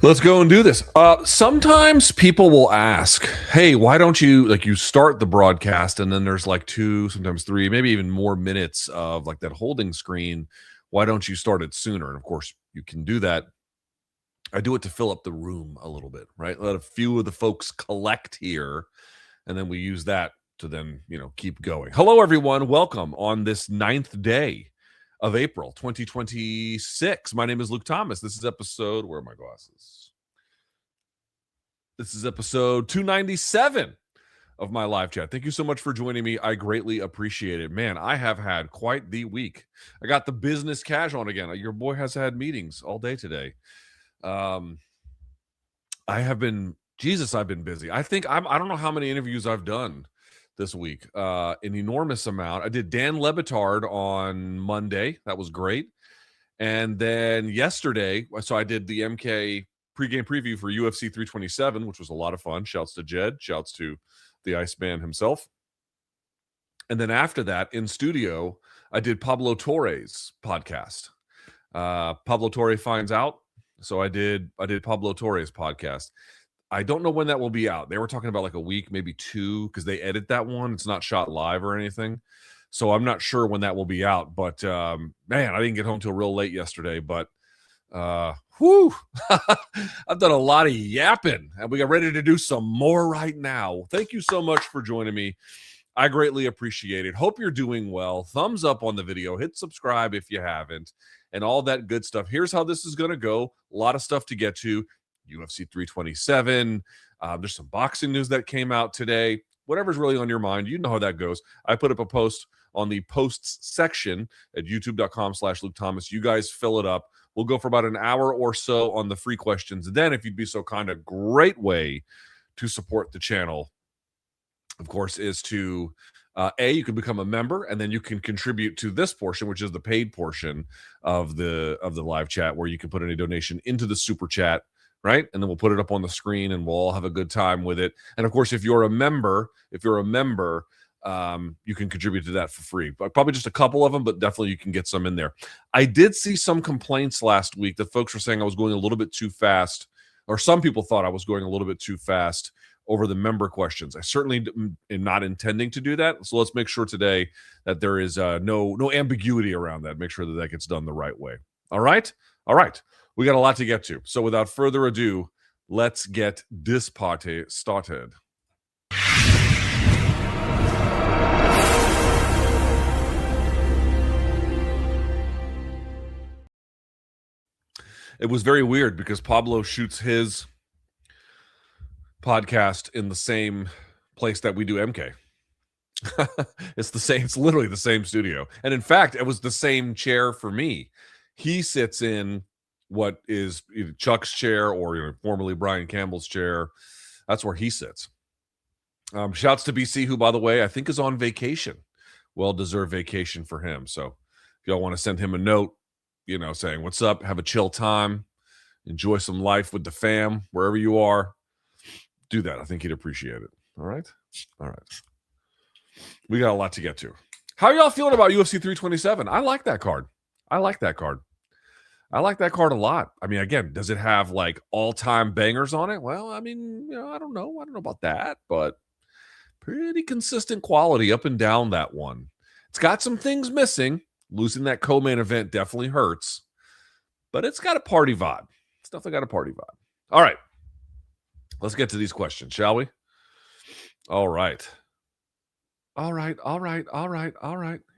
Let's go and do this. Sometimes people will ask, hey, why don't you start the broadcast and then there's like 2, sometimes 3, maybe even more minutes of like that holding screen. Why don't you start it sooner? And of course, you can do that. I do it to fill up the room a little bit, right? Let a few of the folks collect here, and then we use that to then, keep going. Hello, everyone. Welcome on this 9th day of April 2026. My name is Luke Thomas. This is episode, where are my glasses? This is episode 297 of my live chat. Thank you so much for joining me. I greatly appreciate it. Man, I have had quite the week. I got the business cash on again. Your boy has had meetings all day today. I've been busy. I don't know how many interviews I've done this week. An enormous amount. I did Dan Le Batard on Monday. That was great. And then yesterday, so I did the MK pregame preview for UFC 327, which was a lot of fun. Shouts to Jed. Shouts to the Iceman himself. And then after that, in studio, I did Pablo Torre's podcast. Pablo Torre finds out. So I did Pablo Torre's podcast. I don't know when that will be out. They were talking about like a week, maybe 2, because they edit that one. It's not shot live or anything. So I'm not sure when that will be out. But man, I didn't get home till real late yesterday. But I've done a lot of yapping, and we got ready to do some more right now. Thank you so much for joining me. I greatly appreciate it. Hope you're doing well. Thumbs up on the video. Hit subscribe if you haven't, and all that good stuff. Here's how this is going to go. A lot of stuff to get to. UFC 327. There's some boxing news that came out today. Whatever's really on your mind, you know how that goes. I put up a post on the posts section at youtube.com/Luke Thomas. You guys fill it up. We'll go for about an hour or so on the free questions. And then, if you'd be so kind, a great way to support the channel, of course, is to you can become a member, and then you can contribute to this portion, which is the paid portion of the live chat, where you can put any donation into the super chat, right? And then we'll put it up on the screen, and we'll all have a good time with it. And of course, if you're a member, you can contribute to that for free. But probably just a couple of them, but definitely you can get some in there. I did see some complaints last week that folks were saying I was going a little bit too fast, or some people thought I was going a little bit too fast over the member questions. I certainly am not intending to do that. So let's make sure today that there is no ambiguity around that. Make sure that gets done the right way. All right. We got a lot to get to. So without further ado, let's get this party started. It was very weird because Pablo shoots his podcast in the same place that we do MK. It's literally the same studio. And in fact, it was the same chair for me. He sits in what is either Chuck's chair or formerly Brian Campbell's chair. That's where he sits. Shouts to BC, who, by the way, I think is on vacation. Well-deserved vacation for him. So if y'all want to send him a note, saying, what's up? Have a chill time. Enjoy some life with the fam, wherever you are. Do that. I think he'd appreciate it. All right. We got a lot to get to. How are y'all feeling about UFC 327? I like that card. I like that card a lot. I mean, again, does it have like all-time bangers on it? Well, I mean, I don't know. I don't know about that, but pretty consistent quality up and down that one. It's got some things missing. Losing that co-main event definitely hurts, but it's got a party vibe. It's definitely got a party vibe. All right. Let's get to these questions, shall we? All right. Here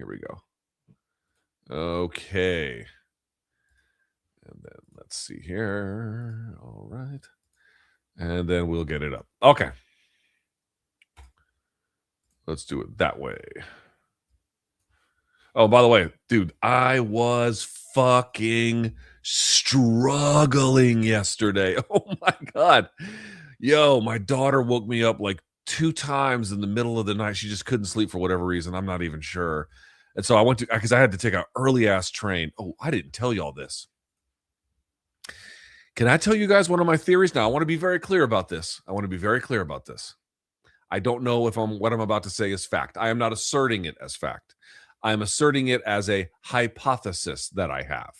we go. Okay. And then let's see here. All right. And then we'll get it up. Okay. Let's do it that way. Oh, by the way, dude, I was fucking struggling yesterday. Oh my God. Yo, my daughter woke me up like 2 times in the middle of the night. She just couldn't sleep for whatever reason. I'm not even sure. And so I went to, because I had to take an early ass train. Oh, I didn't tell y'all this. Can I tell you guys one of my theories? Now, I want to be very clear about this. I don't know if what I'm about to say is fact. I am not asserting it as fact. I am asserting it as a hypothesis that I have.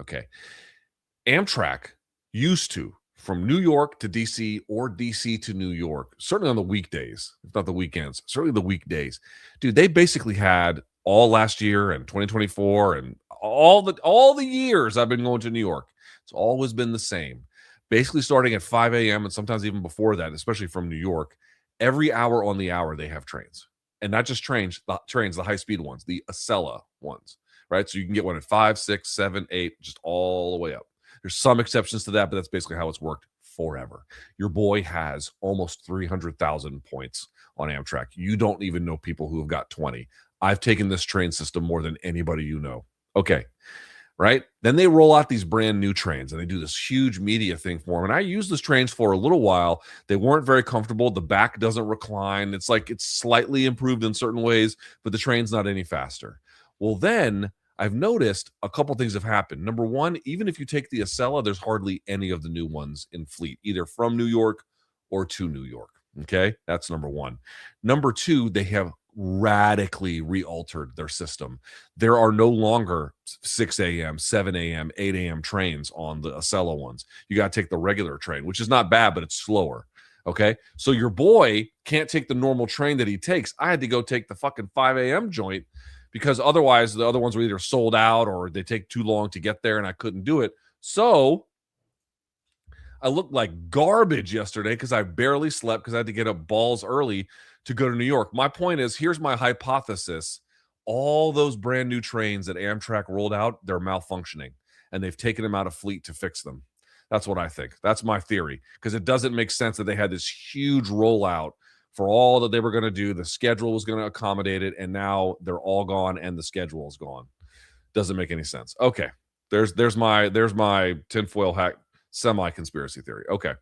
Okay. Amtrak used to, from New York to DC or DC to New York, certainly on the weekdays, if not the weekends, certainly the weekdays, dude, they basically had all last year and 2024 and all the years I've been going to New York. It's always been the same. Basically starting at 5 a.m. and sometimes even before that, especially from New York, every hour on the hour they have trains. And not just trains, the high-speed ones, the Acela ones, right? So you can get one at 5, 6, 7, 8, just all the way up. There's some exceptions to that, but that's basically how it's worked forever. Your boy has almost 300,000 points on Amtrak. You don't even know people who have got 20. I've taken this train system more than anybody you know. Okay, right? Then they roll out these brand new trains, and they do this huge media thing for them. And I used those trains for a little while. They weren't very comfortable. The back doesn't recline. It's like it's slightly improved in certain ways, but the train's not any faster. Well, then I've noticed a couple things have happened. Number one, even if you take the Acela, there's hardly any of the new ones in fleet, either from New York or to New York. Okay, that's number one. Number two, they have radically re-altered their system. There are no longer 6 a.m., 7 a.m., 8 a.m. trains on the Acela ones. You got to take the regular train, which is not bad, but it's slower. Okay, so your boy can't take the normal train that he takes. I had to go take the fucking 5 a.m. joint because otherwise the other ones were either sold out or they take too long to get there and I couldn't do it. So I looked like garbage yesterday because I barely slept because I had to get up balls early to go to New York. My point is, here's my hypothesis. All those brand new trains that Amtrak rolled out, they're malfunctioning, and they've taken them out of fleet to fix them. That's what I think. That's my theory, because it doesn't make sense that they had this huge rollout for all that they were going to do. The schedule was going to accommodate it, and now they're all gone, and the schedule is gone. Doesn't make any sense. Okay, there's my tinfoil hat semi-conspiracy theory. Okay.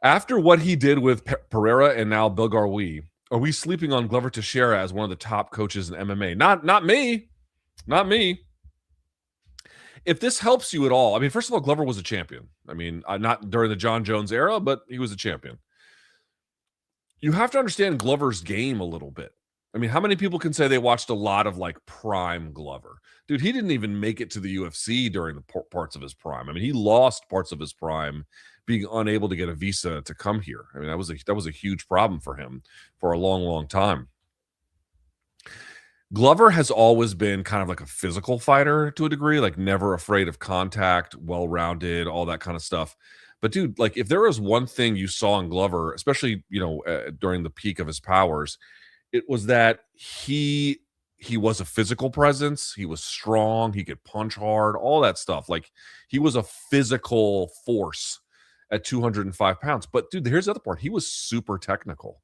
After what he did with Pereira and now Belgarwi, are we sleeping on Glover Teixeira as one of the top coaches in MMA? Not me. Not me. If this helps you at all, I mean, first of all, Glover was a champion. I mean, not during the John Jones era, but he was a champion. You have to understand Glover's game a little bit. I mean, how many people can say they watched a lot of like prime Glover? Dude, he didn't even make it to the UFC during the parts of his prime. I mean, he lost parts of his prime being unable to get a visa to come here. I mean, that was a huge problem for him for a long, long time. Glover has always been kind of like a physical fighter to a degree, like never afraid of contact, well-rounded, all that kind of stuff. But dude, like if there was one thing you saw in Glover, especially, during the peak of his powers, it was that he was a physical presence. He was strong. He could punch hard, all that stuff. Like he was a physical force at 205 pounds. But dude, here's the other part. He was super technical.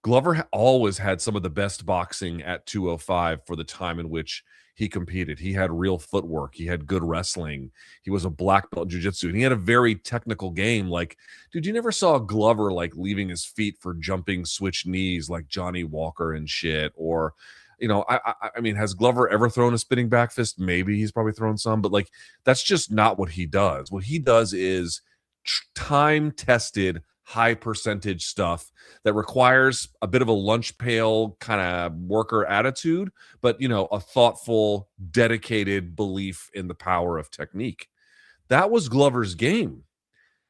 Glover always had some of the best boxing at 205 for the time in which he competed. He had real footwork. He had good wrestling. He was a black belt jiu-jitsu, and he had a very technical game. Like, dude, you never saw Glover like leaving his feet for jumping switch knees like Johnny Walker and shit. Or, I mean, has Glover ever thrown a spinning back fist? Maybe he's probably thrown some, but like that's just not what he does. What he does is time-tested, high percentage stuff that requires a bit of a lunch pail kind of worker attitude, but a thoughtful, dedicated belief in the power of technique. That was Glover's game.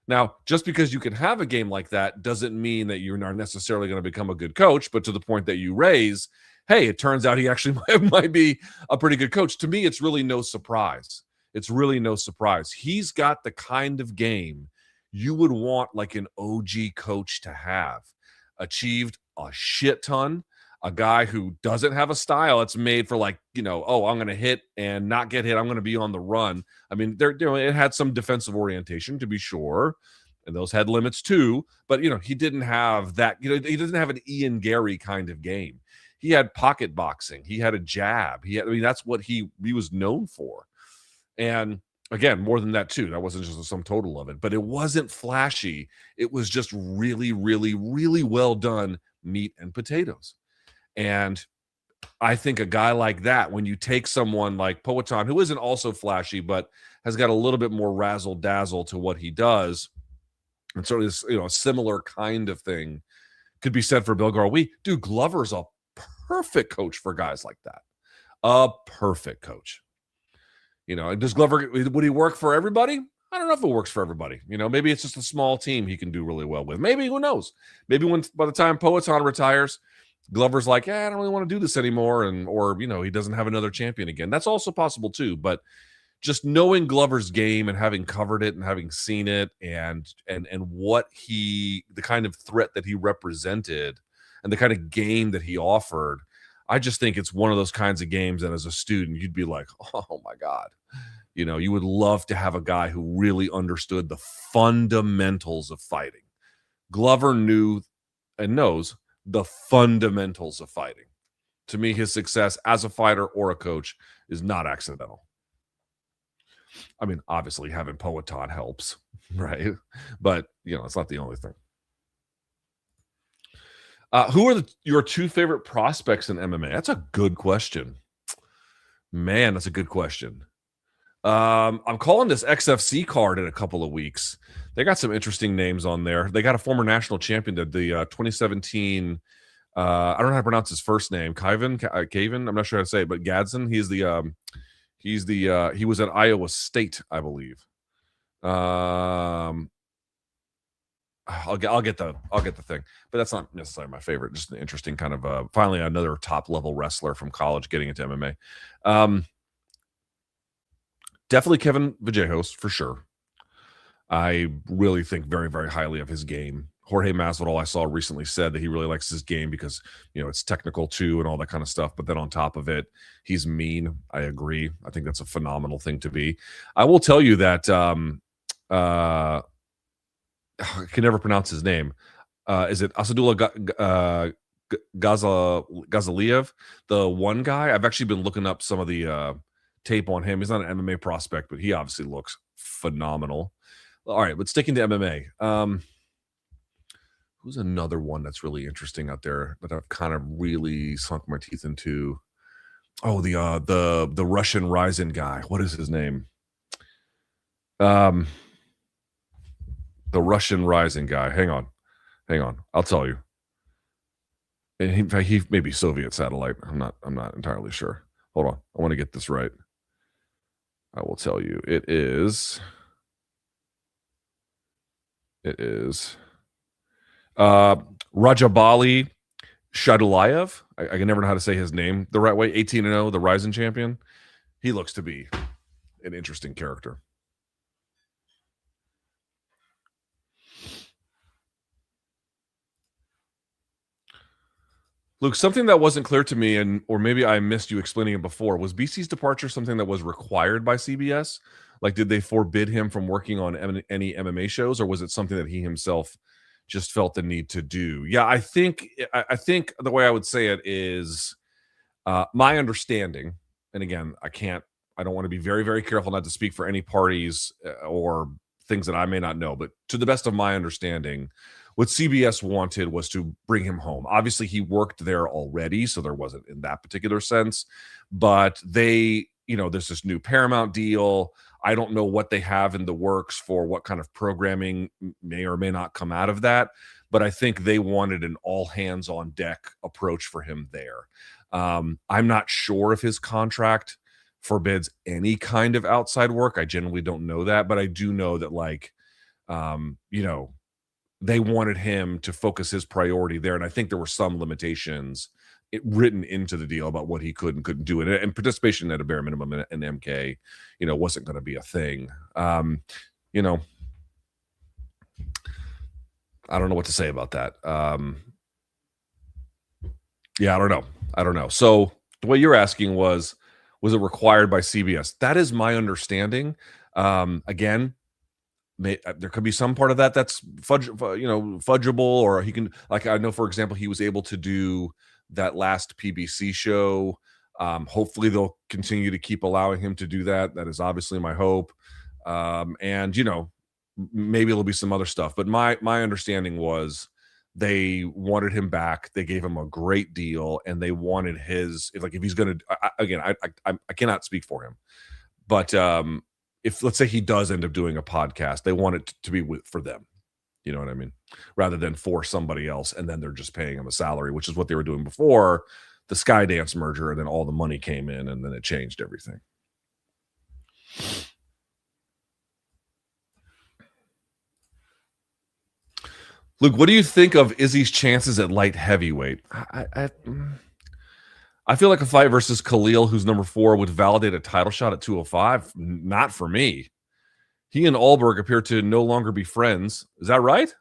Now, just because you can have a game like that doesn't mean that you're not necessarily going to become a good coach, but to the point that you raise, hey, it turns out he actually might be a pretty good coach. To me, it's really no surprise. It's really no surprise. He's got the kind of game you would want like an OG coach to have. Achieved a shit ton. A guy who doesn't have a style. It's made for like, I'm going to hit and not get hit. I'm going to be on the run. I mean, it had some defensive orientation to be sure. And those had limits too. But, he didn't have that. He doesn't have an Ian Gary kind of game. He had pocket boxing. He had a jab. That's what he was known for. And again, more than that too. That wasn't just the sum total of it, but it wasn't flashy. It was just really, really, really well done meat and potatoes. And I think a guy like that, when you take someone like Poatan, who isn't also flashy, but has got a little bit more razzle dazzle to what he does, and certainly this, a similar kind of thing could be said for Belgarwi. Dude, Glover's a perfect coach for guys like that. A perfect coach. Does Glover, would he work for everybody? I don't know if it works for everybody. Maybe it's just a small team he can do really well with. Maybe, who knows? Maybe by the time Poatan retires, Glover's like, I don't really want to do this anymore, or he doesn't have another champion again. That's also possible too. But just knowing Glover's game and having covered it and having seen it, and what the kind of threat that he represented and the kind of game that he offered, I just think it's one of those kinds of games that as a student you'd be like, oh my God. You would love to have a guy who really understood the fundamentals of fighting. Glover knew and knows the fundamentals of fighting. To me, his success as a fighter or a coach is not accidental. I mean, obviously having Poatan helps, right? But, it's not the only thing. Who are your two favorite prospects in MMA? That's a good question. Man, that's a good question. I'm calling this XFC card in a couple of weeks. They got some interesting names on there. They got a former national champion, the 2017. I don't know how to pronounce his first name. Caven. I'm not sure how to say it, but Gadsden. He was at Iowa State, I believe. I'll get the thing, but that's not necessarily my favorite. Just an interesting kind of finally another top level wrestler from college getting into MMA. Definitely Kevin Vallejos for sure. I really think very, very highly of his game. Jorge Masvidal, I saw recently, said that he really likes his game because, it's technical too and all that kind of stuff. But then on top of it, he's mean. I agree. I think that's a phenomenal thing to be. I will tell you that I can never pronounce his name. Is it Asadullah Ghazaliev, the one guy? I've actually been looking up some of the tape on him. He's not an MMA prospect, but he obviously looks phenomenal. All right, but sticking to MMA, who's another one that's really interesting out there that I've kind of really sunk my teeth into? Oh, the Russian Ryzen guy. What is his name? The Russian Ryzen guy. Hang on. I'll tell you. And he may be Soviet satellite. I'm not entirely sure. Hold on. I want to get this right. I will tell you. It is Rajabali Shadulayev. I can never know how to say his name the right way. 18-0, the Ryzen champion. He looks to be an interesting character. Luke, something that wasn't clear to me, or maybe I missed you explaining it before, was BC's departure something that was required by CBS? Like, did they forbid him from working on any MMA shows, or was it something that he himself just felt the need to do? Yeah, I think the way I would say it is my understanding, and again, I don't want to be very, very careful not to speak for any parties or things that I may not know, but to the best of my understanding, what CBS wanted was to bring him home. Obviously, he worked there already, so there wasn't in that particular sense. But there's this new Paramount deal. I don't know what they have in the works for what kind of programming may or may not come out of that. But I think they wanted an all-hands-on-deck approach for him there. I'm not sure if his contract forbids any kind of outside work. I generally don't know that, but I do know that, they wanted him to focus his priority there. And I think there were some limitations written into the deal about what he could and couldn't do. And participation at a bare minimum in MK, wasn't going to be a thing. I don't know what to say about that. Yeah, I don't know. So the way you're asking was it required by CBS? That is my understanding. Again, there could be some part of that that's fudgeable, or he can, like, I know, for example, he was able to do that last PBC show. Hopefully they'll continue to keep allowing him to do that. That is obviously my hope. And maybe it'll be some other stuff, but my understanding was they wanted him back. They gave him a great deal, and they wanted if he's going to, I cannot speak for him, but if, let's say, he does end up doing a podcast, they want it to be for them. You know what I mean? Rather than for somebody else, and then they're just paying him a salary, which is what they were doing before the Skydance merger, and then all the money came in, and then it changed everything. Luke, what do you think of Izzy's chances at light heavyweight? I feel like a fight versus Khalil, who's number 4, would validate a title shot at 205. Not for me. He and Ulberg appear to no longer be friends. Is that right?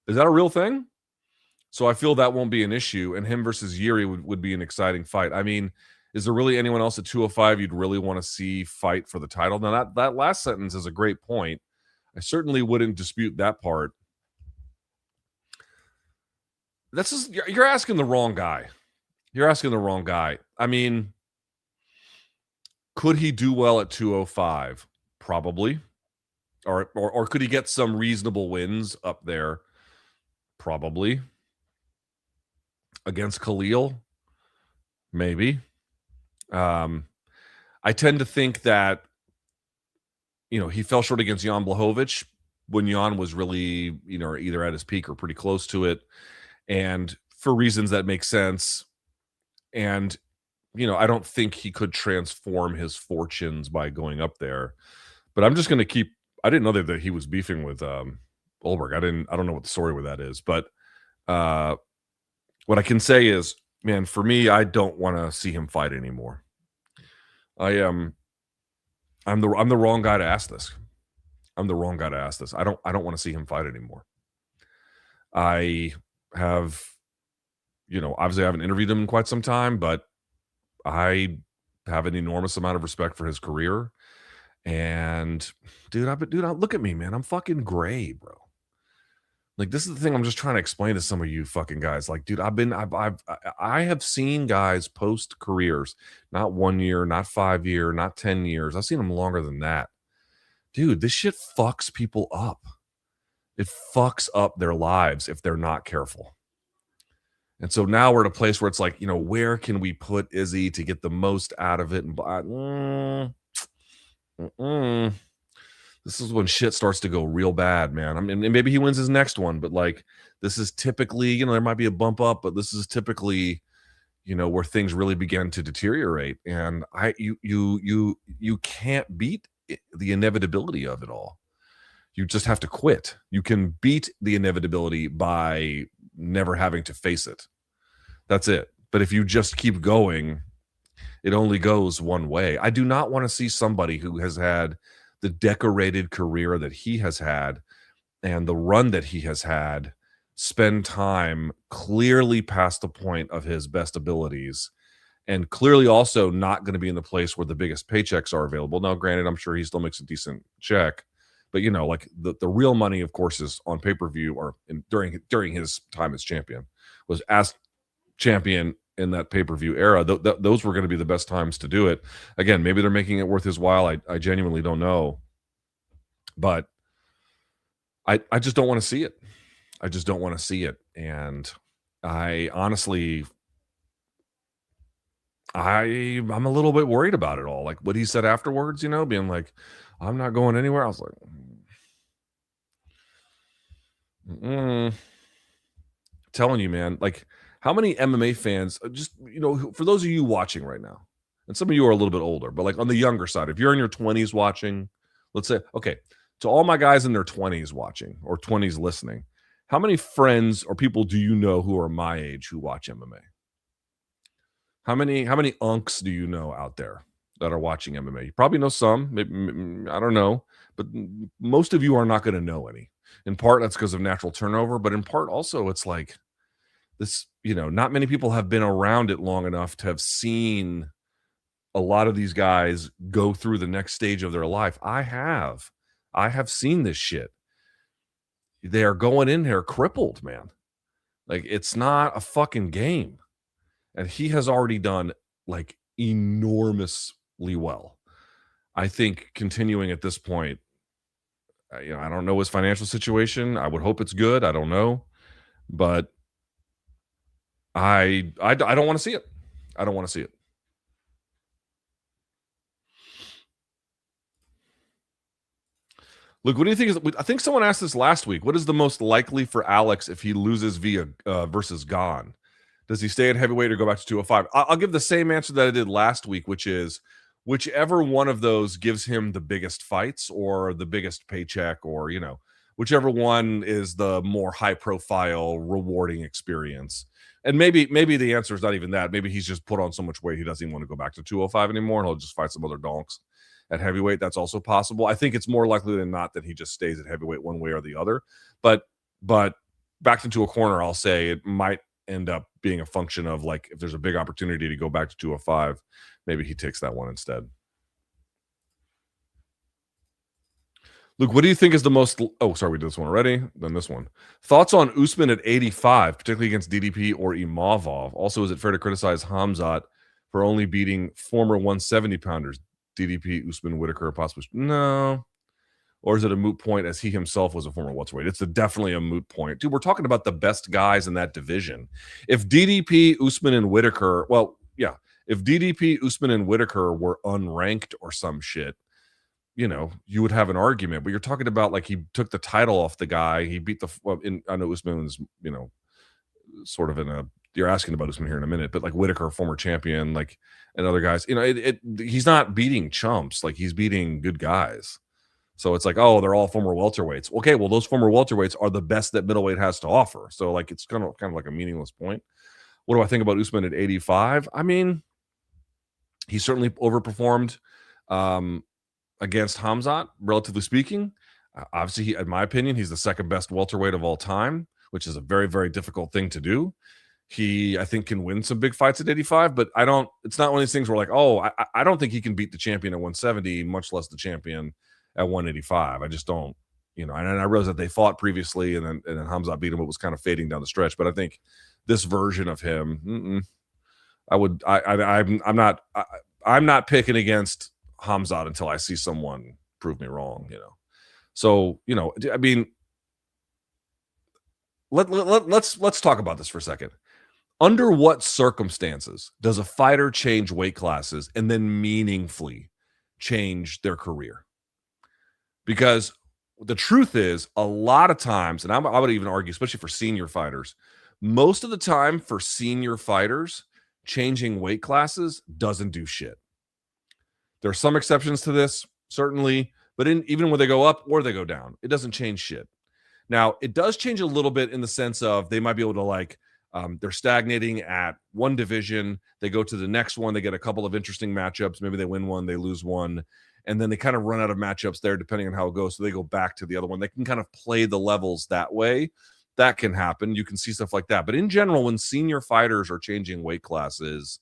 Is that a real thing? So I feel that won't be an issue, and him versus Jiri would be an exciting fight. I mean, is there really anyone else at 205 you'd really want to see fight for the title? Now, that last sentence is a great point. I certainly wouldn't dispute that part. You're asking the wrong guy. You're asking the wrong guy. I mean, could he do well at 205? Probably. Or could he get some reasonable wins up there? Probably. Against Khalil? Maybe. I tend to think that, he fell short against Jan Blachowicz when Jan was really, either at his peak or pretty close to it. And for reasons that make sense. And, I don't think he could transform his fortunes by going up there. But I'm just going to I didn't know that he was beefing with Ulberg. I don't know what the story with that is. But what I can say is, man, for me, I don't want to see him fight anymore. I'm the wrong guy to ask this. I'm the wrong guy to ask this. I don't want to see him fight anymore. I have, obviously I haven't interviewed him in quite some time, but I have an enormous amount of respect for his career. And dude, look at me, man. I'm fucking gray, bro. Like, this is the thing I'm just trying to explain to some of you fucking guys. Like, dude, I have seen guys post careers, not 1 year, not 5 year, not 10 years. I've seen them longer than that. Dude, this shit fucks people up. It fucks up their lives if they're not careful. And so now we're at a place where it's like, where can we put Izzy to get the most out of it? And this is when shit starts to go real bad, man. I mean, maybe he wins his next one, but like, this is typically, there might be a bump up, but this is typically, where things really begin to deteriorate. And you can't beat the inevitability of it all. You just have to quit. You can beat the inevitability by never having to face it. That's it. But if you just keep going, it only goes one way. I do not want to see somebody who has had the decorated career that he has had and the run that he has had spend time clearly past the point of his best abilities, and clearly also not going to be in the place where the biggest paychecks are available. Now, granted, I'm sure he still makes a decent check, but like the real money, of course, is on pay-per-view or during his time as champion. Was as champion in that pay-per-view era, those were going to be the best times to do it. Again, maybe they're making it worth his while. I genuinely don't know, but I just don't want to see it. I just don't want to see it. And I honestly, I'm a little bit worried about it all. Like what he said afterwards, being like, I'm not going anywhere. I was like, telling you, man, like, how many MMA fans, just, for those of you watching right now, and some of you are a little bit older, but like on the younger side, if you're in your 20s watching, let's say, okay, to all my guys in their 20s watching or 20s listening, how many friends or people do you know who are my age who watch MMA? How many unks do you know out there that are watching MMA? You probably know some, maybe, I don't know, but most of you are not going to know any. In part, that's because of natural turnover, but in part also, it's like this, not many people have been around it long enough to have seen a lot of these guys go through the next stage of their life. I have seen this shit. They are going in there crippled, man. Like, it's not a fucking game. And he has already done like enormously well. I think continuing at this point, I don't know his financial situation. I would hope it's good. I don't know, but I don't want to see it. I don't want to see it. Look, what do you think? I think someone asked this last week. What is the most likely for Alex if he loses via versus Gane? Does he stay at heavyweight or go back to 205? I'll give the same answer that I did last week, which is whichever one of those gives him the biggest fights or the biggest paycheck or, whichever one is the more high profile, rewarding experience. And maybe the answer is not even that. Maybe he's just put on so much weight he doesn't even want to go back to 205 anymore, and he'll just fight some other donks at heavyweight. That's also possible. I think it's more likely than not that he just stays at heavyweight one way or the other. But backed into a corner, I'll say it might end up being a function of, like, if there's a big opportunity to go back to 205, maybe he takes that one instead. Luke, what do you think is the most... Oh, sorry, we did this one already. Then this one. Thoughts on Usman at 85, particularly against DDP or Imavov? Also, is it fair to criticize Khamzat for only beating former 170-pounders? DDP, Usman, Whitaker, possibly... No. Or is it a moot point as he himself was a former welterweight? It's definitely a moot point. Dude, we're talking about the best guys in that division. If DDP, Usman, and Whitaker... Well, yeah. If DDP, Usman, and Whitaker were unranked or some shit, you know, you would have an argument. But you're talking about, like, he took the title off the guy. He beat the... Well, I know Usman was, you know, sort of in a... You're asking about Usman here in a minute, but like Whitaker, former champion, like, and other guys, you know, he's not beating chumps. Like, he's beating good guys. So it's like, oh, they're all former welterweights. Okay, well, those former welterweights are the best that middleweight has to offer. So, like, it's kind of like a meaningless point. What do I think about Usman at 85? I mean, he certainly overperformed against Khamzat, relatively speaking. Obviously, in my opinion, he's the second best welterweight of all time, which is a very, very difficult thing to do. He, I think, can win some big fights at 85, but it's not one of these things where, like, oh, I don't think he can beat the champion at 170, much less the champion at 185. I just don't, you know, and I realize that they fought previously and then Khamzat beat him. It was kind of fading down the stretch, but I think this version of him, I'm not picking against Khamzat until I see someone prove me wrong, you know? So, you know, I mean, let's talk about this for a second. Under what circumstances does a fighter change weight classes and then meaningfully change their career? Because the truth is, a lot of times, and I would even argue, especially for senior fighters, most of the time for senior fighters, changing weight classes doesn't do shit. There are some exceptions to this, certainly, but even when they go up or they go down, it doesn't change shit. Now, it does change a little bit in the sense of they might be able to, like, they're stagnating at one division. They go to the next one. They get a couple of interesting matchups. Maybe they win one, they lose one. And then they kind of run out of matchups there depending on how it goes. So they go back to the other one. They can kind of play the levels that way. That can happen. You can see stuff like that. But in general, when senior fighters are changing weight classes,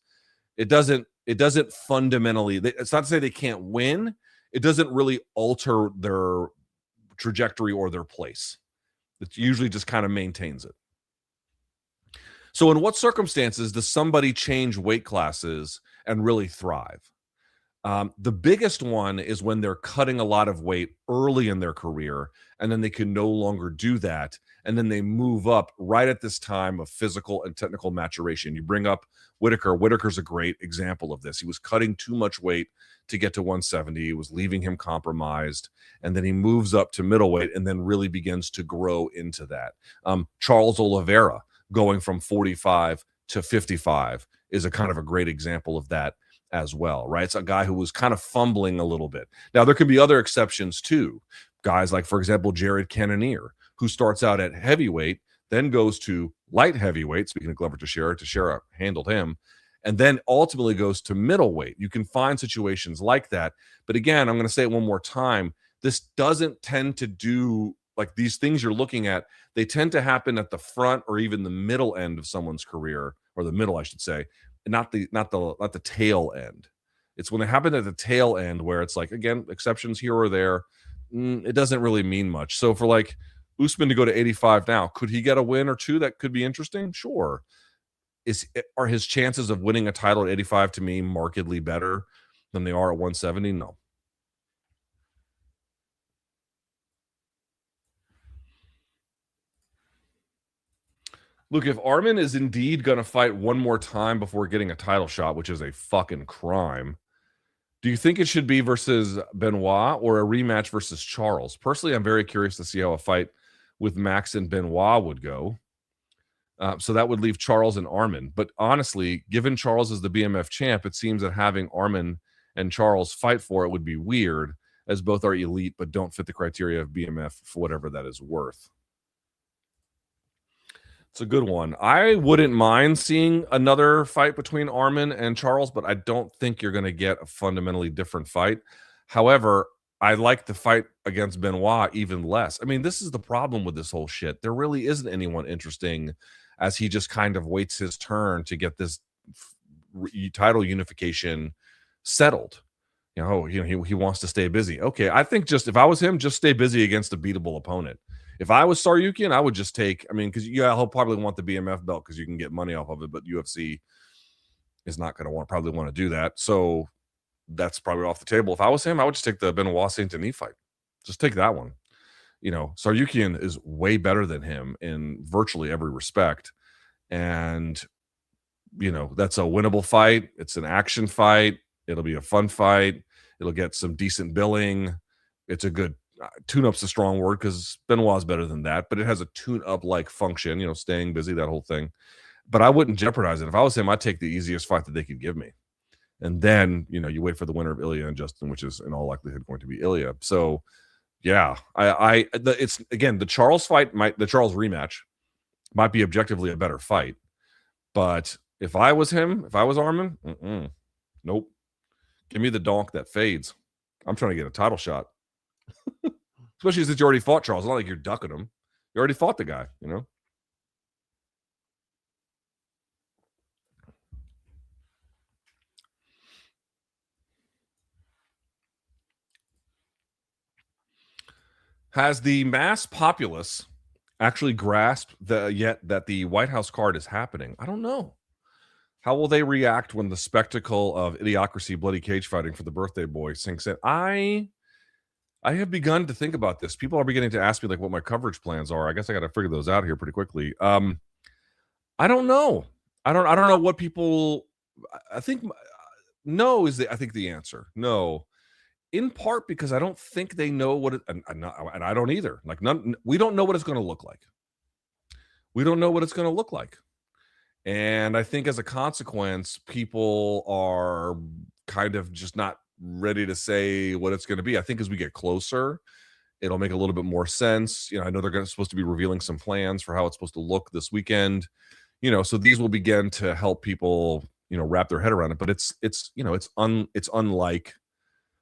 it doesn't fundamentally... It's not to say they can't win. It doesn't really alter their trajectory or their place. It usually just kind of maintains it. So in what circumstances does somebody change weight classes and really thrive? The biggest one is when they're cutting a lot of weight early in their career, and then they can no longer do that. And then they move up right at this time of physical and technical maturation. You bring up Whitaker. Whitaker's a great example of this. He was cutting too much weight to get to 170. It was leaving him compromised. And then he moves up to middleweight and then really begins to grow into that. Charles Oliveira, going from 45 to 55, is a kind of a great example of that as well, right? It's a guy who was kind of fumbling a little bit. Now, there can be other exceptions too. Guys like, for example, Jared Cannonier, who starts out at heavyweight, then goes to light heavyweight. Speaking of Glover Teixeira, Teixeira handled him, and then ultimately goes to middleweight. You can find situations like that. But again, I'm going to say it one more time. This doesn't tend to do, like, these things you're looking at, they tend to happen at the front or even the middle end of someone's career, or the middle, I should say, not the tail end. It's when they happen at the tail end where it's like, again, exceptions here or there. It doesn't really mean much. So for, like, Usman to go to 85 now, could he get a win or two that could be interesting? Sure. Are his chances of winning a title at 85 to me markedly better than they are at 170? No. Look, if Arman is indeed going to fight one more time before getting a title shot, which is a fucking crime, do you think it should be versus Benoit or a rematch versus Charles? Personally, I'm very curious to see how a fight with Max and Benoit would go. So that would leave Charles and Arman. But honestly, given Charles is the BMF champ, it seems that having Arman and Charles fight for it would be weird, as both are elite but don't fit the criteria of BMF for whatever that is worth. It's a good one. I wouldn't mind seeing another fight between Arman and Charles, but I don't think you're going to get a fundamentally different fight. However, I like the fight against Benoit even less. I mean, this is the problem with this whole shit. There really isn't anyone interesting, as he just kind of waits his turn to get this title unification settled. He wants to stay busy. Okay, I think just if I was him, just stay busy against a beatable opponent. If I was Saryukian, I would just take, because he'll probably want the BMF belt because you can get money off of it, but UFC is not going to probably want to do that. So that's probably off the table. If I was him, I would just take the Benoit Saint Denis fight. Just take that one. Saryukian is way better than him in virtually every respect. And, that's a winnable fight. It's an action fight. It'll be a fun fight. It'll get some decent billing. It's a good tune-up's a strong word because Benoit's better than that, but it has a tune-up like function, staying busy, that whole thing. But I wouldn't jeopardize it. If I was him, I'd take the easiest fight that they could give me. And then, you wait for the winner of Ilia and Justin, which is in all likelihood going to be Ilia. So, yeah, it's again, the Charles fight the Charles rematch might be objectively a better fight. But if I was him, if I was Arman, nope. Give me the donk that fades. I'm trying to get a title shot. Especially since you already fought Charles. It's not like you're ducking him. You already fought the guy, Has the mass populace actually grasped yet that the White House card is happening? I don't know. How will they react when the spectacle of idiocracy, bloody cage fighting for the birthday boy sinks in? I have begun to think about this. People are beginning to ask me like what my coverage plans are. I guess I got to figure those out here pretty quickly. I don't know. I don't know what people. I think no is I think the answer. No, in part because I don't think they know what it, and I don't either. Like we don't know what it's going to look like. We don't know what it's going to look like, and I think as a consequence, people are kind of just not ready to say what it's going to be. I think as we get closer, it'll make a little bit more sense. I know they're supposed to be revealing some plans for how it's supposed to look this weekend. So these will begin to help people, wrap their head around it. But it's unlike,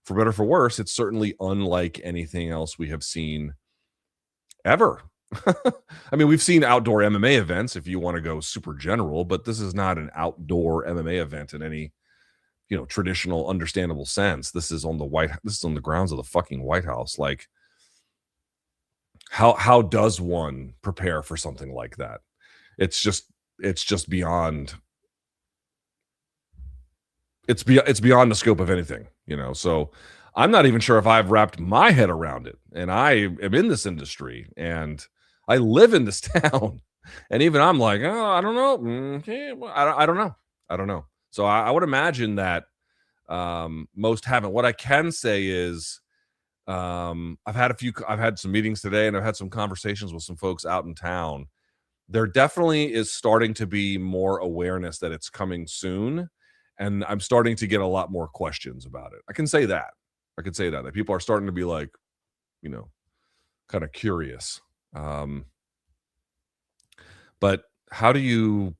for better or for worse, it's certainly unlike anything else we have seen ever. I mean, we've seen outdoor MMA events if you want to go super general, but this is not an outdoor MMA event in any traditional understandable sense. This is on the grounds of the fucking White House. Like, how does one prepare for something like that? It's just beyond it's beyond the scope of anything, so I'm not even sure if I've wrapped my head around it. And I am in this industry and I live in this town, and even I'm like, oh, I don't know. Okay, well, I don't know. So I would imagine that most haven't. What I can say is I've had some meetings today, and I've had some conversations with some folks out in town. There definitely is starting to be more awareness that it's coming soon, and I'm starting to get a lot more questions about it. I can say that people are starting to be like, kind of curious. But how do you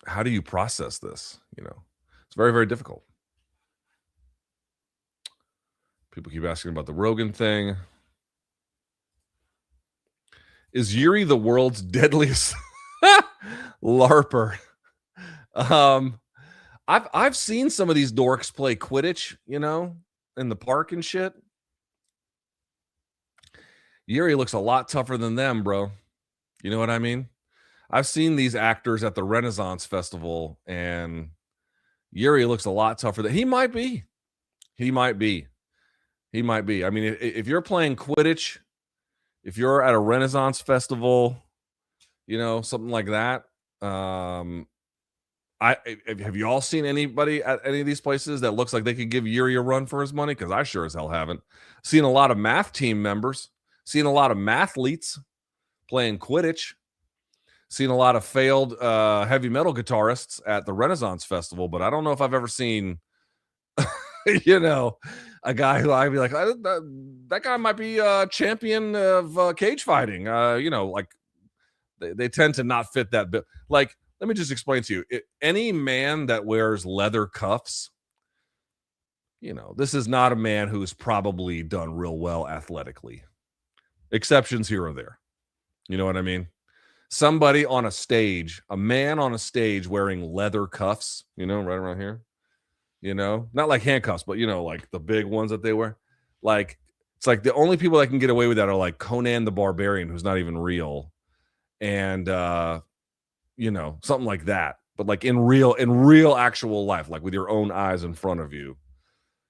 how do you process this? It's very, very difficult. People keep asking about the Rogan thing. Is Jiri the world's deadliest LARPer? I've seen some of these dorks play Quidditch, in the park and shit. Jiri looks a lot tougher than them, bro. You know what I mean? I've seen these actors at the Renaissance Festival, and Jiri looks a lot tougher than he might be. I mean, if you're playing Quidditch, if you're at a Renaissance Festival, something like that. Have you all seen anybody at any of these places that looks like they could give Jiri a run for his money? Because I sure as hell haven't. Seen a lot of math team members, seen a lot of mathletes playing Quidditch, seen a lot of failed heavy metal guitarists at the Renaissance Festival, but I don't know if I've ever seen you know, a guy who I'd be like, that guy might be a champion of cage fighting. You know, like they tend to not fit that bit. Like, let me just explain to you, any man that wears leather cuffs, you know, this is not a man who's probably done real well athletically. Exceptions here or there. You know what I mean? Somebody on a stage, a man on a stage wearing leather cuffs, you know, right around here, you know, not like handcuffs, but, you know, like the big ones that they wear. Like, it's like the only people that can get away with that are like Conan the Barbarian, who's not even real. And, you know, something like that. But like in real actual life, like with your own eyes in front of you,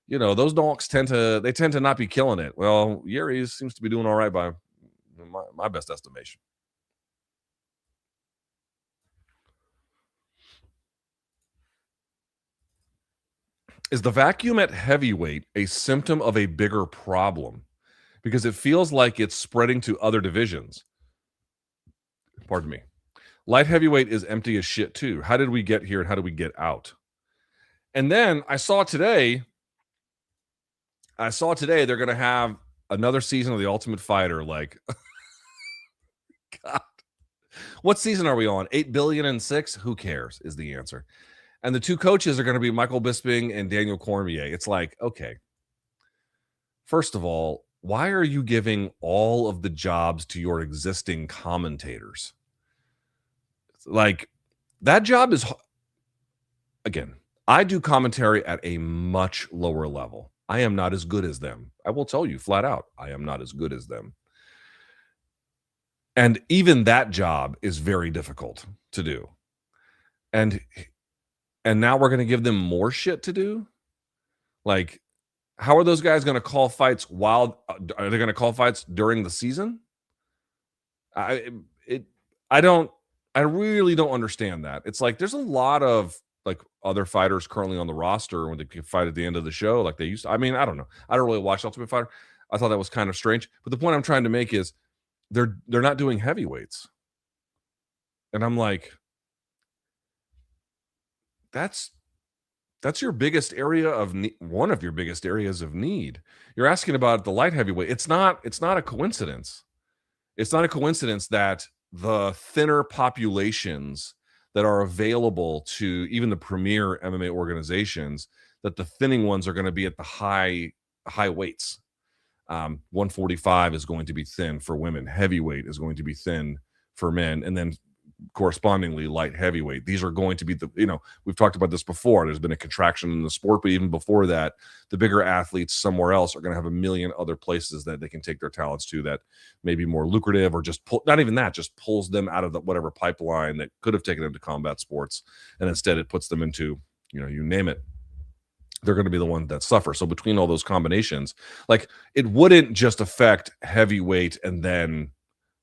you know, those donks tend to not be killing it. Well, Jiri seems to be doing all right by my best estimation. Is the vacuum at heavyweight a symptom of a bigger problem? Because it feels like it's spreading to other divisions. Pardon me. Light heavyweight is empty as shit too. How did we get here and how do we get out? And then I saw today they're going to have another season of The Ultimate Fighter. Like, God, what season are we on? 8 billion and 6? Who cares is the answer. And the two coaches are going to be Michael Bisping and Daniel Cormier. It's like, okay, first of all, why are you giving all of the jobs to your existing commentators? Like, that job is, again, I do commentary at a much lower level. I am not as good as them. I will tell you flat out, I am not as good as them. And even that job is very difficult to do. And now we're going to give them more shit to do? Like, how are those guys going to call fights are they going to call fights during the season? I really don't understand that. It's like there's a lot of like other fighters currently on the roster when they fight at the end of the show, like they used to. I mean, I don't know. I don't really watch Ultimate Fighter. I thought that was kind of strange. But the point I'm trying to make is they're not doing heavyweights. And I'm like, that's your biggest area of one of your biggest areas of need. You're asking about the light heavyweight. It's not a coincidence. It's not a coincidence that the thinner populations that are available to even the premier MMA organizations, that the thinning ones are going to be at the high weights. 145 is going to be thin for women. Heavyweight is going to be thin for men. And then correspondingly light heavyweight. These are going to be we've talked about this before. There's been a contraction in the sport, but even before that, the bigger athletes somewhere else are going to have a million other places that they can take their talents to that may be more lucrative, or just not even that, just pulls them out of the whatever pipeline that could have taken them to combat sports. And instead it puts them into, you name it. They're going to be the one that suffer. So between all those combinations, like it wouldn't just affect heavyweight and then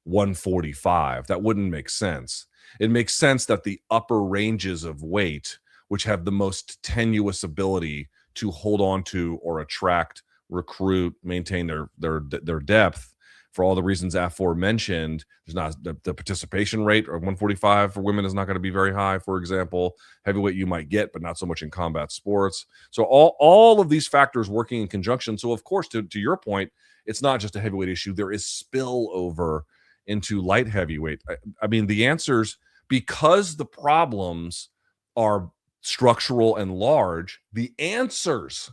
145. That wouldn't make sense. It makes sense that the upper ranges of weight, which have the most tenuous ability to hold on to or attract, recruit, maintain their depth, for all the reasons aforementioned, there's not the participation rate of 145 for women is not going to be very high, for example. Heavyweight you might get, but not so much in combat sports. So all of these factors working in conjunction. So of course, to your point, it's not just a heavyweight issue. There is spillover into light heavyweight. I mean, the answers, because the problems are structural and large, the answers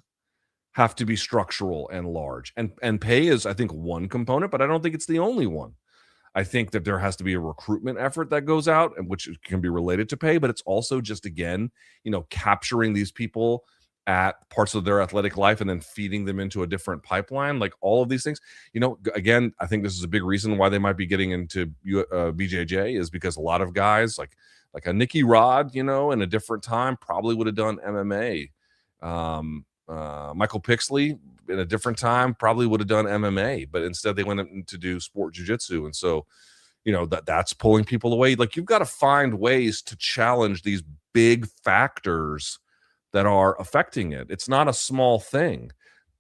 have to be structural and large. And pay is, I think, one component, but I don't think it's the only one. I think that there has to be a recruitment effort that goes out, and which can be related to pay, but it's also just, again, capturing these people at parts of their athletic life and then feeding them into a different pipeline, like all of these things. Again, I think this is a big reason why they might be getting into BJJ, is because a lot of guys like a Nicky Rod, in a different time probably would have done MMA. Michael Pixley in a different time probably would have done MMA, but instead they went in to do sport jiu-jitsu. And so, that's pulling people away. Like, you've got to find ways to challenge these big factors that are affecting it. It's not a small thing.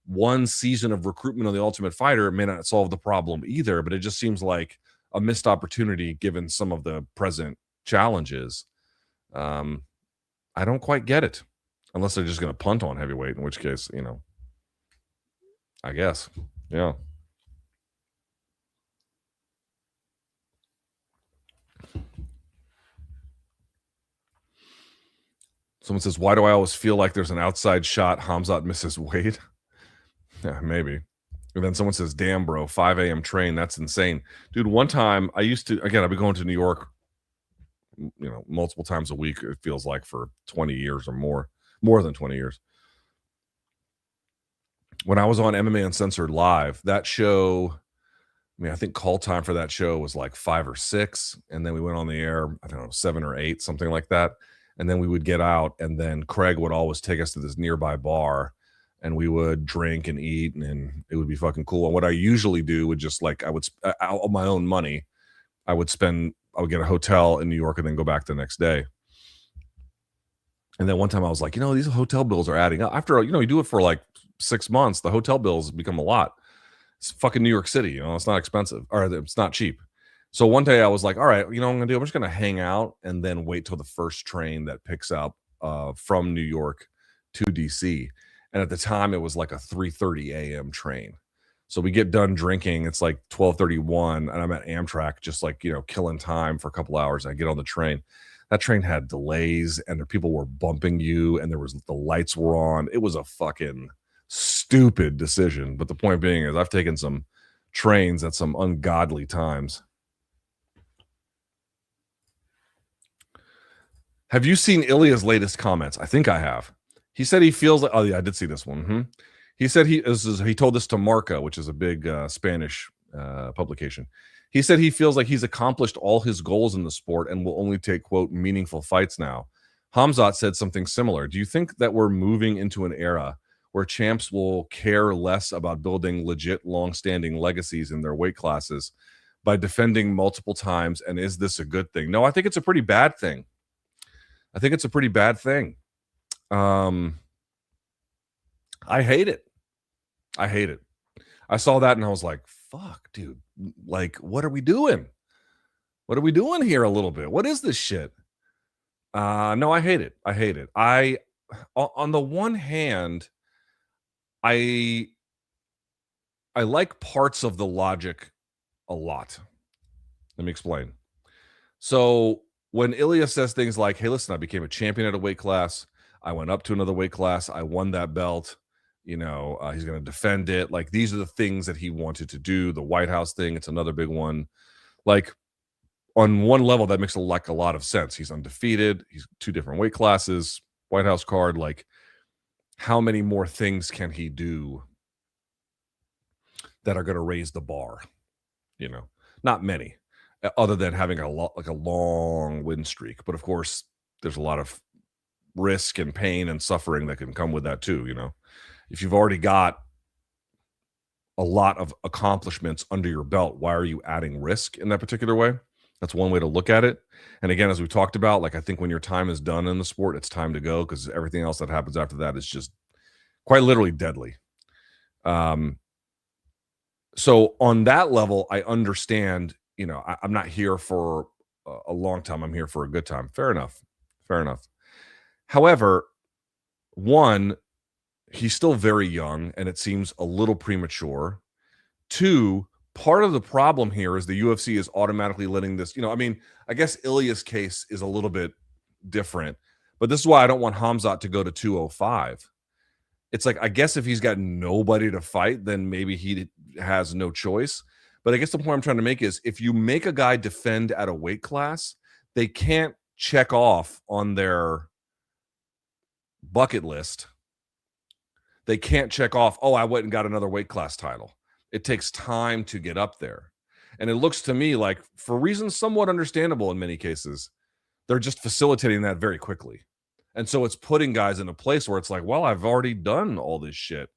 One season of recruitment of The Ultimate Fighter may not solve the problem either, but it just seems like a missed opportunity given some of the present challenges. I don't quite get it. Unless they're just going to punt on heavyweight, in which case, you know, I guess. Yeah. Someone says, why do I always feel like there's an outside shot Khamzat misses weight? Yeah, maybe. And then someone says, damn, bro, 5 a.m. train. That's insane. Dude, one time I used to, again, I've been going to New York, you know, multiple times a week, it feels like, for 20 years or more than 20 years. When I was on MMA Uncensored Live, that show, I mean, I think call time for that show was like 5 or 6. And then we went on the air, I don't know, 7 or 8, something like that. And then we would get out, and then Craig would always take us to this nearby bar, and we would drink and eat, and it would be fucking cool. And what I usually do would just like, I would, out of my own money, I would get a hotel in New York and then go back the next day. And then one time I was like, you know, these hotel bills are adding up. After, you know, you do it for like 6 months, the hotel bills become a lot. It's fucking New York City, you know, it's not expensive, or it's not cheap. So one day I was like, all right, you know what I'm gonna do? I'm just gonna hang out and then wait till the first train that picks up from New York to DC. And at the time it was like a 3:30 a.m. train. So we get done drinking, it's like 12:31, and I'm at Amtrak, just like, you know, killing time for a couple hours. I get on the train. That train had delays, and the people were bumping you, and the lights were on. It was a fucking stupid decision. But the point being is I've taken some trains at some ungodly times. Have you seen Ilia's latest comments? I think I have. He said he feels like, oh yeah, I did see this one. Mm-hmm. He said he told this to Marca, which is a big Spanish publication. He said he feels like he's accomplished all his goals in the sport and will only take, quote, meaningful fights now. Khamzat said something similar. Do you think that we're moving into an era where champs will care less about building legit long-standing legacies in their weight classes by defending multiple times? And is this a good thing? No, I think it's a pretty bad thing. I think it's a pretty bad thing. I hate it. I hate it. I saw that and I was like, fuck, dude. Like, what are we doing? What are we doing here a little bit? What is this shit? No, I hate it. I hate it. On the one hand, I like parts of the logic a lot. Let me explain. So when Ilia says things like, hey, listen, I became a champion at a weight class. I went up to another weight class. I won that belt. You know, he's going to defend it. Like, these are the things that he wanted to do. The White House thing, it's another big one. Like, on one level, that makes a lot of sense. He's undefeated. He's 2 different weight classes, White House card. Like, how many more things can he do that are going to raise the bar? You know, not many, other than having a long win streak. But of course, there's a lot of risk and pain and suffering that can come with that too. You know, if you've already got a lot of accomplishments under your belt, why are you adding risk in that particular way? That's one way to look at it. And again, as we talked about, like, I think when your time is done in the sport, it's time to go, because everything else that happens after that is just quite literally deadly. So on that level, I understand, you know, I'm not here for a long time. I'm here for a good time. Fair enough. Fair enough. However, one, he's still very young, and it seems a little premature. 2, part of the problem here is the UFC is automatically letting this, you know, I mean, I guess Ilia's case is a little bit different, but this is why I don't want Khamzat to go to 205. It's like, I guess if he's got nobody to fight, then maybe he has no choice. But I guess the point I'm trying to make is, if you make a guy defend at a weight class, they can't check off on their bucket list. They can't check off, oh, I went and got another weight class title. It takes time to get up there. And it looks to me like, for reasons somewhat understandable in many cases, they're just facilitating that very quickly. And so it's putting guys in a place where it's like, well, I've already done all this shit.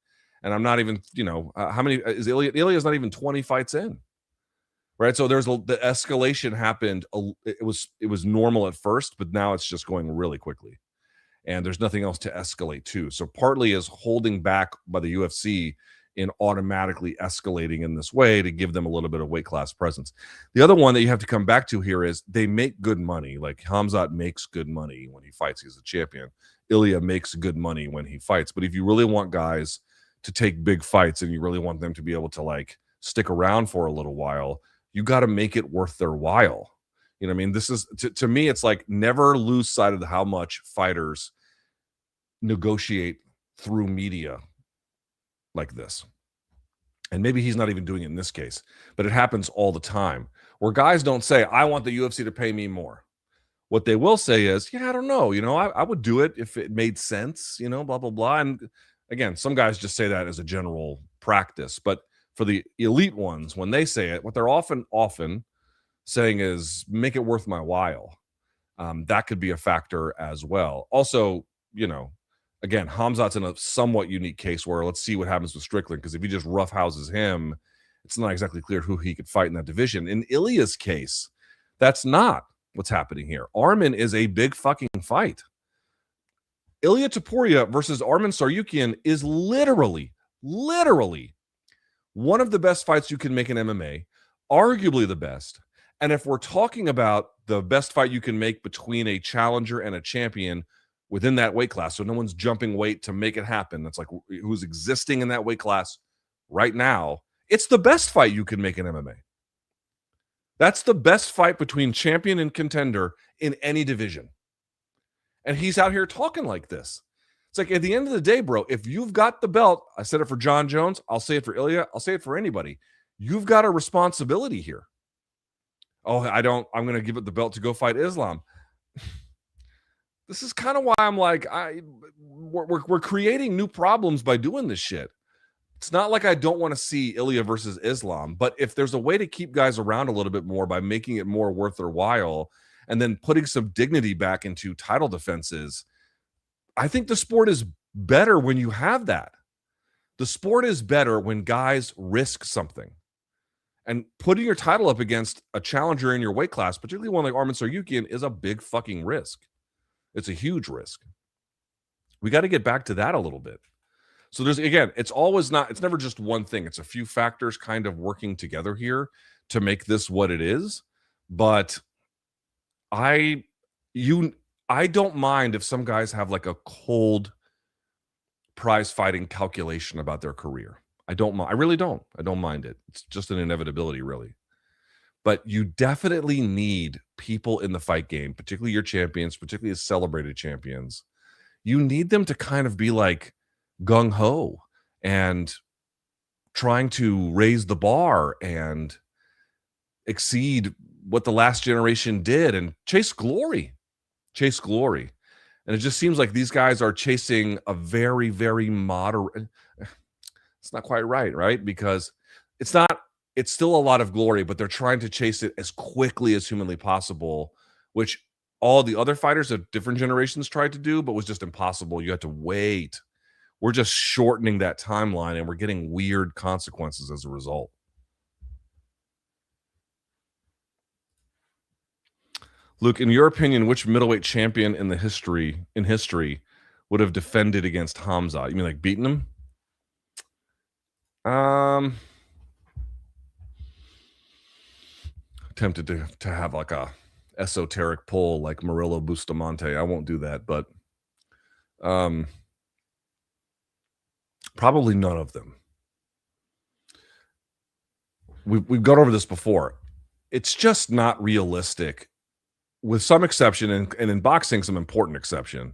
And I'm not even, you know, how many is Ilia? Ilia's not even 20 fights in. Right. So the escalation happened. It was normal at first, but now it's just going really quickly. And there's nothing else to escalate to. So partly is holding back by the UFC in automatically escalating in this way to give them a little bit of weight class presence. The other one that you have to come back to here is they make good money. Like, Khamzat makes good money when he fights. He's a champion. Ilia makes good money when he fights. But if you really want guys to take big fights and you really want them to be able to like stick around for a little while, you got to make it worth their while. You know what I mean? This is to me, it's like never lose sight of how much fighters negotiate through media like this. And maybe he's not even doing it in this case, but it happens all the time where guys don't say, I want the UFC to pay me more. What they will say is, yeah, I don't know. You know, I would do it if it made sense, you know, blah, blah, blah. And again, some guys just say that as a general practice. But for the elite ones, when they say it, what they're often saying is make it worth my while. That could be a factor as well. Also, you know, again, Khamzat's in a somewhat unique case where let's see what happens with Strickland, because if he just roughhouses him, it's not exactly clear who he could fight in that division. In Ilia's case, that's not what's happening here. Arman is a big fucking fight. Ilia Topuria versus Arman Tsarukyan is literally one of the best fights you can make in MMA, arguably the best. And if we're talking about the best fight you can make between a challenger and a champion within that weight class, so no one's jumping weight to make it happen, that's like who's existing in that weight class right now, it's the best fight you can make in MMA. That's the best fight between champion and contender in any division. And he's out here talking like this. It's like, at the end of the day, bro, if you've got the belt, I said it for John Jones, I'll say it for Ilia, I'll say it for anybody. You've got a responsibility here. Oh, I'm going to give it the belt to go fight Islam. This is kind of why I'm like, we're creating new problems by doing this shit. It's not like I don't want to see Ilia versus Islam, but if there's a way to keep guys around a little bit more by making it more worth their while and then putting some dignity back into title defenses, I think the sport is better when you have that. The sport is better when guys risk something. And putting your title up against a challenger in your weight class, particularly one like Arman Tsarukyan, is a big fucking risk. It's a huge risk. We got to get back to that a little bit. So there's, again, it's never just one thing. It's a few factors kind of working together here to make this what it is. But I don't mind if some guys have like a cold prize fighting calculation about their career. I don't mind. I really don't. I don't mind it. It's just an inevitability, really. But you definitely need people in the fight game, particularly your champions, particularly as celebrated champions. You need them to kind of be like gung-ho and trying to raise the bar and exceed what the last generation did and chase glory. And it just seems like these guys are chasing a very, very moderate. It's not quite right? Because it's still a lot of glory, but they're trying to chase it as quickly as humanly possible, which all the other fighters of different generations tried to do, but was just impossible. You had to wait. We're just shortening that timeline, and we're getting weird consequences as a result. Luke, in your opinion, which middleweight champion in history would have defended against Khamzat? You mean like beaten him? Tempted to have like a esoteric poll like Murillo Bustamante. I won't do that, but probably none of them. We've gone over this before. It's just not realistic, with some exception, and in boxing, some important exception.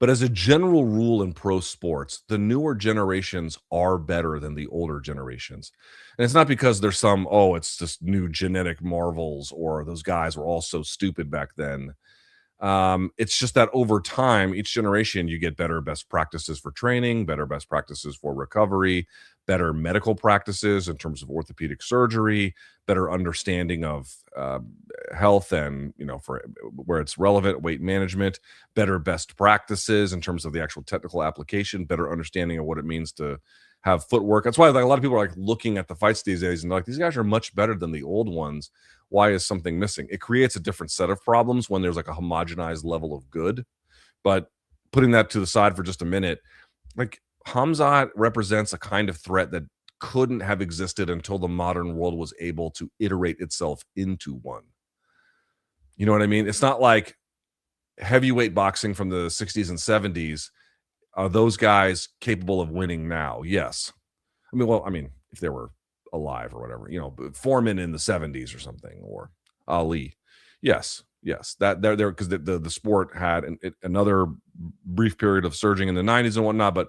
But as a general rule in pro sports, the newer generations are better than the older generations. And it's not because there's it's just new genetic marvels or those guys were all so stupid back then. It's just that over time, each generation, you get better best practices for training, better best practices for recovery, better medical practices in terms of orthopedic surgery, better understanding of health and, for where it's relevant, weight management, better best practices in terms of the actual technical application, better understanding of what it means to have footwork. That's why a lot of people are like looking at the fights these days and they're like, these guys are much better than the old ones. Why is something missing? It creates a different set of problems when there's like a homogenized level of good. But putting that to the side for just a minute, like Khamzat represents a kind of threat that couldn't have existed until the modern world was able to iterate itself into one. You know what I mean? It's not like heavyweight boxing from the 60s and 70s, are those guys capable of winning now? Yes. I mean, if they were alive or whatever, but Foreman in the 70s or something, or Ali. Yes. That they're there because the sport had another brief period of surging in the 90s and whatnot, but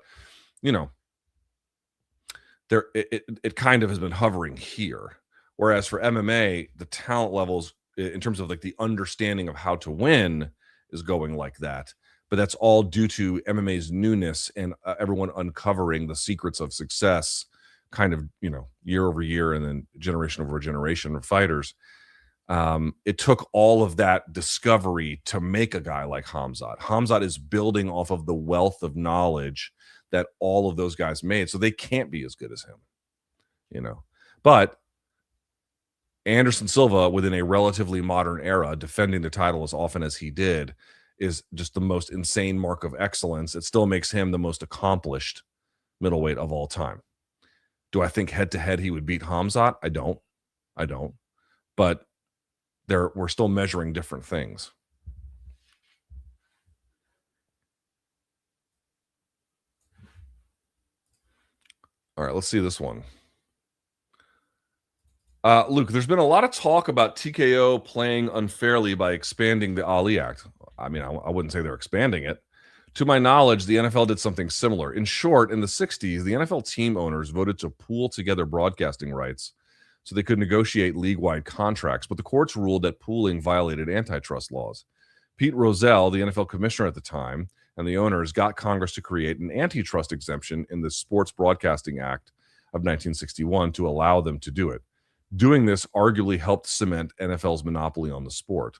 there it kind of has been hovering here. Whereas for MMA, the talent levels in terms of like the understanding of how to win is going like that. But that's all due to MMA's newness and everyone uncovering the secrets of success kind of, year over year and then generation over generation of fighters. It took all of that discovery to make a guy like Khamzat. Khamzat is building off of the wealth of knowledge that all of those guys made. So they can't be as good as him, But Anderson Silva, within a relatively modern era, defending the title as often as he did, is just the most insane mark of excellence. It still makes him the most accomplished middleweight of all time. Do I think head to head he would beat Khamzat? I don't. But we're still measuring different things. All right, let's see this one. Luke, there's been a lot of talk about TKO playing unfairly by expanding the Ali Act. I mean, I wouldn't say they're expanding it. To my knowledge, the NFL did something similar. In short, in the 60s, the NFL team owners voted to pool together broadcasting rights so they could negotiate league-wide contracts, but the courts ruled that pooling violated antitrust laws. Pete Rozelle, the NFL commissioner at the time, and the owners got Congress to create an antitrust exemption in the Sports Broadcasting Act of 1961 to allow them to do it. Doing this arguably helped cement NFL's monopoly on the sport.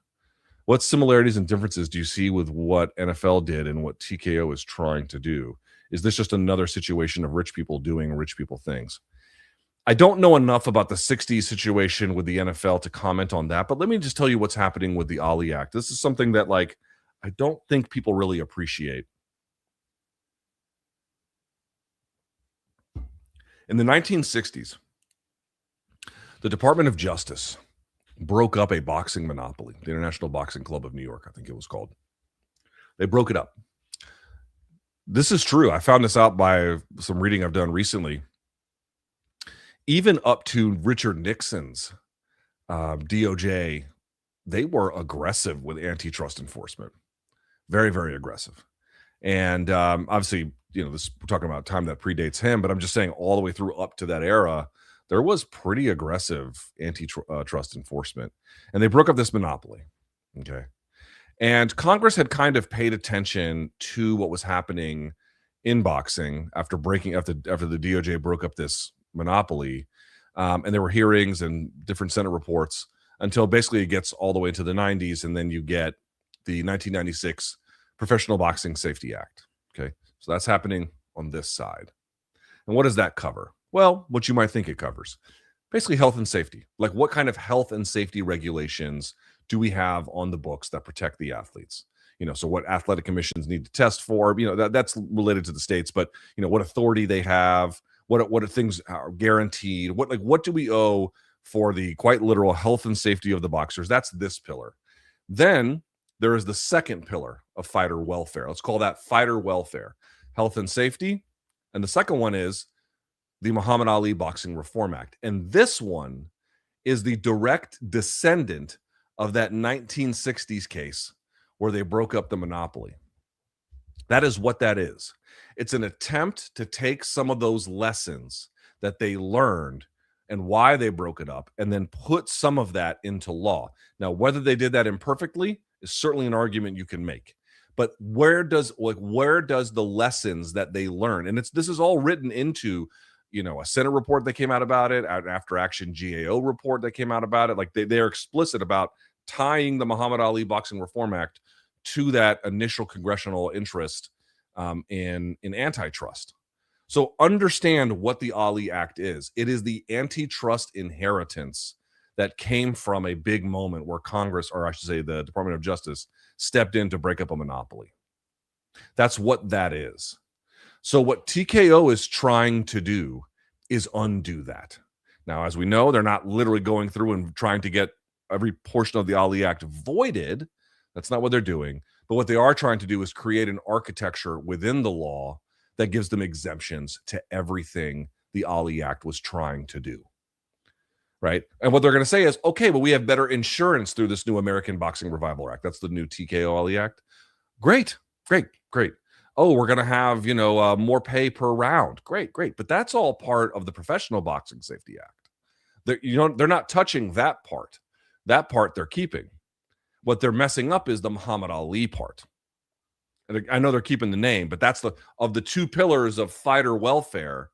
What similarities and differences do you see with what NFL did and what TKO is trying to do? Is this just another situation of rich people doing rich people things? I don't know enough about the 60s situation with the NFL to comment on that, but let me just tell you what's happening with the Ali Act. This is something that, I don't think people really appreciate. In the 1960s, the Department of Justice broke up a boxing monopoly, the International Boxing Club of New York, I think it was called. They broke it up. This is true. I found this out by some reading I've done recently. Even up to Richard Nixon's DOJ, they were aggressive with antitrust enforcement. Very, very aggressive. And obviously, we're talking about time that predates him, but I'm just saying all the way through up to that era, there was pretty aggressive antitrust enforcement, and they broke up this monopoly. Okay. And Congress had kind of paid attention to what was happening in boxing after the DOJ broke up this monopoly. And there were hearings and different Senate reports until basically it gets all the way to the 90s. And then you get the 1996 Professional Boxing Safety Act. Okay. So that's happening on this side. And what does that cover? Well, what you might think it covers. Basically health and safety. Like, what kind of health and safety regulations do we have on the books that protect the athletes? So what athletic commissions need to test for, that's related to the states, but what authority they have, what things are guaranteed, what do we owe for the quite literal health and safety of the boxers? That's this pillar. Then there is the second pillar of fighter welfare. Let's call that fighter welfare, health and safety. And the second one is the Muhammad Ali Boxing Reform Act. And this one is the direct descendant of that 1960s case where they broke up the monopoly. That is what that is. It's an attempt to take some of those lessons that they learned and why they broke it up and then put some of that into law. Now, whether they did that imperfectly is certainly an argument you can make. But where does the lessons that they learn? And this is all written into a Senate report that came out about it, an after action GAO report that came out about it. Like, they're explicit about tying the Muhammad Ali Boxing Reform Act to that initial congressional interest in antitrust. So understand what the Ali Act is. It is the antitrust inheritance that came from a big moment where Congress, or I should say the Department of Justice, stepped in to break up a monopoly. That's what that is. So what TKO is trying to do is undo that. Now, as we know, they're not literally going through and trying to get every portion of the Ali Act voided. That's not what they're doing. But what they are trying to do is create an architecture within the law that gives them exemptions to everything the Ali Act was trying to do. Right. And what they're going to say is, okay, but we have better insurance through this new American Boxing Revival Act. That's the new TKO Ali Act. Great. Oh, we're going to have, more pay per round. Great. But that's all part of the Professional Boxing Safety Act. They're not touching that part. That part they're keeping. What they're messing up is the Muhammad Ali part. And I know they're keeping the name, but that's of the two pillars of fighter welfare.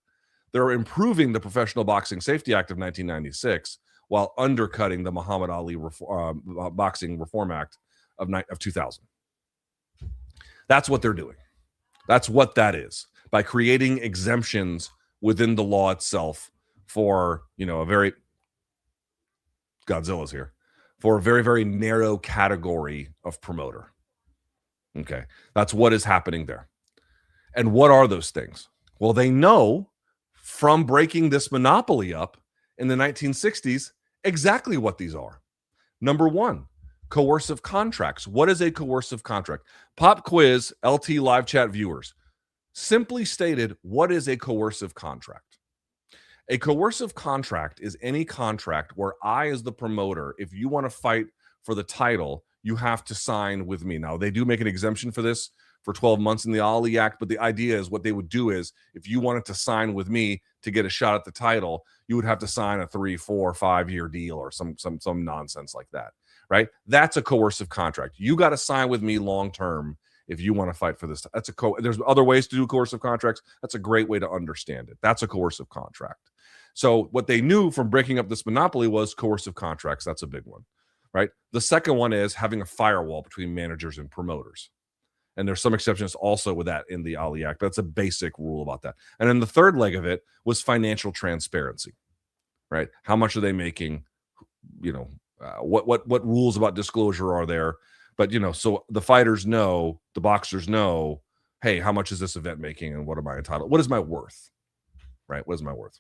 They're improving the Professional Boxing Safety Act of 1996 while undercutting the Muhammad Ali Boxing Reform Act of 2000. That's what they're doing. That's what that is, by creating exemptions within the law itself for, a very Godzilla's here, for a very, very narrow category of promoter. Okay, that's what is happening there. And what are those things? Well, they know from breaking this monopoly up in the 1960s exactly what these are. Number one, coercive contracts. What is a coercive contract? Pop quiz, LT live chat viewers. Simply stated, what is a coercive contract? A coercive contract is any contract where I, as the promoter, if you want to fight for the title, you have to sign with me. Now, they do make an exemption for this for 12 months in the Ali Act, but the idea is what they would do is if you wanted to sign with me to get a shot at the title, you would have to sign a 3, 4, 5-year deal or some nonsense like that, right? That's a coercive contract. You got to sign with me long term if you want to fight for this. There's other ways to do coercive contracts. That's a great way to understand it. That's a coercive contract. So what they knew from breaking up this monopoly was coercive contracts. That's a big one, right? The second one is having a firewall between managers and promoters. And there's some exceptions also with that in the Ali Act. That's a basic rule about that. And then the third leg of it was financial transparency, right? How much are they making? What rules about disclosure are there? But, so the fighters know, the boxers know, hey, how much is this event making and what am I entitled? What is my worth, right? What is my worth?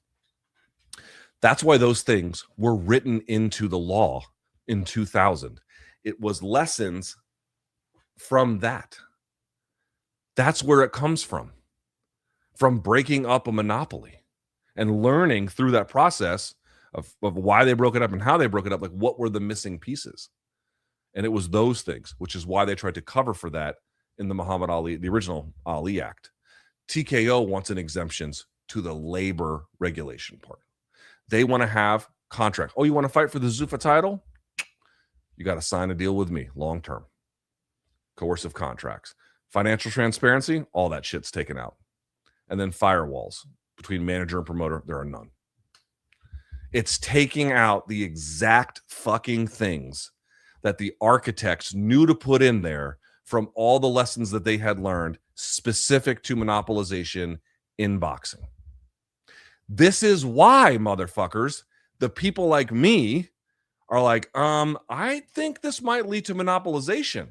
That's why those things were written into the law in 2000. It was lessons from that. That's where it comes from breaking up a monopoly and learning through that process of why they broke it up and how they broke it up, like what were the missing pieces. And it was those things, which is why they tried to cover for that in the original Ali Act. TKO wants an exemptions to the labor regulation part. They want to have contract. Oh, you want to fight for the Zuffa title? You got to sign a deal with me long term. Coercive contracts. Financial transparency, all that shit's taken out. And then firewalls between manager and promoter, there are none. It's taking out the exact fucking things that the architects knew to put in there from all the lessons that they had learned specific to monopolization in boxing. This is why, motherfuckers, the people like me are like, I think this might lead to monopolization,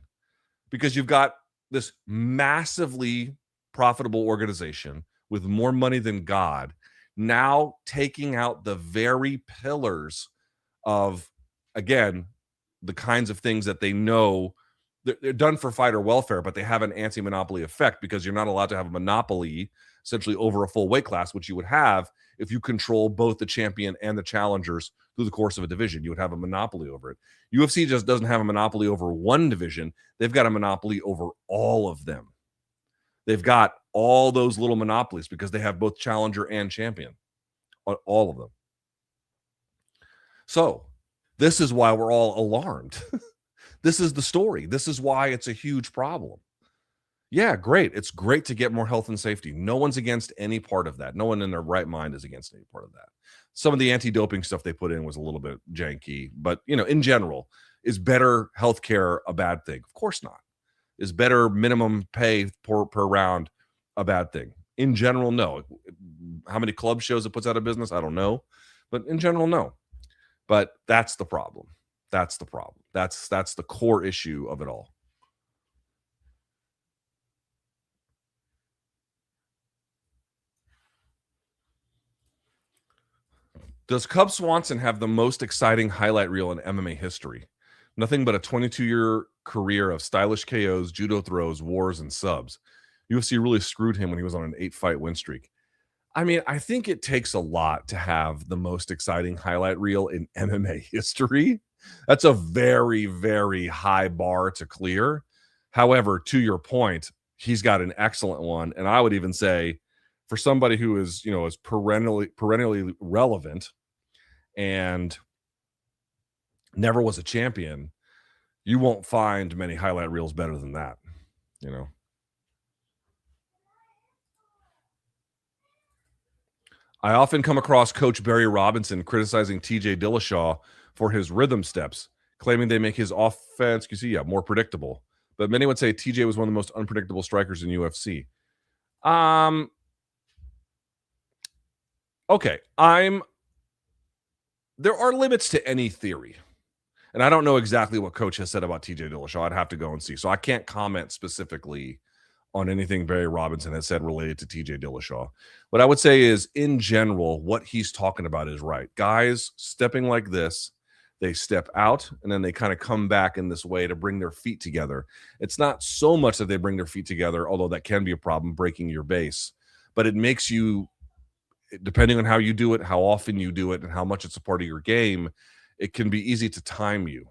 because you've got this massively profitable organization with more money than God now taking out the very pillars of, again, the kinds of things that they know they're done for fighter welfare, but they have an anti-monopoly effect because you're not allowed to have a monopoly essentially over a full weight class, which you would have if you control both the champion and the challengers through the course of a division. You would have a monopoly over it. UFC just doesn't have a monopoly over one division. They've got a monopoly over all of them. They've got all those little monopolies because they have both challenger and champion, all of them. So this is why we're all alarmed. This is the story. This is why it's a huge problem. Yeah, great. It's great to get more health and safety. No one's against any part of that. No one in their right mind is against any part of that. Some of the anti-doping stuff they put in was a little bit janky, but in general, is better healthcare a bad thing? Of course not. Is better minimum pay per round a bad thing? In general, no. How many club shows it puts out of business? I don't know. But in general, no. But that's the problem. That's the problem. That's the core issue of it all. Does Cub Swanson have the most exciting highlight reel in MMA history? Nothing but a 22-year career of stylish KOs, judo throws, wars, and subs. UFC really screwed him when he was on an 8-fight win streak. I mean, I think it takes a lot to have the most exciting highlight reel in MMA history. That's a very, very high bar to clear. However, to your point, he's got an excellent one. And I would even say for somebody who is, is perennially relevant and never was a champion, you won't find many highlight reels better than that, I often come across Coach Barry Robinson criticizing TJ Dillashaw for his rhythm steps, claiming they make his offense, more predictable. But many would say TJ was one of the most unpredictable strikers in UFC. Okay, there are limits to any theory. And I don't know exactly what Coach has said about TJ Dillashaw. I'd have to go and see. So I can't comment specifically on anything Barry Robinson has said related to TJ Dillashaw. What I would say is, in general, what he's talking about is right. Guys stepping like this, they step out and then they kind of come back in this way to bring their feet together. It's not so much that they bring their feet together, although that can be a problem, breaking your base. But it makes you, depending on how you do it, how often you do it, and how much it's a part of your game, it can be easy to time you.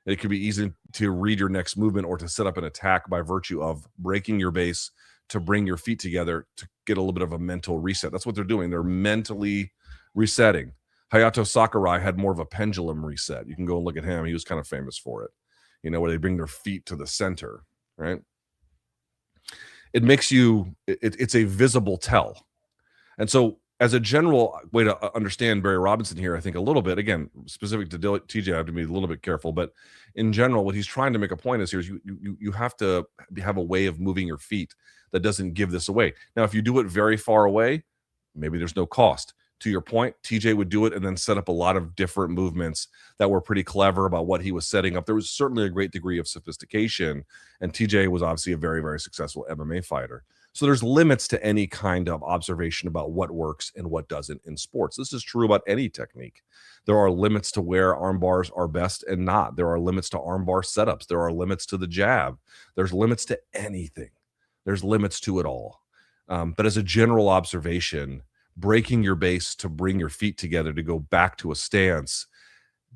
It can be easy to read your next movement or to set up an attack by virtue of breaking your base to bring your feet together to get a little bit of a mental reset. That's what they're doing. They're mentally resetting. Hayato Sakurai had more of a pendulum reset. You can go and look at him. He was kind of famous for it, where they bring their feet to the center, right? It makes you, it's a visible tell. And so as a general way to understand Barry Robinson here, I think a little bit, again, specific to TJ, I have to be a little bit careful, but in general, what he's trying to make a point is here is you have to have a way of moving your feet that doesn't give this away. Now, if you do it very far away, maybe there's no cost. To your point, TJ would do it and then set up a lot of different movements that were pretty clever about what he was setting up. There was certainly a great degree of sophistication, and TJ was obviously a very, very successful MMA fighter. So there's limits to any kind of observation about what works and what doesn't in sports. This is true about any technique. There are limits to where arm bars are best and not. There are limits to arm bar setups. There are limits to the jab. There's limits to anything. There's limits to it all. But as a general observation, breaking your base to bring your feet together to go back to a stance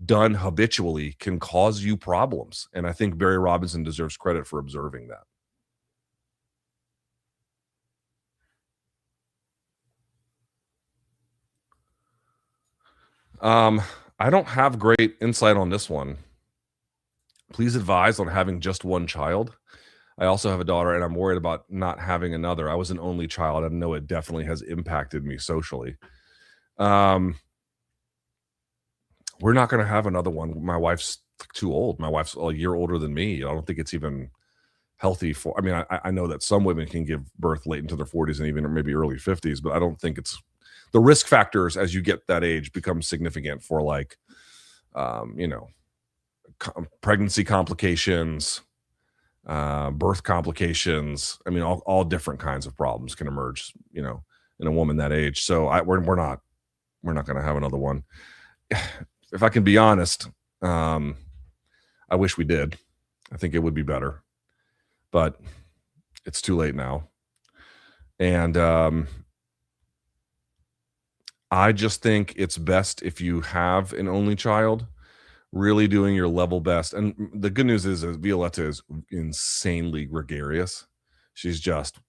done habitually can cause you problems. And I think Barry Robinson deserves credit for observing that. I don't have great insight on this one. Please advise on having just one child. I also have a daughter, and I'm worried about not having another. I was an only child. I know it definitely has impacted me socially. We're not going to have another one. My wife's too old. My wife's a year older than me. I don't think it's even healthy for, I mean, I know that some women can give birth late into their 40s and even maybe early 50s, but I don't think it's, the risk factors as you get that age become significant for pregnancy complications, birth complications. I mean, all different kinds of problems can emerge, in a woman that age. So we're not going to have another one. If I can be honest, I wish we did. I think it would be better, but it's too late now. And I just think it's best if you have an only child, really doing your level best. And the good news is Violetta is insanely gregarious. She's just,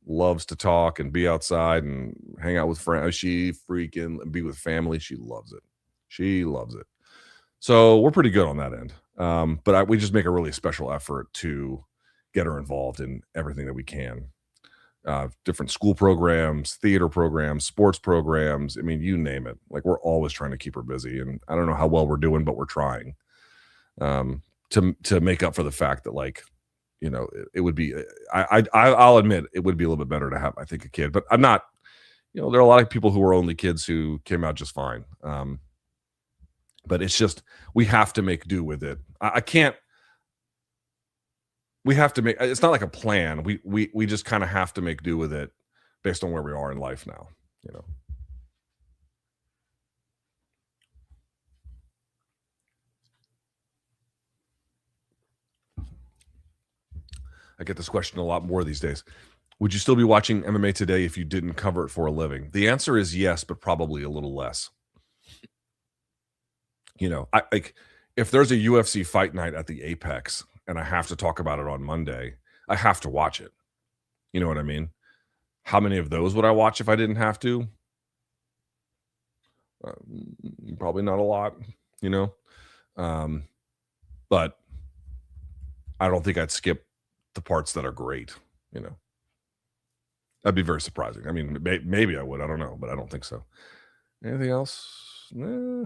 loves to talk and be outside and hang out with friends. She freaking be with family. She loves it. She loves it. So we're pretty good on that end. But we just make a really special effort to get her involved in everything that we can. Different school programs, theater programs, sports programs. I mean, you name it. Like, we're always trying to keep her busy. And I don't know how well we're doing, but we're trying to make up for the fact that, it would be, I'll admit it would be a little bit better to have, I think, a kid, but I'm not, there are a lot of people who are only kids who came out just fine. But it's just, we have to make do with it. I can't, we have to make, it's not like a plan. We just kind of have to make do with it based on where we are in life now, I get this question a lot more these days. Would you still be watching MMA today if you didn't cover it for a living? The answer is yes, but probably a little less. You know, if there's a UFC fight night at the Apex and I have to talk about it on Monday, I have to watch it. You know what I mean? How many of those would I watch if I didn't have to? Probably not a lot, you know? But I don't think I'd skip the parts that are great, you know? That'd be very surprising. I mean, maybe I would. I don't know, but I don't think so. Anything else? Nah.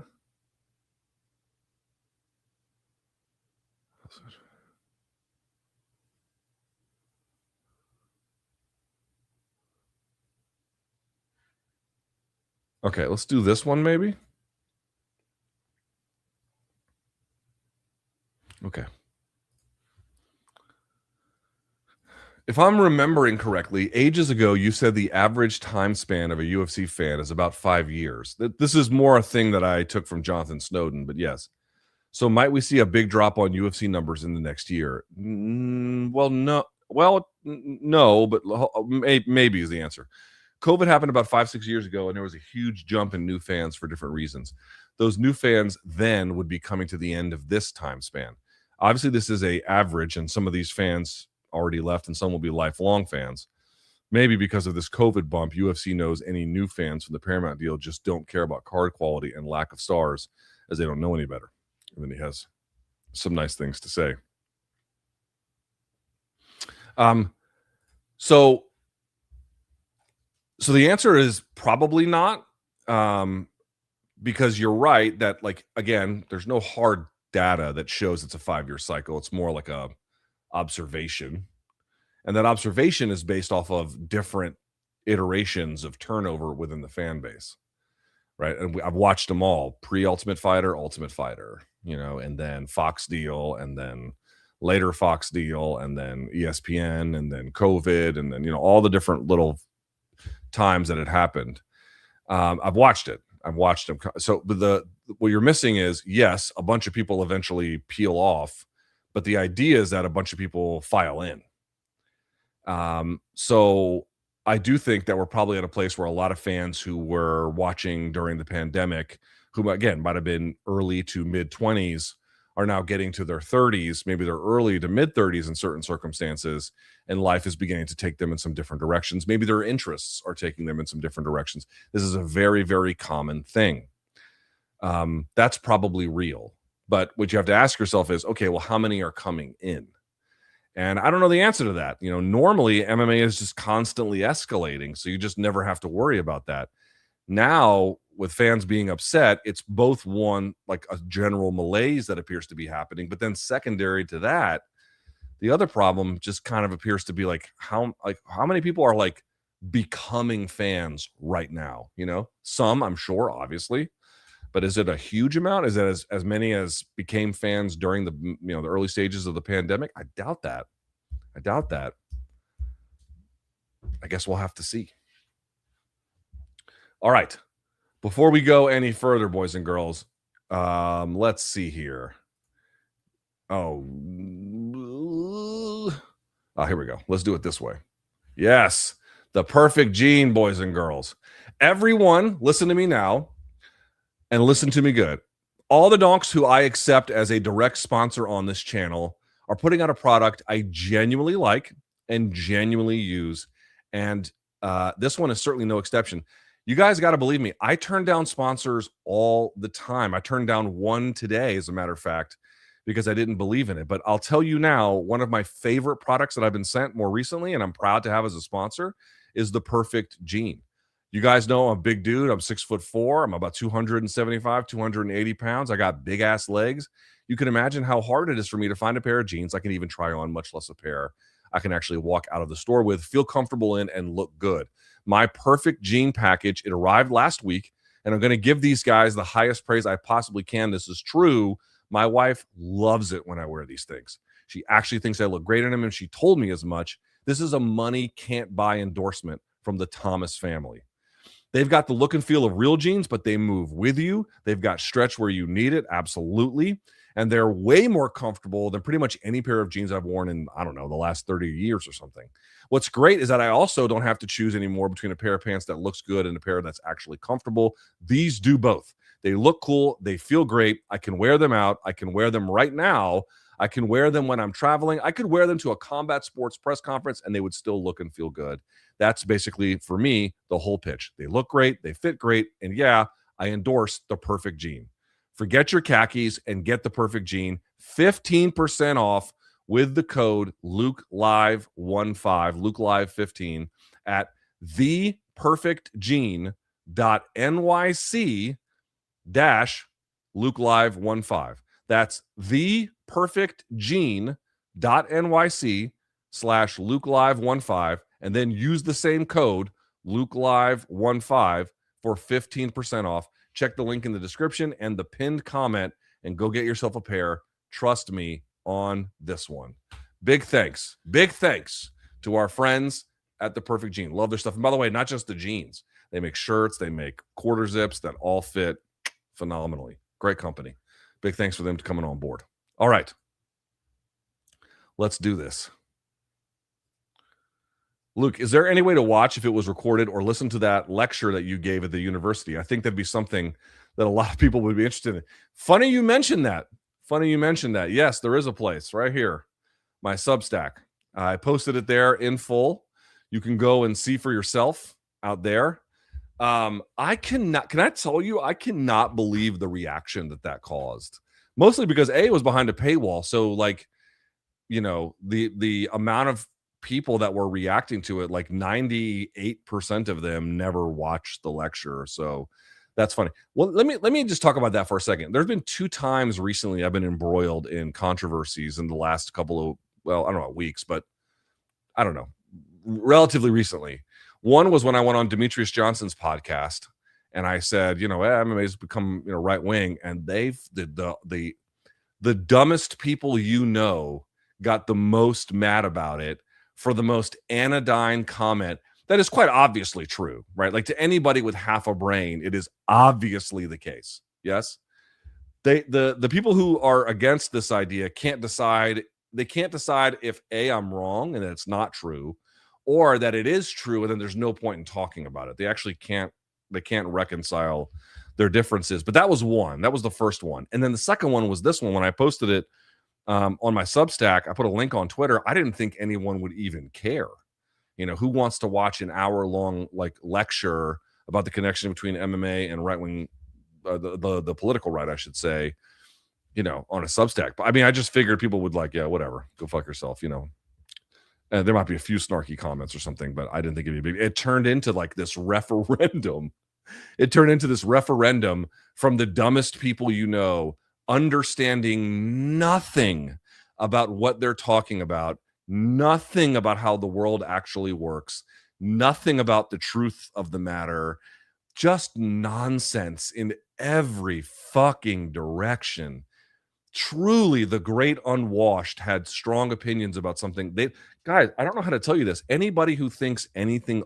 Okay, let's do this one maybe. Okay. If I'm remembering correctly, ages ago, you said the average time span of a UFC fan is about 5 years. This is more a thing that I took from Jonathan Snowden, but yes. So might we see a big drop on UFC numbers in the next year? Well, no. Well, no, but maybe is the answer. COVID happened about 5-6 years ago, and there was a huge jump in new fans for different reasons. Those new fans then would be coming to the end of this time span. Obviously, this is a average, and some of these fans already left, and some will be lifelong fans. Maybe because of this COVID bump, UFC knows any new fans from the Paramount deal just don't care about card quality and lack of stars, as they don't know any better. And then he has some nice things to say. So the answer is probably not, because you're right that, like, again, there's no hard data that shows it's a 5-year cycle. It's more like a observation, and that observation is based off of different iterations of turnover within the fan base, right? And I've watched them all: pre-Ultimate Fighter, Ultimate Fighter, you know, and then Fox deal, and then later Fox deal, and then ESPN, and then COVID, and then, you know, all the different little times that it happened. I've watched it. I've watched them. So, but what you're missing is, yes, a bunch of people eventually peel off, but the idea is that a bunch of people file in. So I do think that we're probably at a place where a lot of fans who were watching during the pandemic, who again might have been early to mid 20s, are now getting to their 30s, maybe they're early to mid 30s in certain circumstances, and life is beginning to take them in some different directions. Maybe their interests are taking them in some different directions. This is a very, very common thing. That's probably real. But what you have to ask yourself is, okay, well, how many are coming in? And I don't know the answer to that. You know, normally MMA is just constantly escalating, so you just never have to worry about that. Now, with fans being upset, it's both one, like a general malaise that appears to be happening, but then secondary to that, the other problem just kind of appears to be like how many people are like becoming fans right now? You know, some, I'm sure, obviously, but is it a huge amount? Is it as many as became fans during the, you know, the early stages of the pandemic? I doubt that. I guess we'll have to see. All right. Before we go any further, boys and girls, let's see here. Oh, here we go. Let's do it this way. Yes, the perfect gene, boys and girls. Everyone, listen to me now, and listen to me good. All the donks who I accept as a direct sponsor on this channel are putting out a product I genuinely like and genuinely use, and this one is certainly no exception. You guys got to believe me. I turn down sponsors all the time. I turned down one today, as a matter of fact, because I didn't believe in it. But I'll tell you now, one of my favorite products that I've been sent more recently, and I'm proud to have as a sponsor, is the Perfect Gene. You guys know I'm a big dude. I'm 6'4". I'm about 275, 280 pounds. I got big ass legs. You can imagine how hard it is for me to find a pair of jeans I can even try on, much less a pair I can actually walk out of the store with, feel comfortable in, and look good. My Perfect Gene package, it arrived last week, and I'm going to give these guys the highest praise I possibly can. This is true. My wife loves it when I wear these things. She actually thinks I look great in them, and she told me as much. This is a money can't buy endorsement from the Thomas family. They've got the look and feel of real jeans, but they move with you. They've got stretch where you need it, absolutely. And they're way more comfortable than pretty much any pair of jeans I've worn in, I don't know, the last 30 years or something. What's great is that I also don't have to choose anymore between a pair of pants that looks good and a pair that's actually comfortable. These do both. They look cool. They feel great. I can wear them out. I can wear them right now. I can wear them when I'm traveling. I could wear them to a combat sports press conference and they would still look and feel good. That's basically, for me, the whole pitch. They look great. They fit great. And yeah, I endorse the perfect jean. Forget your khakis and get the perfect jean. 15% off with the code LukeLive15, LukeLive15 at theperfectjean.nyc-LukeLive15. That's theperfectjean.nyc/LukeLive15, and then use the same code LukeLive15 for 15% off. Check the link in the description and the pinned comment and go get yourself a pair. Trust me on this one. Big thanks to our friends at The Perfect Jean. Love their stuff. And by the way, not just the jeans. They make shirts. They make quarter zips that all fit phenomenally. Great company. Big thanks for them for coming on board. All right. Let's do this. Luke, is there any way to watch if it was recorded or listen to that lecture that you gave at the university? I think that'd be something that a lot of people would be interested in. Funny you mentioned that. Yes, there is a place right here, my Substack. I posted it there in full. You can go and see for yourself out there. Can I tell you, I cannot believe the reaction that caused. Mostly because A, it was behind a paywall. So like, you know, the amount of people that were reacting to it, like 98% of them never watched the lecture. So that's funny. Well, let me just talk about that for a second. There's been 2 times recently I've been embroiled in controversies in the last couple of, well, I don't know, weeks, but I don't know, relatively recently. One was when I went on Demetrious Johnson's podcast and I said, you know, MMA has become, you know, right wing, and they've the dumbest people you know got the most mad about it for the most anodyne comment that is quite obviously true, right? Like, to anybody with half a brain, it is obviously the case. Yes, the people who are against this idea can't decide. They can't decide if A, I'm wrong and it's not true, or that it is true and then there's no point in talking about it. They actually can't reconcile their differences. But that was one. That was the first one. And then the second one was this one. When I posted it on my Substack, I put a link on Twitter. I didn't think anyone would even care. You know, who wants to watch an hour-long like lecture about the connection between MMA and right-wing, the political right, I should say, you know, on a Substack. But I mean, I just figured people would like, yeah, whatever, go fuck yourself, you know. And there might be a few snarky comments or something, but I didn't think it'd be big. It turned into like this referendum. It turned into this referendum from the dumbest people you know, understanding nothing about what they're talking about, nothing about how the world actually works, nothing about the truth of the matter, just nonsense in every fucking direction. Truly, the great unwashed had strong opinions about something. Guys, I don't know how to tell you this. Anybody who thinks anything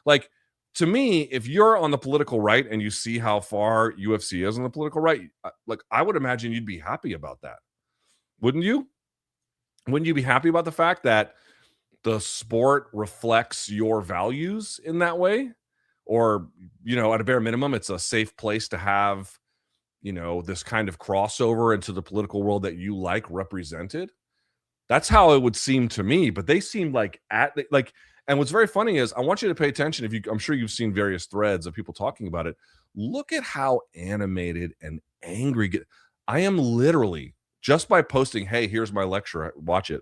like, to me, if you're on the political right and you see how far UFC is on the political right, like, I would imagine you'd be happy about that. Wouldn't you? Wouldn't you be happy about the fact that the sport reflects your values in that way? Or, you know, at a bare minimum, it's a safe place to have, you know, this kind of crossover into the political world that you like represented. That's how it would seem to me. But they seem like and what's very funny is, I want you to pay attention. I'm sure you've seen various threads of people talking about it. Look at how animated and angry. I am literally, just by posting, hey, here's my lecture, watch it,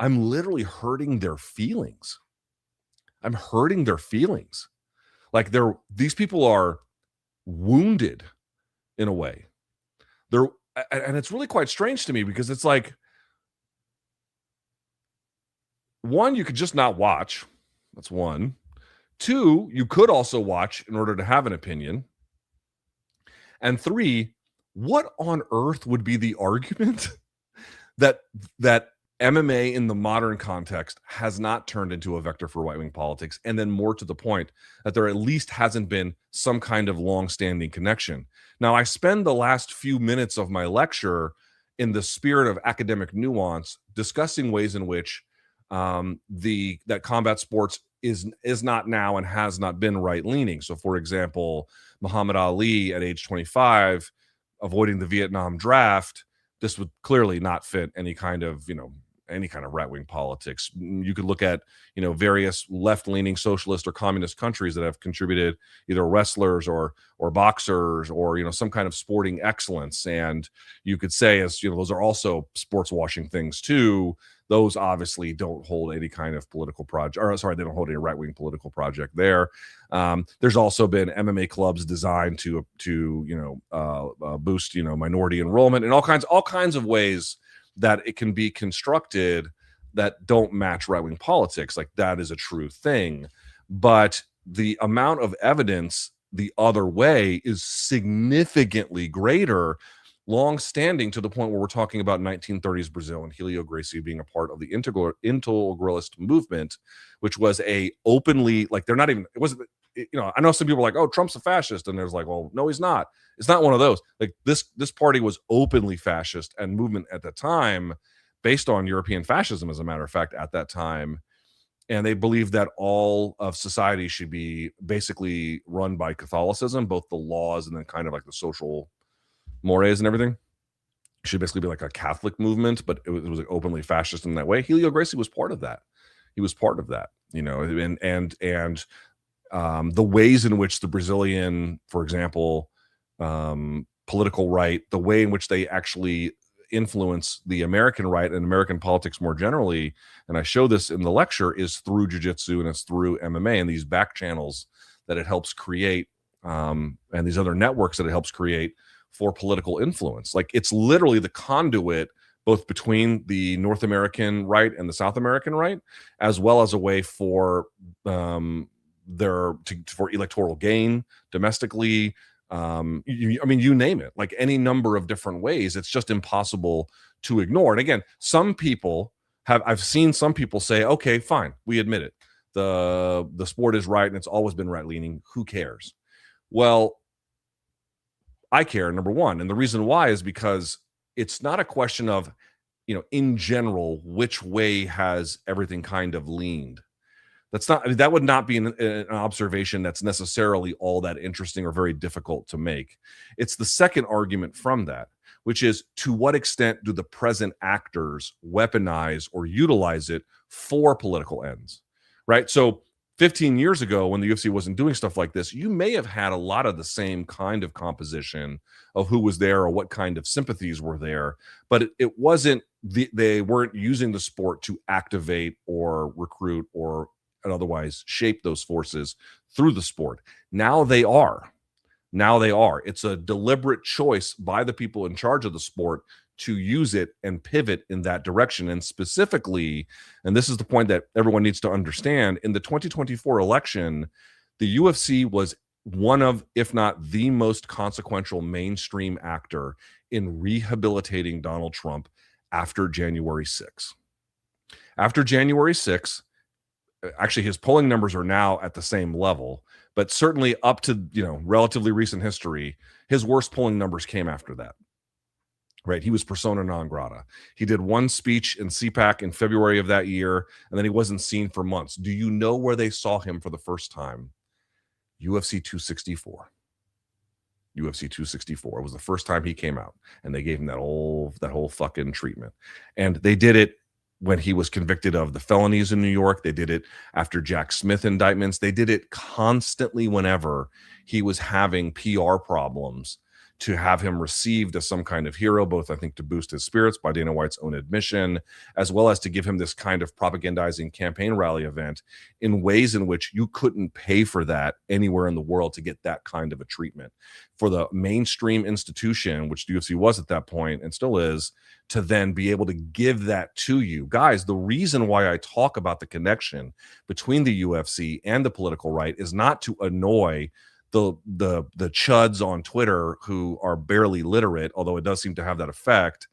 I'm literally hurting their feelings. I'm hurting their feelings. Like, these people are wounded in a way. And it's really quite strange to me, because it's like, one, you could just not watch. That's one. Two, you could also watch in order to have an opinion. And three, what on earth would be the argument that MMA in the modern context has not turned into a vector for right-wing politics. And then more to the point, that there at least hasn't been some kind of long-standing connection. Now, I spend the last few minutes of my lecture in the spirit of academic nuance discussing ways in which that combat sports is not now and has not been right-leaning. So, for example, Muhammad Ali at age 25, avoiding the Vietnam draft, this would clearly not fit any kind of right-wing politics. You could look at, various left-leaning socialist or communist countries that have contributed either wrestlers or boxers or, some kind of sporting excellence. And you could say, as those are also sports washing things too. Those obviously don't hold any kind of political project, or sorry, they don't hold any right-wing political project there. There's also been MMA clubs designed to boost, minority enrollment and all kinds of ways that it can be constructed that don't match right-wing politics. Like, that is a true thing. But the amount of evidence the other way is significantly greater, long-standing, to the point where we're talking about 1930s Brazil and Helio Gracie being a part of the integralist movement, which was a openly, like, they're not even, it wasn't, I know some people are like, oh, Trump's a fascist. And there's like, well, no, he's not. It's not one of those. Like, this party was openly fascist and movement at the time, based on European fascism, as a matter of fact, at that time. And they believed that all of society should be basically run by Catholicism, both the laws and then kind of like the social mores and everything. It should basically be like a Catholic movement, but it was like openly fascist in that way. Helio Gracie was part of that. He was part of that, and the ways in which the Brazilian, for example, political right, the way in which they actually influence the American right and American politics more generally, and I show this in the lecture, is through jiu-jitsu and it's through MMA and these back channels that it helps create, and these other networks that it helps create for political influence. Like, it's literally the conduit both between the North American right and the South American right, as well as a way for for electoral gain domestically. You name it, like any number of different ways. It's just impossible to ignore. And again, I've seen some people say, okay, fine, we admit it. The sport is right and it's always been right leaning. Who cares? Well, I care, number one. And the reason why is because it's not a question of, in general, which way has everything kind of leaned. That would not be an observation that's necessarily all that interesting or very difficult to make. It's the second argument from that, which is, to what extent do the present actors weaponize or utilize it for political ends, right? So 15 years ago, when the UFC wasn't doing stuff like this, you may have had a lot of the same kind of composition of who was there or what kind of sympathies were there, but it wasn't, they weren't using the sport to activate or recruit or otherwise shape those forces through the sport. Now they are. It's a deliberate choice by the people in charge of the sport to use it and pivot in that direction. And specifically, and this is the point that everyone needs to understand, in the 2024 election, the UFC was one of, if not the most consequential mainstream actor in rehabilitating Donald Trump after January 6th. After January 6th, actually, his polling numbers are now at the same level, but certainly up to, relatively recent history, his worst polling numbers came after that, right? He was persona non grata. He did one speech in CPAC in February of that year, and then he wasn't seen for months. Do you know where they saw him for the first time? UFC 264. UFC 264 was the first time he came out, and they gave him that whole fucking treatment. And they did it when he was convicted of the felonies in New York. They did it after Jack Smith indictments. They did it constantly whenever he was having PR problems, to have him received as some kind of hero, both, I think, to boost his spirits by Dana White's own admission, as well as to give him this kind of propagandizing campaign rally event in ways in which you couldn't pay for that anywhere in the world to get that kind of a treatment. For the mainstream institution, which the UFC was at that point and still is, to then be able to give that to you. Guys, the reason why I talk about the connection between the UFC and the political right is not to annoy the chuds on Twitter who are barely literate, although it does seem to have that effect.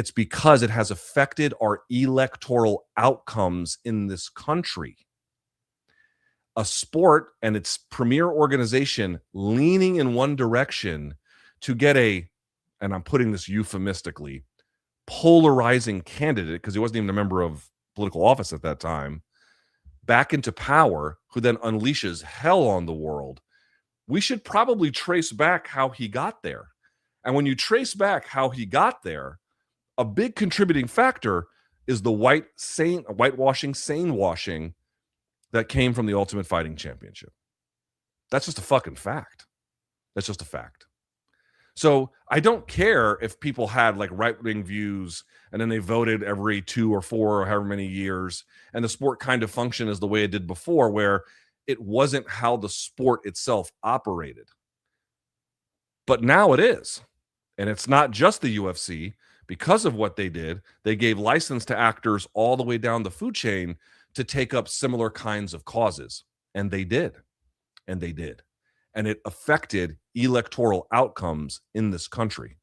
It's because it has affected our electoral outcomes in this country. A sport and its premier organization leaning in one direction to get a, and I'm putting this euphemistically, polarizing candidate, because he wasn't even a member of political office at that time, back into power, who then unleashes hell on the world. We should probably trace back how he got there. And when you trace back how he got there, a big contributing factor is the whitewashing, sane washing that came from the Ultimate Fighting Championship. That's just a fucking fact. That's just a fact. So I don't care if people had like right-wing views and then they voted every 2 or 4 or however many years, and the sport kind of functioned as the way it did before, where it wasn't how the sport itself operated. But now it is. And it's not just the UFC. Because of what they did, they gave license to actors all the way down the food chain to take up similar kinds of causes. And they did. And they did. And it affected electoral outcomes in this country.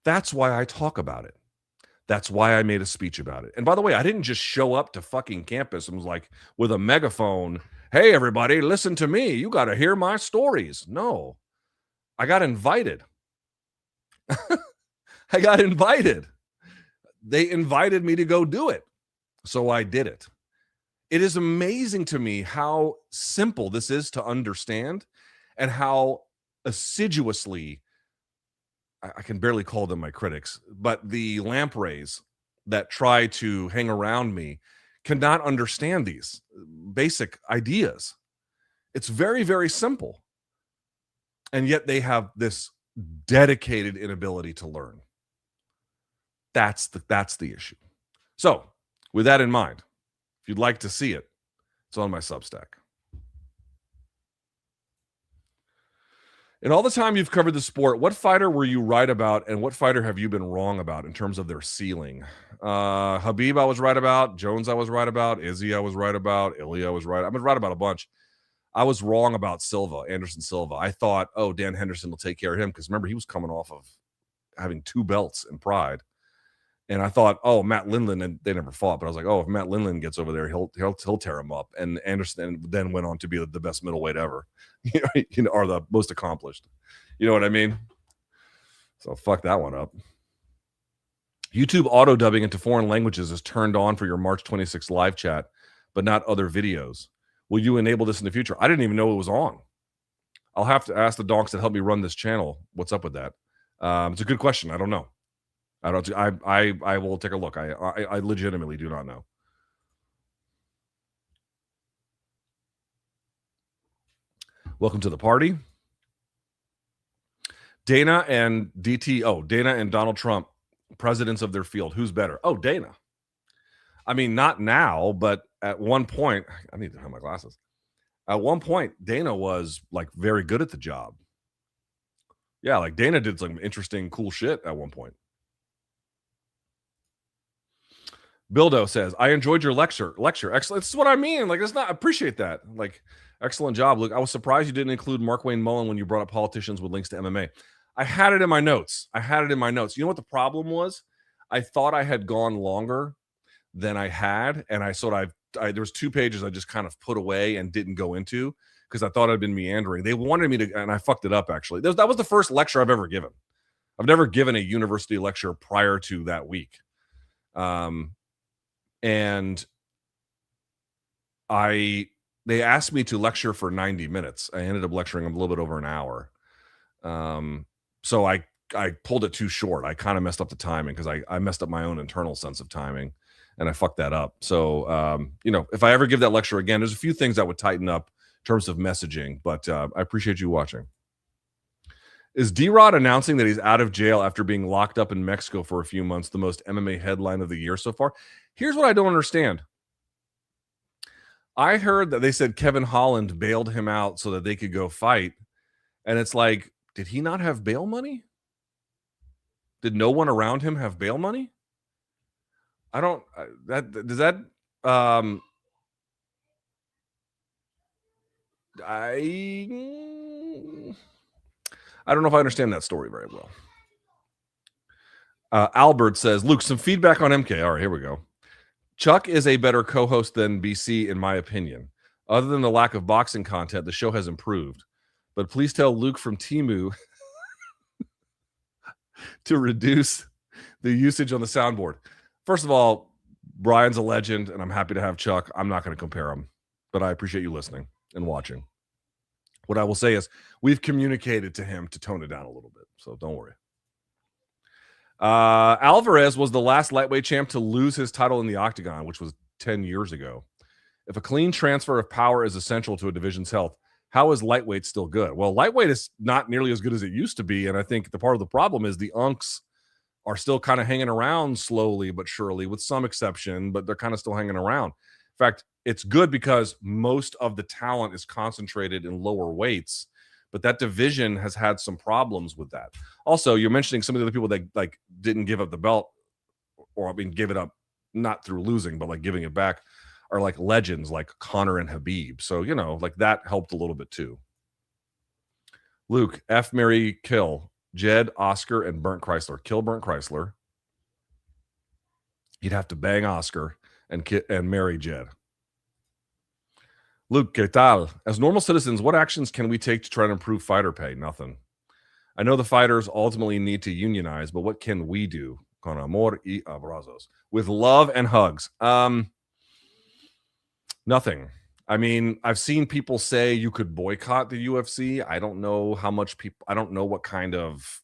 That's why I talk about it. That's why I made a speech about it. And by the way, I didn't just show up to fucking campus and was like with a megaphone, hey, everybody, listen to me. You got to hear my stories. No, I got invited. I got invited. They invited me to go do it. So I did it. It is amazing to me how simple this is to understand and how assiduously, I can barely call them my critics, but the lampreys that try to hang around me cannot understand these basic ideas. It's very, very simple. And yet they have this dedicated inability to learn. That's the issue. So with that in mind, if you'd like to see it, it's on my Substack. In all the time you've covered the sport, what fighter were you right about and what fighter have you been wrong about in terms of their ceiling? Khabib I was right about. Jones I was right about. Izzy I was right about. Ilia I was right. I've been right about a bunch. I was wrong about Anderson Silva. I thought, oh, Dan Henderson will take care of him because remember, he was coming off of having 2 belts in Pride. And I thought, oh, Matt Lindland, and they never fought, but I was like, oh, if Matt Lindland gets over there, he'll tear him up. And Anderson then went on to be the best middleweight ever, or the most accomplished. You know what I mean? So fuck that one up. YouTube auto dubbing into foreign languages is turned on for your March 26th live chat, but not other videos. Will you enable this in the future? I didn't even know it was on. I'll have to ask the donks that help me run this channel. What's up with that? It's a good question. I don't know. I will take a look. I legitimately do not know. Welcome to the party. Dana and DT. Oh, Dana and Donald Trump, presidents of their field. Who's better? Oh, Dana. I mean, not now, but at one point, I need to have my glasses. At one point, Dana was like very good at the job. Yeah, like Dana did some interesting, cool shit at one point. Bildo says, I enjoyed your lecture. Excellent. This is what I mean. Like, I appreciate that. Like, excellent job, Luke. I was surprised you didn't include Mark Wayne Mullen when you brought up politicians with links to MMA. I had it in my notes. You know what the problem was? I thought I had gone longer than I had. And there was 2 pages I just kind of put away and didn't go into because I thought I'd been meandering. They wanted me to, and I fucked it up, actually. That was the first lecture I've ever given. I've never given a university lecture prior to that week. And they asked me to lecture for 90 minutes. I ended up lecturing a little bit over an hour. So I pulled it too short. I kind of messed up the timing because I messed up my own internal sense of timing and I fucked that up. So, if I ever give that lecture again, there's a few things that would tighten up in terms of messaging, but I appreciate you watching. Is D-Rod announcing that he's out of jail after being locked up in Mexico for a few months the most MMA headline of the year so far? Here's what I don't understand. I heard that they said Kevin Holland bailed him out so that they could go fight. And it's like, did he not have bail money? Did no one around him have bail money? I don't, I don't know if I understand that story very well. Albert says, Luke, some feedback on MK. All right, here we go. Chuck is a better co-host than BC, in my opinion. Other than the lack of boxing content, the show has improved. But please tell Luke from Temu to reduce the usage on the soundboard. First of all, Brian's a legend, and I'm happy to have Chuck. I'm not going to compare him, but I appreciate you listening and watching. What I will say is we've communicated to him to tone it down a little bit, so don't worry. Alvarez was the last lightweight champ to lose his title in the octagon, which was 10 years ago. If a clean transfer of power is essential to a division's health, how is lightweight still good? Well, lightweight is not nearly as good as it used to be, and I think the part of the problem is the unks are still kind of hanging around slowly but surely, with some exception, but they're kind of still hanging around. In fact, it's good because most of the talent is concentrated in lower weights, but that division has had some problems with that. Also, you're mentioning some of the other people that like didn't give up the belt, or I mean, give it up not through losing, but like giving it back, are like legends like Conor and Habib. So, you know, like that helped a little bit too. Luke, F, Mary, kill Jed, Oscar, and Burnt Chrysler. Kill Burnt Chrysler. You'd have to bang Oscar and marry Jed. Luke, ¿qué tal? As normal citizens, what actions can we take to try to improve fighter pay? Nothing. I know the fighters ultimately need to unionize, but what can we do? Con amor y abrazos. With love and hugs. Nothing. I mean, I've seen people say you could boycott the UFC. I don't know how much people, I don't know what kind of,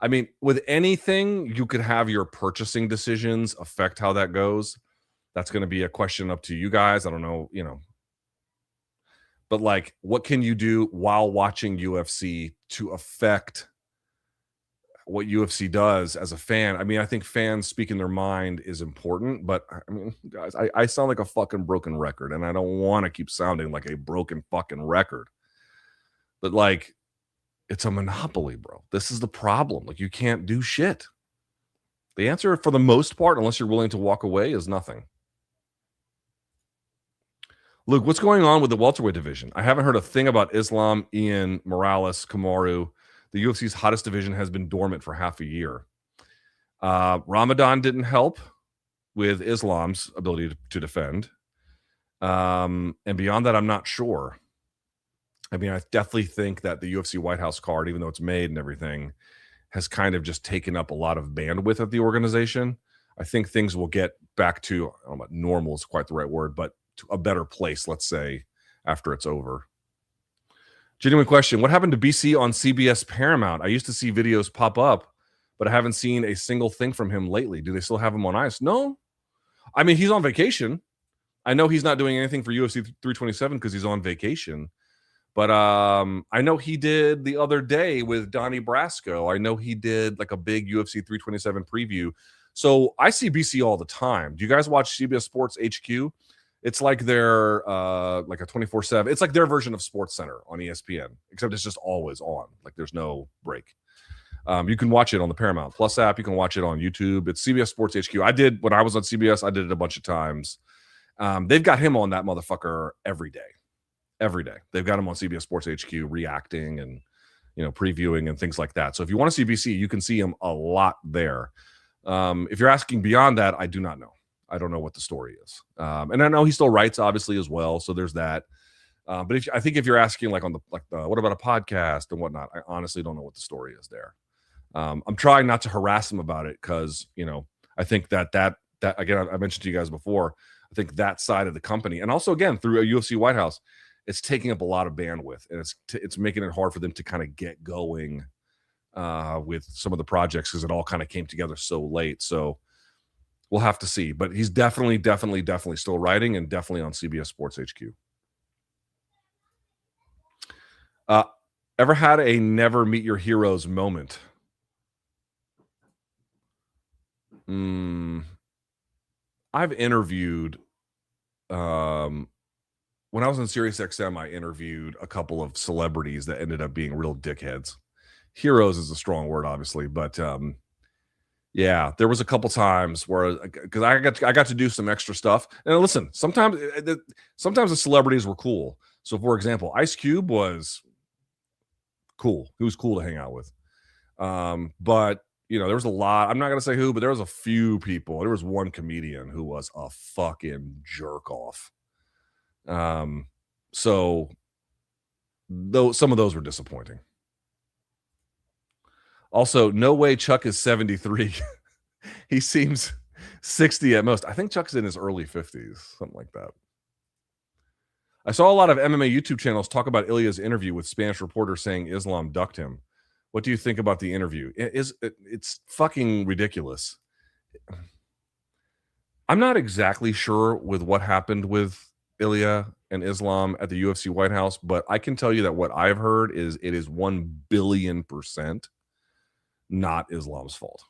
I mean, with anything, you could have your purchasing decisions affect how that goes. That's going to be a question up to you guys. I don't know, you know. But like, what can you do while watching UFC to affect what UFC does as a fan? I mean, I think fans speaking their mind is important, but I mean, guys, I sound like a fucking broken record, and I don't want to keep sounding like a broken fucking record. But like, it's a monopoly, bro. This is the problem. Like, you can't do shit. The answer, for the most part, unless you're willing to walk away, is nothing. Luke, what's going on with the welterweight division? I haven't heard a thing about Islam, Ian, Morales, Kamaru. The UFC's hottest division has been dormant for half a year. Ramadan didn't help with Islam's ability to defend. And beyond that, I'm not sure. I mean, I definitely think that the UFC White House card, even though it's made and everything, has kind of just taken up a lot of bandwidth at the organization. I think things will get back to, I don't know about normal is quite the right word, but to a better place, let's say, after it's over. Genuine question. What happened to BC on CBS Paramount? I used to see videos pop up, but I haven't seen a single thing from him lately. Do they still have him on ice? No. I mean, he's on vacation. I know he's not doing anything for UFC 327 because he's on vacation. But I know he did the other day with Donnie Brasco. I know he did like a big UFC 327 preview. So I see BC all the time. Do you guys watch CBS Sports HQ? It's like their like a 24/7. It's like their version of Sports Center on ESPN, except it's just always on. Like there's no break. You can watch it on the Paramount Plus app. You can watch it on YouTube. It's CBS Sports HQ. I did when I was on CBS. I did it a bunch of times. They've got him on that motherfucker every day. Every day. They've got him on CBS Sports HQ reacting and, you know, previewing and things like that. So if you want to see BC, you can see him a lot there. If you're asking beyond that, I do not know. I don't know what the story is. And I know he still writes, obviously, as well. So there's that. But I think if you're asking like on the what about a podcast and whatnot, I honestly don't know what the story is there. I'm trying not to harass him about it because, you know, I think that again, I mentioned to you guys before, I think that side of the company, and also again through a UFC White House, it's taking up a lot of bandwidth, and it's making it hard for them to kind of get going with some of the projects because it all kind of came together so late. So we'll have to see. But he's definitely still writing and definitely on CBS Sports HQ. Ever had a never meet your heroes moment? I've interviewed when I was on SiriusXM, I interviewed a couple of celebrities that ended up being real dickheads. Heroes is a strong word, obviously, but yeah, there was a couple times where because I got to do some extra stuff. And listen, sometimes the celebrities were cool. So, for example, Ice Cube was cool. He was cool to hang out with. But you know, there was a lot. I'm not going to say who, but there was a few people. There was one comedian who was a fucking jerk off. So though some of those were disappointing. Also, no way Chuck is 73. He seems 60 at most. I think Chuck's in his early 50s, something like that. I saw a lot of MMA YouTube channels talk about Ilia's interview with Spanish reporter saying Islam ducked him. What do you think about the interview? It's fucking ridiculous. I'm not exactly sure with what happened with Ilia and Islam at the UFC White House, but I can tell you that what I've heard is it is 1 billion% not Islam's fault.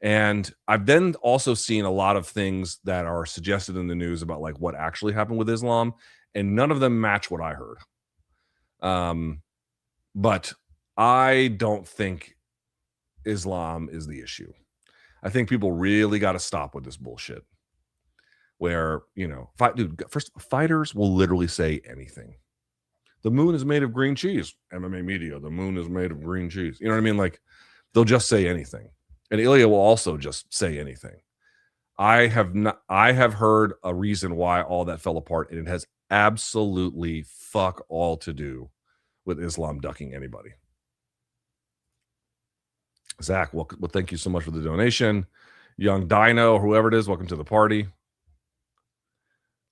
And I've then also seen a lot of things that are suggested in the news about like what actually happened with Islam, and none of them match what I heard. But I don't think Islam is the issue. I think people really got to stop with this bullshit where, you know, fighters will literally say anything. The moon is made of green cheese. MMA media, the moon is made of green cheese. You know what I mean? Like, they'll just say anything. And Ilia will also just say anything. I have heard a reason why all that fell apart, and it has absolutely fuck all to do with Islam ducking anybody. Zach, well, thank you so much for the donation. Young Dino, or whoever it is, welcome to the party.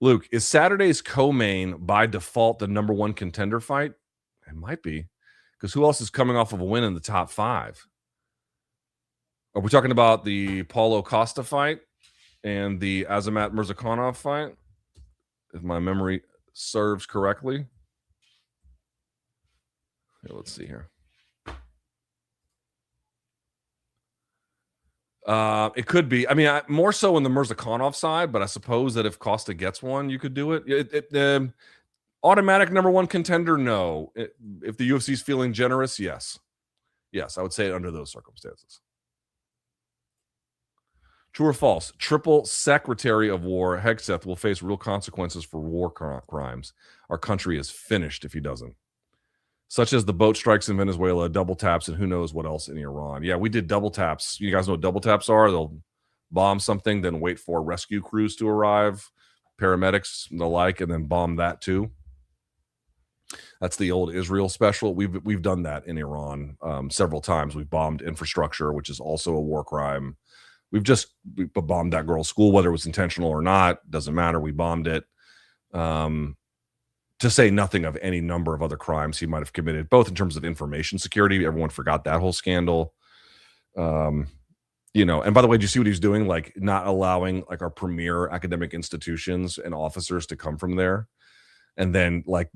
Luke, is Saturday's co-main by default the number one contender fight? It might be, because who else is coming off of a win in the top 5? Are we talking about the Paulo Costa fight and the Azamat Mirzakhanov fight, if my memory serves correctly? Here, let's see here. It could be. I mean, more so on the Mirzakhanov side, but I suppose that if Costa gets one, you could do it. Automatic number one contender, no. If the UFC is feeling generous, yes. Yes, I would say it under those circumstances. True or false? Triple Secretary of War, Khamzat, will face real consequences for war crimes. Our country is finished if he doesn't. Such as the boat strikes in Venezuela, double taps, and who knows what else in Iran. Yeah, we did double taps. You guys know what double taps are? They'll bomb something, then wait for rescue crews to arrive, paramedics and the like, and then bomb that too. That's the old Israel special. We've done that in Iran several times. We've bombed infrastructure, which is also a war crime. We bombed that girl's school, whether it was intentional or not, doesn't matter. We bombed it. To say nothing of any number of other crimes he might have committed, both in terms of information security. Everyone forgot that whole scandal. You know, and by the way, do you see what he's doing? Like not allowing like our premier academic institutions and officers to come from there. And then like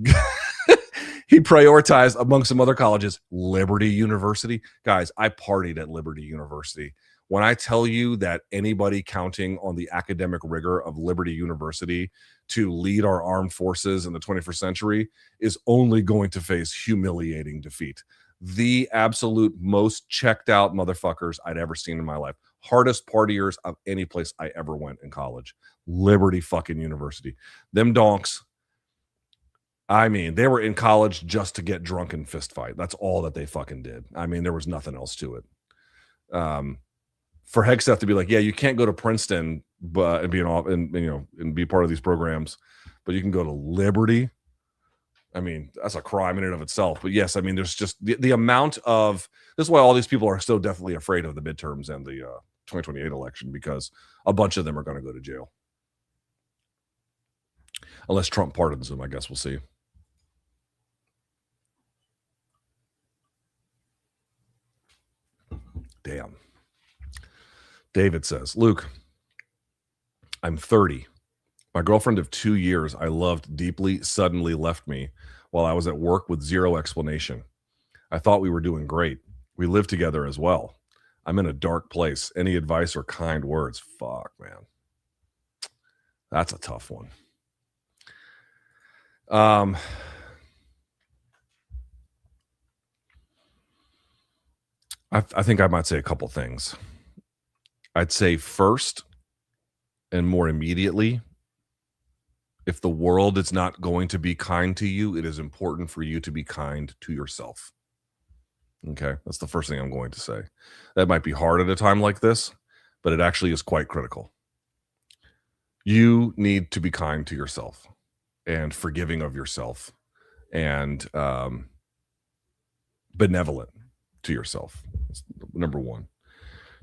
he prioritized among some other colleges, Liberty University. Guys, I partied at Liberty University. When I tell you that anybody counting on the academic rigor of Liberty University to lead our armed forces in the 21st century is only going to face humiliating defeat. The absolute most checked out motherfuckers I'd ever seen in my life. Hardest partiers of any place I ever went in college. Liberty fucking University. Them donks, I mean, they were in college just to get drunk and fist fight. That's all that they fucking did. I mean, there was nothing else to it. For Khamzat to be like, yeah, you can't go to Princeton, but and be part of these programs, but you can go to Liberty. I mean, that's a crime in and of itself. But yes, I mean, there's just the amount of this is why all these people are so definitely afraid of the midterms and the 2028 election, because a bunch of them are going to go to jail. Unless Trump pardons them, I guess we'll see. Damn. David says, Luke, I'm 30. My girlfriend of 2 years I loved deeply suddenly left me while I was at work with zero explanation. I thought we were doing great. We live together as well. I'm in a dark place. Any advice or kind words? Fuck, man. That's a tough one. I think I might say a couple things. I'd say first and more immediately, if the world is not going to be kind to you, it is important for you to be kind to yourself. Okay, that's the first thing I'm going to say. That might be hard at a time like this, but it actually is quite critical. You need to be kind to yourself and forgiving of yourself and benevolent to yourself. That's number one.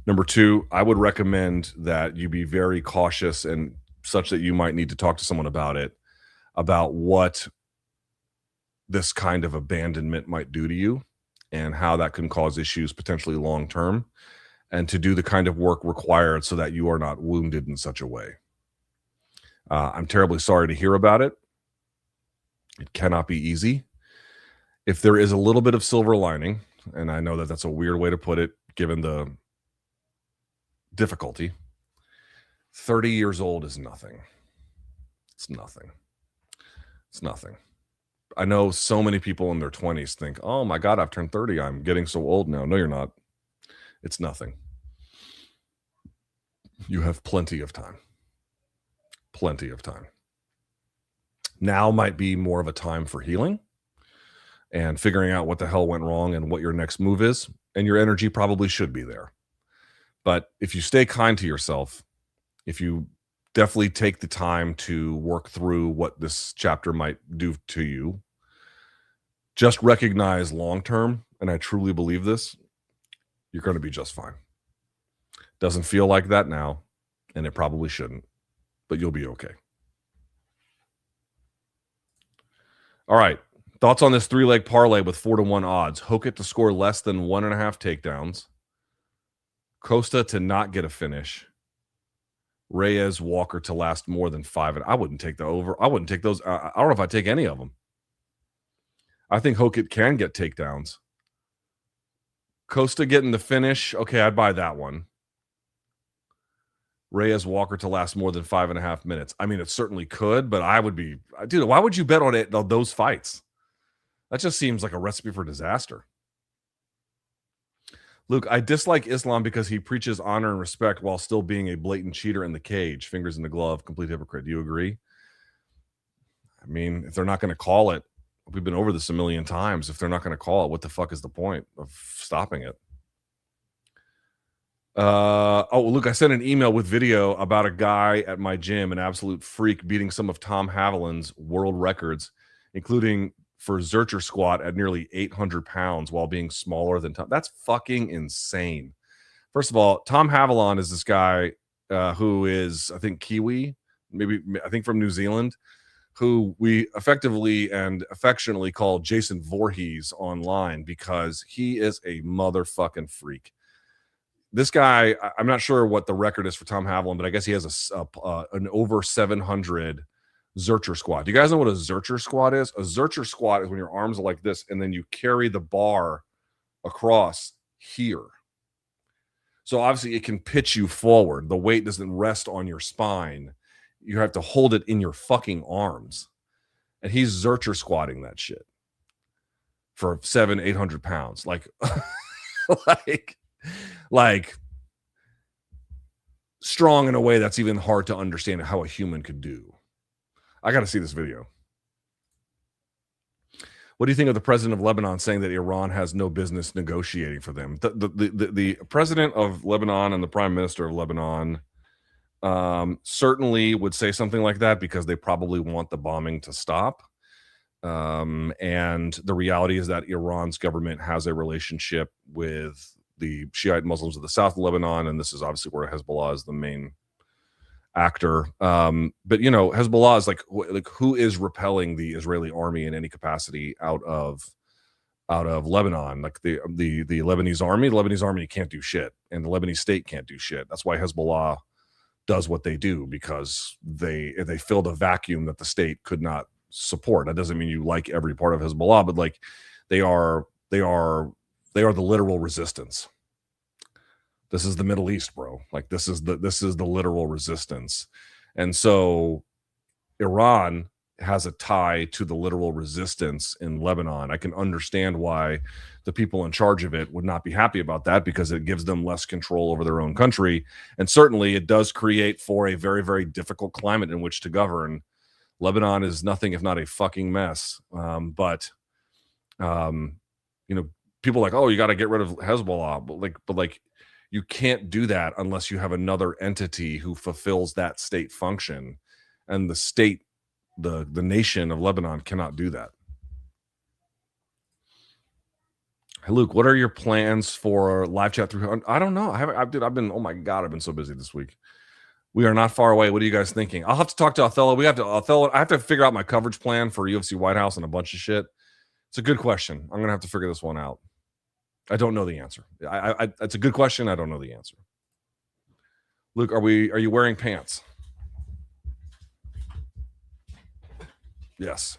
Number two, I would recommend that you be very cautious and such that you might need to talk to someone about it, about what this kind of abandonment might do to you and how that can cause issues potentially long term, and to do the kind of work required so that you are not wounded in such a way. I'm terribly sorry to hear about it. It cannot be easy. If there is a little bit of silver lining, and I know that that's a weird way to put it given the difficulty, 30 years old is nothing. It's nothing. It's nothing. I know so many people in their 20s think, oh my God, I've turned 30. I'm getting so old now. No, you're not. It's nothing. You have plenty of time. Plenty of time. Now might be more of a time for healing and figuring out what the hell went wrong and what your next move is. And your energy probably should be there. But if you stay kind to yourself, if you definitely take the time to work through what this chapter might do to you, just recognize long term, and I truly believe this, you're going to be just fine. Doesn't feel like that now, and it probably shouldn't, but you'll be okay. All right. Thoughts on this 3-leg parlay with 4-1 odds? Hokit to score less than 1.5 takedowns. Costa to not get a finish. Reyes, Walker to last more than 5. And I wouldn't take the over. I wouldn't take those. I don't know if I'd take any of them. I think Hokit can get takedowns. Costa getting the finish. Okay, I'd buy that one. Reyes, Walker to last more than 5.5 minutes. I mean, it certainly could, but I would be, dude, why would you bet on it, those fights? That just seems like a recipe for disaster. Luke, I dislike Islam because he preaches honor and respect while still being a blatant cheater in the cage, fingers in the glove, complete hypocrite. Do you agree? I mean, if they're not going to call it, we've been over this a million times. If they're not going to call it, what the fuck is the point of stopping it? Luke, I sent an email with video about a guy at my gym, an absolute freak, beating some of Tom Haviland's world records, including for Zercher squat at nearly 800 pounds while being smaller than Tom. That's fucking insane. First of all, Tom Haviland is this guy who is, I think, Kiwi, I think from New Zealand, who we effectively and affectionately call Jason Voorhees online because he is a motherfucking freak. This guy, I'm not sure what the record is for Tom Haviland, but I guess he has an over 700 Zercher squat. Do you guys know what a Zercher squat is? A Zercher squat is when your arms are like this and then you carry the bar across here. So obviously it can pitch you forward. The weight doesn't rest on your spine. You have to hold it in your fucking arms. And he's Zercher squatting that shit for 700-800 pounds. Like strong in a way that's even hard to understand how a human could do. I got to see this video. What do you think of the president of Lebanon saying that Iran has no business negotiating for them? The president of Lebanon and the prime minister of Lebanon certainly would say something like that because they probably want the bombing to stop. And the reality is that Iran's government has a relationship with the Shiite Muslims of the south of Lebanon, and this is obviously where Hezbollah is the main actor. But you know, Hezbollah is like who is repelling the Israeli army in any capacity out of Lebanon? Like the Lebanese army. The Lebanese army can't do shit, and the Lebanese state can't do shit. That's why Hezbollah does what they do, because they filled a vacuum that the state could not support. That doesn't mean you like every part of Hezbollah, but like they are the literal resistance. This is the Middle East, bro. Like this is the literal resistance. And so Iran has a tie to the literal resistance in Lebanon. I can understand why the people in charge of it would not be happy about that, because it gives them less control over their own country. And certainly it does create for a very, very difficult climate in which to govern. Lebanon is nothing if not a fucking mess. But you know, people like, oh, you got to get rid of Hezbollah, but like you can't do that unless you have another entity who fulfills that state function, and the state, the nation of Lebanon cannot do that. Hey, Luke, what are your plans for live chat 300? I don't know. I've been, oh my God, I've been so busy this week. We are not far away. What are you guys thinking? I'll have to talk to Othello. I have to figure out my coverage plan for UFC White House and a bunch of shit. It's a good question. I'm going to have to figure this one out. I don't know the answer. It's a good question. I don't know the answer. Luke, are you wearing pants? Yes.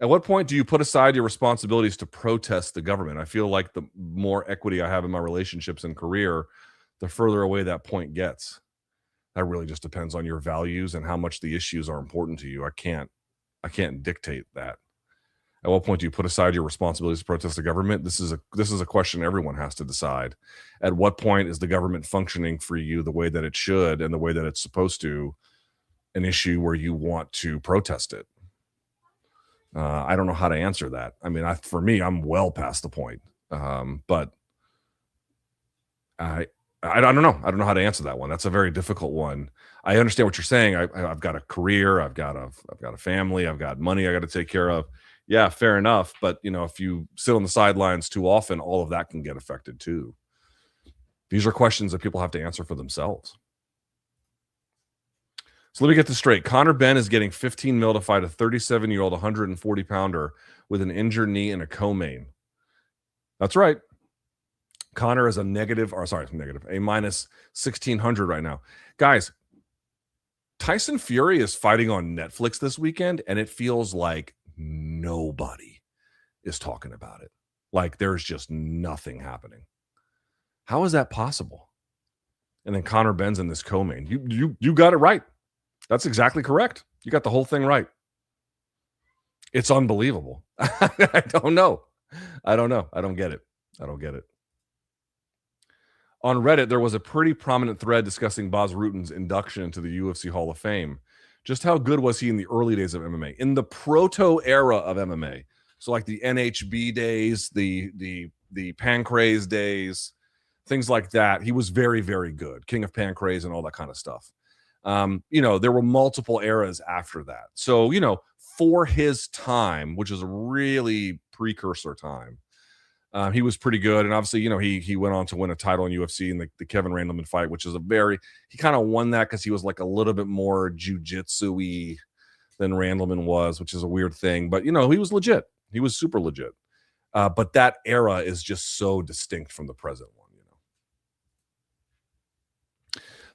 At what point do you put aside your responsibilities to protest the government? I feel like the more equity I have in my relationships and career, the further away that point gets. That really just depends on your values and how much the issues are important to you. I can't dictate that. At what point do you put aside your responsibilities to protest the government? This is a question everyone has to decide. At what point is the government functioning for you the way that it should and the way that it's supposed to, an issue where you want to protest it? I don't know how to answer that. I mean, for me, I'm well past the point. But I don't know. I don't know how to answer that one. That's a very difficult one. I understand what you're saying. I've got a career. I've got a family. I've got money I got to take care of. Yeah, fair enough. But if you sit on the sidelines too often, all of that can get affected too. These are questions that people have to answer for themselves. So let me get this straight. Conor Benn is getting 15 mil to fight a 37-year-old 140-pounder with an injured knee and a co-main. That's right. Conor is a minus 1,600 right now. Guys, Tyson Fury is fighting on Netflix this weekend, and it feels like nobody is talking about it. Like there's just nothing happening. How is that possible? And then Conor Benn's in this co-main. You got it right. That's exactly correct. You got the whole thing right. It's unbelievable. I don't know. I don't get it. On Reddit, there was a pretty prominent thread discussing Bas Rutten's induction into the UFC Hall of Fame. Just how good was he in the early days of MMA? In the proto era of MMA. So like the NHB days, the Pancrase days, things like that. He was very, very good. King of Pancrase and all that kind of stuff. There were multiple eras after that. So, for his time, which is a really precursor time, he was pretty good. And obviously, he went on to win a title in UFC in the Kevin Randleman fight, which is he kind of won that because he was like a little bit more jiu-jitsu-y than Randleman was, which is a weird thing. But, he was legit. He was super legit. But that era is just so distinct from the present one.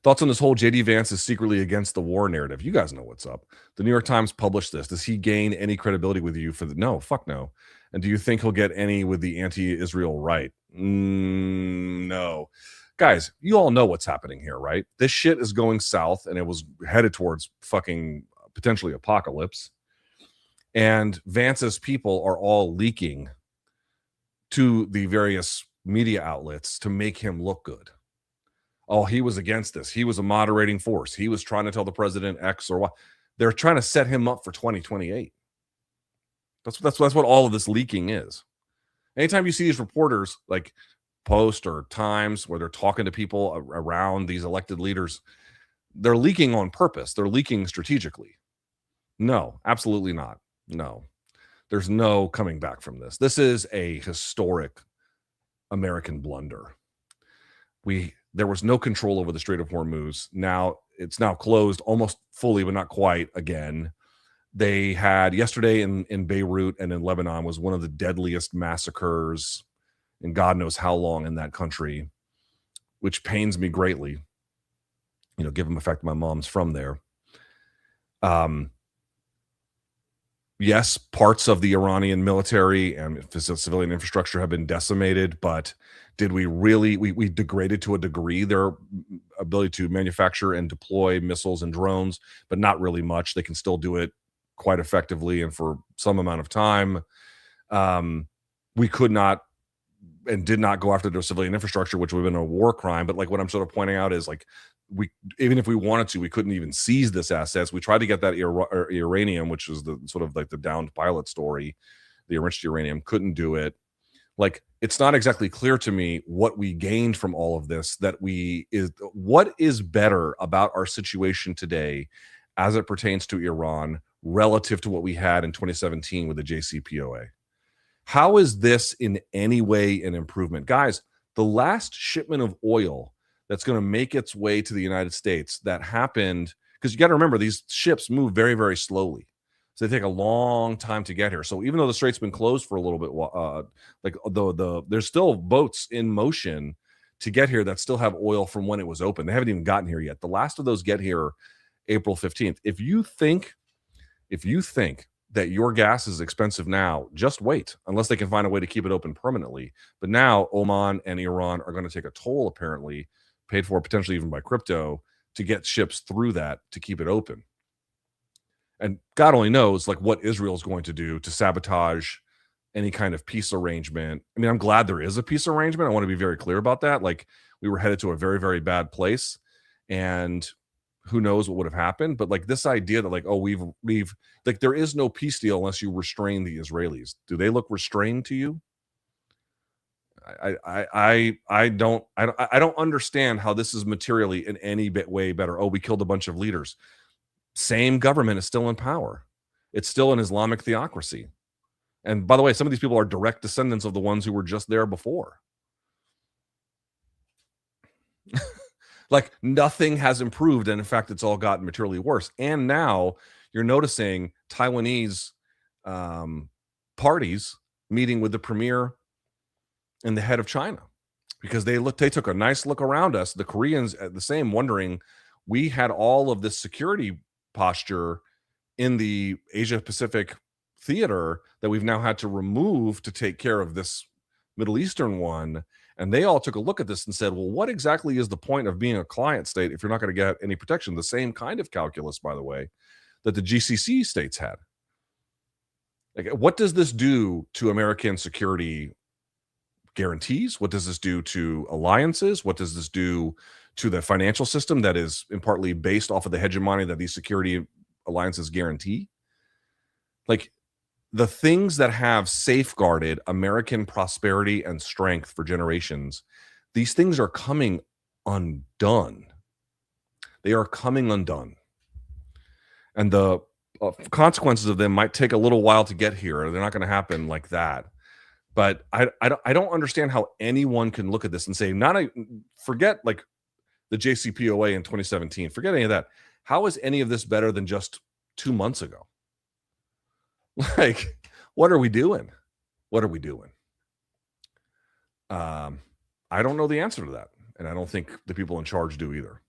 Thoughts on this whole JD Vance is secretly against the war narrative? You guys know what's up. The New York Times published this. Does he gain any credibility with you no, fuck no. And do you think he'll get any with the anti-Israel right? No. Guys, you all know what's happening here, right? This shit is going south and it was headed towards fucking potentially apocalypse. And Vance's people are all leaking to the various media outlets to make him look good. Oh, he was against this. He was a moderating force. He was trying to tell the president X or Y. They're trying to set him up for 2028. That's what all of this leaking is. Anytime you see these reporters like Post or Times where they're talking to people around these elected leaders, they're leaking on purpose. They're leaking strategically. No, absolutely not. No, there's no coming back from this. This is a historic American blunder. There was no control over the Strait of Hormuz. Now it's closed almost fully, but not quite again. They had yesterday in Beirut and in Lebanon was one of the deadliest massacres in God knows how long in that country, which pains me greatly, given the fact that my mom's from there. Yes, parts of the Iranian military and civilian infrastructure have been decimated, but did we really, we degraded to a degree their ability to manufacture and deploy missiles and drones, but not really much. They can still do it quite effectively and for some amount of time. We could not and did not go after their civilian infrastructure, which would have been a war crime. But like what I'm sort of pointing out is like, even if we wanted to, we couldn't even seize this assets. We tried to get that uranium, which is the sort of like the downed pilot story, the enriched uranium, couldn't do it. Like, it's not exactly clear to me what we gained from all of this, what is better about our situation today as it pertains to Iran relative to what we had in 2017 with the JCPOA. How is this in any way an improvement? Guys, the last shipment of oil that's going to make its way to the United States that happened, because you got to remember, these ships move very, very slowly. So they take a long time to get here. So even though the strait's been closed for a little bit, there's still boats in motion to get here that still have oil from when it was open. They haven't even gotten here yet. The last of those get here April 15th. If you think that your gas is expensive now, just wait, unless they can find a way to keep it open permanently. But now Oman and Iran are going to take a toll, apparently, paid for potentially even by crypto, to get ships through that to keep it open. And God only knows like what Israel's going to do to sabotage any kind of peace arrangement. I mean, I'm glad there is a peace arrangement. I want to be very clear about that. Like, we were headed to a very, very bad place, and who knows what would have happened. But like this idea that like, oh, we've like, there is no peace deal unless you restrain the Israelis. Do they look restrained to you? I don't understand how this is materially in any way better. Oh, we killed a bunch of leaders. Same government is still in power. It's still an Islamic theocracy. And by the way, some of these people are direct descendants of the ones who were just there before. Like, nothing has improved. And in fact, it's all gotten materially worse. And now you're noticing Taiwanese parties meeting with the premier and the head of China, because they took a nice look around us. The Koreans the same, wondering, we had all of this security posture in the Asia Pacific theater that we've now had to remove to take care of this Middle Eastern one. And they all took a look at this and said, well, what exactly is the point of being a client state if you're not going to get any protection? The same kind of calculus, by the way, that the GCC states had. Like, what does this do to American security guarantees? What does this do to alliances? What does this do to the financial system that is in partly based off of the hegemony that these security alliances guarantee? Like, the things that have safeguarded American prosperity and strength for generations, these things are coming undone. They are coming undone. And the consequences of them might take a little while to get here. They're not going to happen like that. But I don't understand how anyone can look at this and say, forget like the JCPOA in 2017. Forget any of that. How is any of this better than just 2 months ago? Like, what are we doing? What are we doing? I don't know the answer to that. And I don't think the people in charge do either.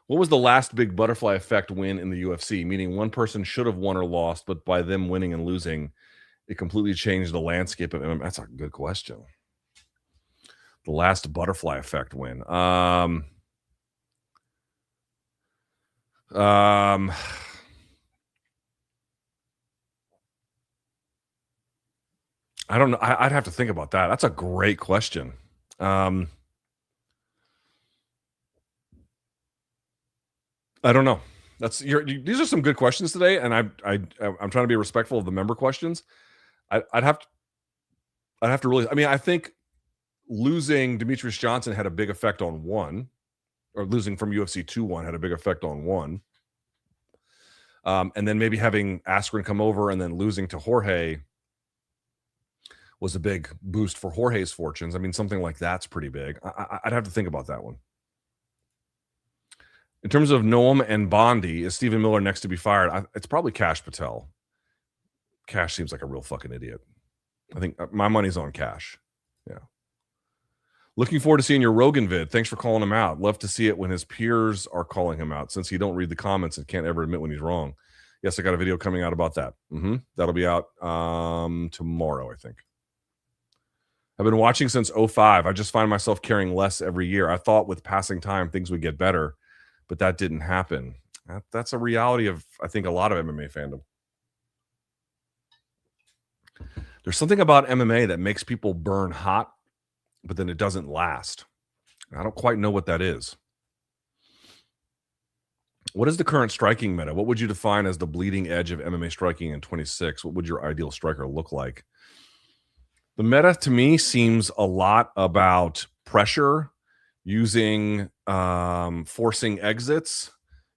What was the last big butterfly effect win in the UFC? Meaning one person should have won or lost, but by them winning and losing, it completely changed the landscape of MMA. That's a good question. The last butterfly effect win. I don't know. I'd have to think about that. That's a great question. I don't know. These are some good questions today, and I'm trying to be respectful of the member questions. I'd have to really. I mean, I think losing Demetrious Johnson had a big effect on one, or losing from UFC 2-1 had a big effect on one. And then maybe having Askren come over and then losing to Jorge was a big boost for Jorge's fortunes. I mean, something like that's pretty big. I'd have to think about that one. In terms of Noam and Bondi, is Stephen Miller next to be fired? It's probably Cash Patel. Cash seems like a real fucking idiot. I think my money's on Cash. Yeah. Looking forward to seeing your Rogan vid. Thanks for calling him out. Love to see it when his peers are calling him out, since he don't read the comments and can't ever admit when he's wrong. Yes, I got a video coming out about that. That'll be out tomorrow, I think. I've been watching since 05. I just find myself caring less every year. I thought with passing time things would get better, but that didn't happen. That's a reality of, I think, a lot of MMA fandom. There's something about MMA that makes people burn hot, but then it doesn't last. I don't quite know what that is. What is the current striking meta? What would you define as the bleeding edge of MMA striking in 26? What would your ideal striker look like? The meta to me seems a lot about pressure, using forcing exits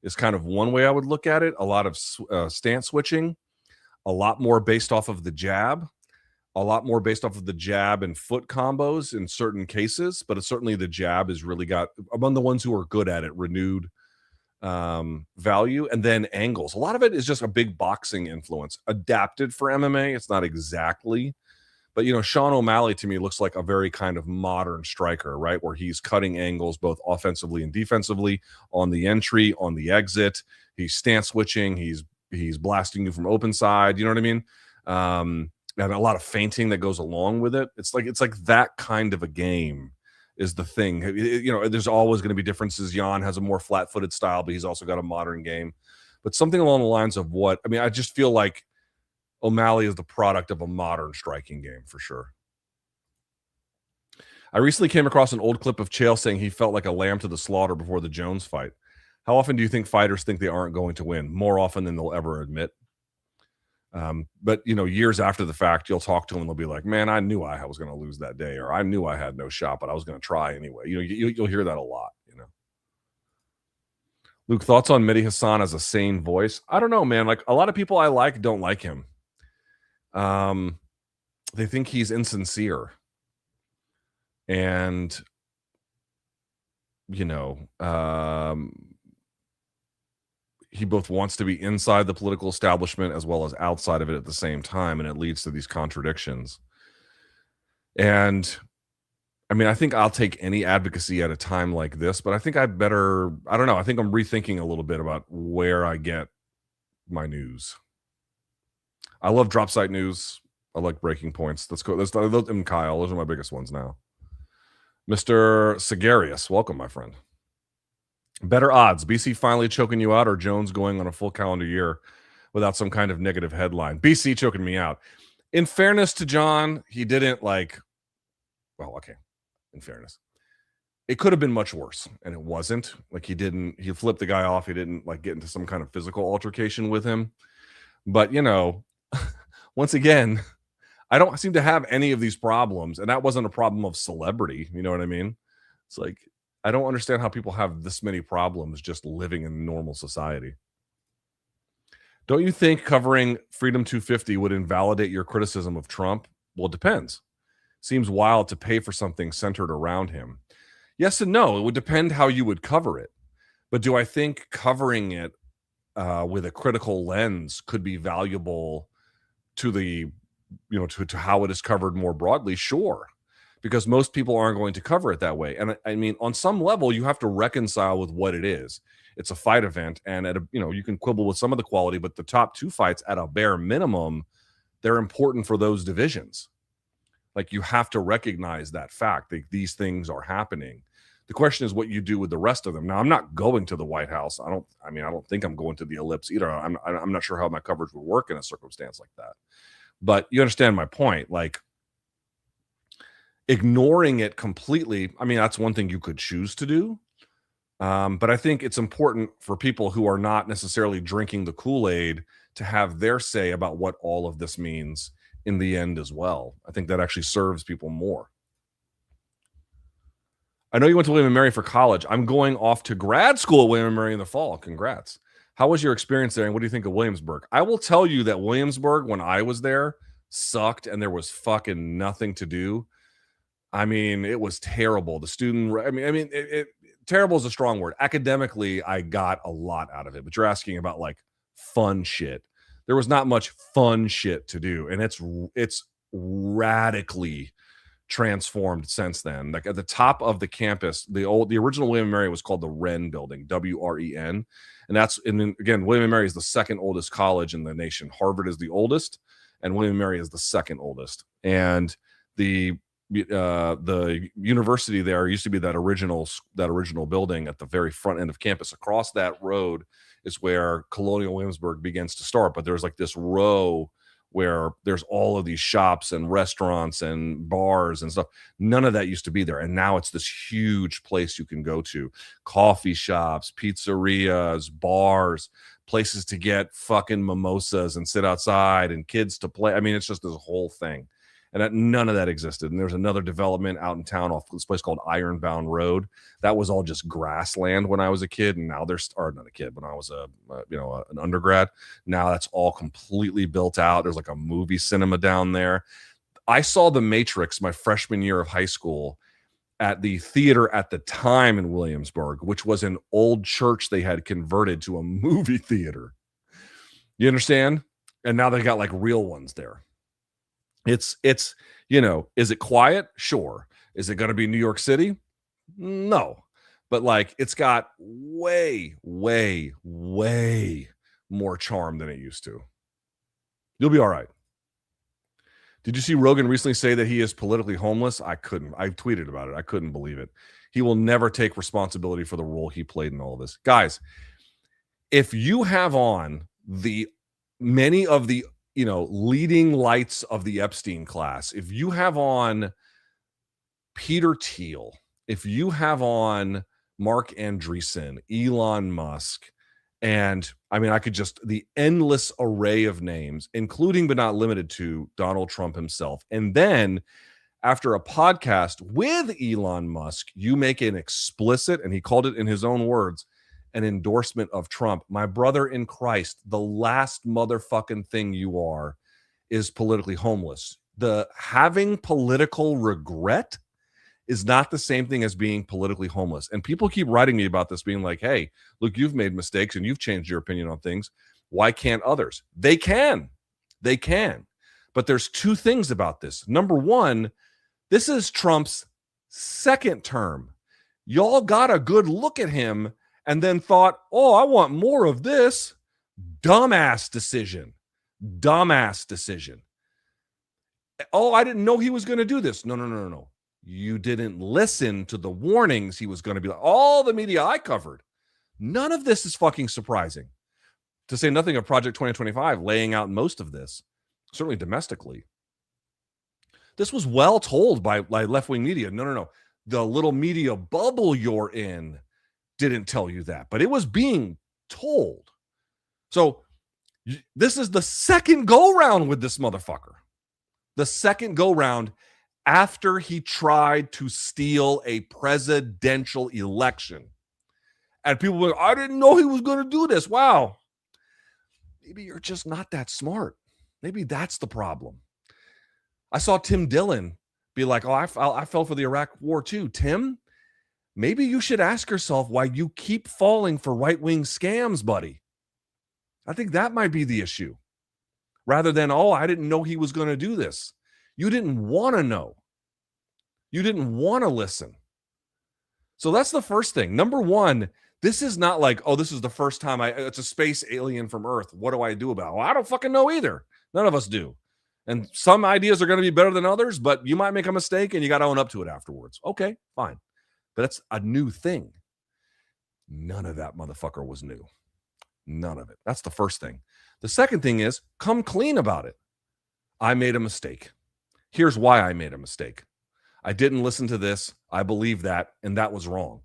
is kind of one way I would look at it. A lot of stance switching, a lot more based off of the jab, a lot more based off of the jab and foot combos in certain cases, but it's certainly the jab has really got, among the ones who are good at it, renewed value. And then angles. A lot of it is just a big boxing influence adapted for MMA. It's not exactly, but Sean O'Malley to me looks like a very kind of modern striker, right? Where he's cutting angles both offensively and defensively on the entry, on the exit. He's stance switching. He's blasting you from open side. You know what I mean? And a lot of feinting that goes along with it. It's like that kind of a game is the thing. There's always going to be differences. Jan has a more flat-footed style, but he's also got a modern game. But something along the lines of I just feel like O'Malley is the product of a modern striking game for sure. I recently came across an old clip of Chael saying he felt like a lamb to the slaughter before the Jones fight. How often do you think fighters think they aren't going to win? More often than they'll ever admit. But years after the fact, you'll talk to them and they'll be like, man, I knew I was going to lose that day, or I knew I had no shot, but I was going to try anyway. You'll hear that a lot. Luke, thoughts on Mehdi Hassan as a sane voice? I don't know, man. Like, a lot of people I like don't like him. They think he's insincere, and he both wants to be inside the political establishment as well as outside of it at the same time, and it leads to these contradictions. And I think I'll take any advocacy at a time like this, but I think I don't know. I think I'm rethinking a little bit about where I get my news. I love drop site news. I like breaking points. Let's go. And Kyle, those are my biggest ones now. Mr. Sagarius, welcome, my friend. Better odds, BC finally choking you out or Jones going on a full calendar year without some kind of negative headline? BC choking me out. In fairness to John, he didn't in fairness, it could have been much worse, and it wasn't. Like, he flipped the guy off. He didn't get into some kind of physical altercation with him. But, once again, I don't seem to have any of these problems, and that wasn't a problem of celebrity. You know what I mean? It's like, I don't understand how people have this many problems just living in normal society. Don't you think covering Freedom 250 would invalidate your criticism of Trump? Well, it depends. Seems wild to pay for something centered around him. Yes and no. It would depend how you would cover it. But do I think covering it with a critical lens could be valuable to the, to how it is covered more broadly? Sure. Because most people aren't going to cover it that way. And on some level, you have to reconcile with what it is. It's a fight event, and you can quibble with some of the quality, but the top two fights at a bare minimum, they're important for those divisions. Like, you have to recognize that fact that these things are happening. The question is what you do with the rest of them. Now, I'm not going to the White House. I don't think I'm going to the Ellipse either. I'm not sure how my coverage would work in a circumstance like that. But you understand my point. Like, ignoring it completely, that's one thing you could choose to do. But I think it's important for people who are not necessarily drinking the Kool-Aid to have their say about what all of this means in the end as well. I think that actually serves people more. I know you went to William & Mary for college. I'm going off to grad school at William & Mary in the fall. Congrats. How was your experience there, and what do you think of Williamsburg? I will tell you that Williamsburg, when I was there, sucked, and there was fucking nothing to do. It was terrible. The student, terrible is a strong word. Academically, I got a lot out of it, but you're asking about like fun shit. There was not much fun shit to do, and it's radically transformed since then. Like, at the top of the campus, the original William & Mary was called the Wren Building, WREN, and again, William & Mary is the second oldest college in the nation. Harvard is the oldest, and William & Mary is the second oldest. And the university there used to be that original building at the very front end of campus. Across that road is where Colonial Williamsburg begins to start, but there's like this row where there's all of these shops and restaurants and bars and stuff. None of that used to be there. And now it's this huge place you can go to. Coffee shops, pizzerias, bars, places to get fucking mimosas and sit outside and kids to play. I mean, it's just this whole thing. And none of that existed. And there's another development out in town off this place called Ironbound Road. That was all just grassland when I was a kid. And now there's, or not a kid, when I was an undergrad. Now that's all completely built out. There's like a movie cinema down there. I saw The Matrix my freshman year of high school at the theater at the time in Williamsburg, which was an old church they had converted to a movie theater. You understand? And now they got like real ones there. It's is it quiet? Sure. Is it going to be New York City? No. But like, it's got way, way, way more charm than it used to. You'll be all right. Did you see Rogan recently say that he is politically homeless? I tweeted about it. I couldn't believe it. He will never take responsibility for the role he played in all of this. Guys, if you have on many of the leading lights of the Epstein class, if you have on Peter Thiel, if you have on Mark Andreessen, Elon Musk, and I mean, I could just, the endless array of names, including but not limited to Donald Trump himself. And then after a podcast with Elon Musk, you make an explicit, and he called it in his own words, an endorsement of Trump. My brother in Christ, the last motherfucking thing you are is politically homeless. The having political regret is not the same thing as being politically homeless. And people keep writing me about this, being like, hey, look, you've made mistakes and you've changed your opinion on things. Why can't others? They can. They can. But there's two things about this. Number one, this is Trump's second term. Y'all got a good look at him and then thought, oh, I want more of this. Dumbass decision. Dumbass decision. Oh, I didn't know he was going to do this. No. You didn't listen to the warnings he was going to be like. All the media I covered. None of this is fucking surprising. To say nothing of Project 2025 laying out most of this, certainly domestically. This was well told by left-wing media. No. The little media bubble you're in didn't tell you that, but it was being told. So this is the second go-round with this motherfucker. The second go-round after he tried to steal a presidential election. And people were like, I didn't know he was going to do this. Wow. Maybe you're just not that smart. Maybe that's the problem. I saw Tim Dillon be like, oh, I fell for the Iraq war too. Tim, maybe you should ask yourself why you keep falling for right-wing scams, buddy. I think that might be the issue. Rather than, oh, I didn't know he was going to do this. You didn't want to know. You didn't want to listen. So that's the first thing. Number one, this is not like, oh, this is the first time it's a space alien from Earth. What do I do about it? Well, I don't fucking know either. None of us do. And some ideas are going to be better than others, but you might make a mistake and you got to own up to it afterwards. Okay, fine. But that's a new thing. None of that motherfucker was new. None of it. That's the first thing. The second thing is come clean about it. I made a mistake. Here's why I made a mistake. I didn't listen to this. I believe that, and that was wrong.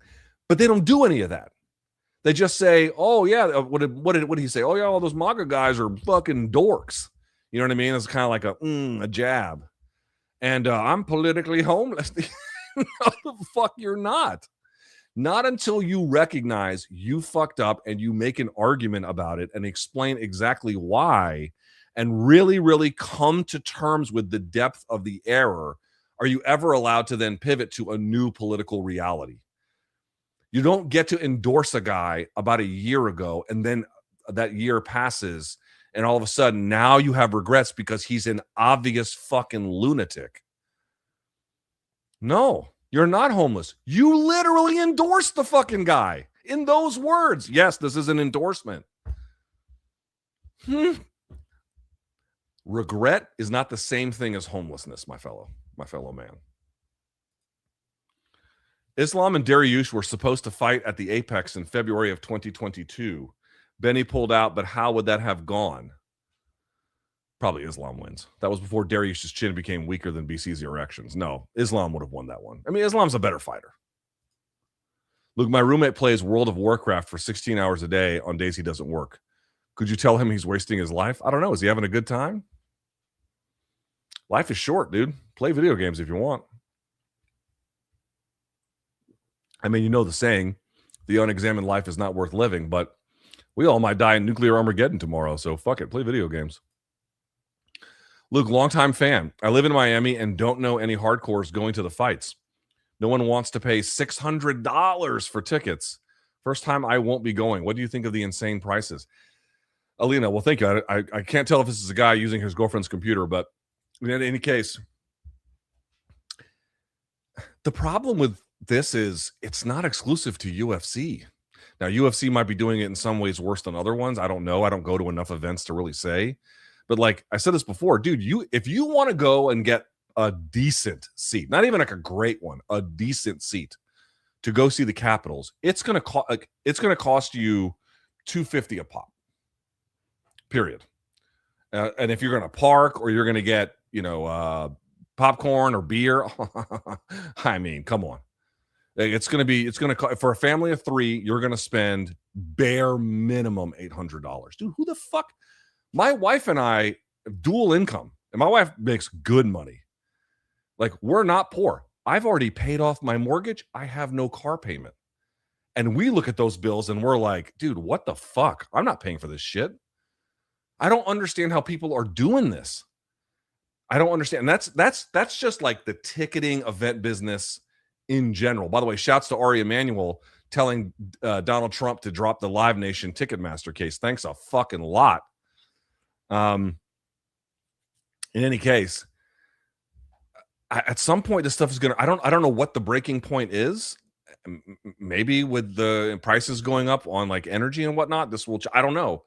But they don't do any of that. They just say, oh, yeah, what did he say? Oh, yeah, all those MAGA guys are fucking dorks. You know what I mean? It's kind of like a jab. And I'm politically homeless. No, the fuck you're not. Not until you recognize you fucked up and you make an argument about it and explain exactly why and really, really come to terms with the depth of the error are you ever allowed to then pivot to a new political reality. You don't get to endorse a guy about a year ago and then that year passes and all of a sudden now you have regrets because he's an obvious fucking lunatic. No, you're not homeless. You literally endorsed the fucking guy in those words. Yes, this is an endorsement. Regret is not the same thing as homelessness, my fellow man. Islam and Dariush were supposed to fight at the Apex in February of 2022. Benny pulled out, but how would that have gone? Probably Islam wins. That was before Dariush's chin became weaker than BC's erections. No, Islam would have won that one. I mean, Islam's a better fighter. Look, my roommate plays World of Warcraft for 16 hours a day on days he doesn't work. Could you tell him he's wasting his life? I don't know. Is he having a good time? Life is short, dude. Play video games if you want. I mean, you know the saying, the unexamined life is not worth living, but we all might die in nuclear Armageddon tomorrow, so fuck it. Play video games. Luke, longtime fan. I live in Miami and don't know any hardcores going to the fights. No one wants to pay $600 for tickets. First time I won't be going. What do you think of the insane prices? Alina, well, thank you. I can't tell if this is a guy using his girlfriend's computer, but in any case, the problem with this is it's not exclusive to UFC. Now, UFC might be doing it in some ways worse than other ones. I don't know. I don't go to enough events to really say. But like I said this before, dude, if you want to go and get a decent seat, not even like a great one, a decent seat to go see the Capitals, it's gonna cost you $250 a pop. Period. And if you're gonna park or you're gonna get popcorn or beer, I mean, come on. It's gonna for a family of 3, you're gonna spend bare minimum $800. Dude, who the fuck? My wife and I have dual income, and my wife makes good money. Like, we're not poor. I've already paid off my mortgage. I have no car payment. And we look at those bills and we're like, dude, what the fuck? I'm not paying for this shit. I don't understand how people are doing this. I don't understand. And that's just like the ticketing event business in general. By the way, shouts to Ari Emanuel telling Donald Trump to drop the Live Nation Ticketmaster case. Thanks a fucking lot. In any case, at some point, this stuff is gonna. I don't know what the breaking point is. Maybe with the prices going up on like energy and whatnot, this will. I don't know,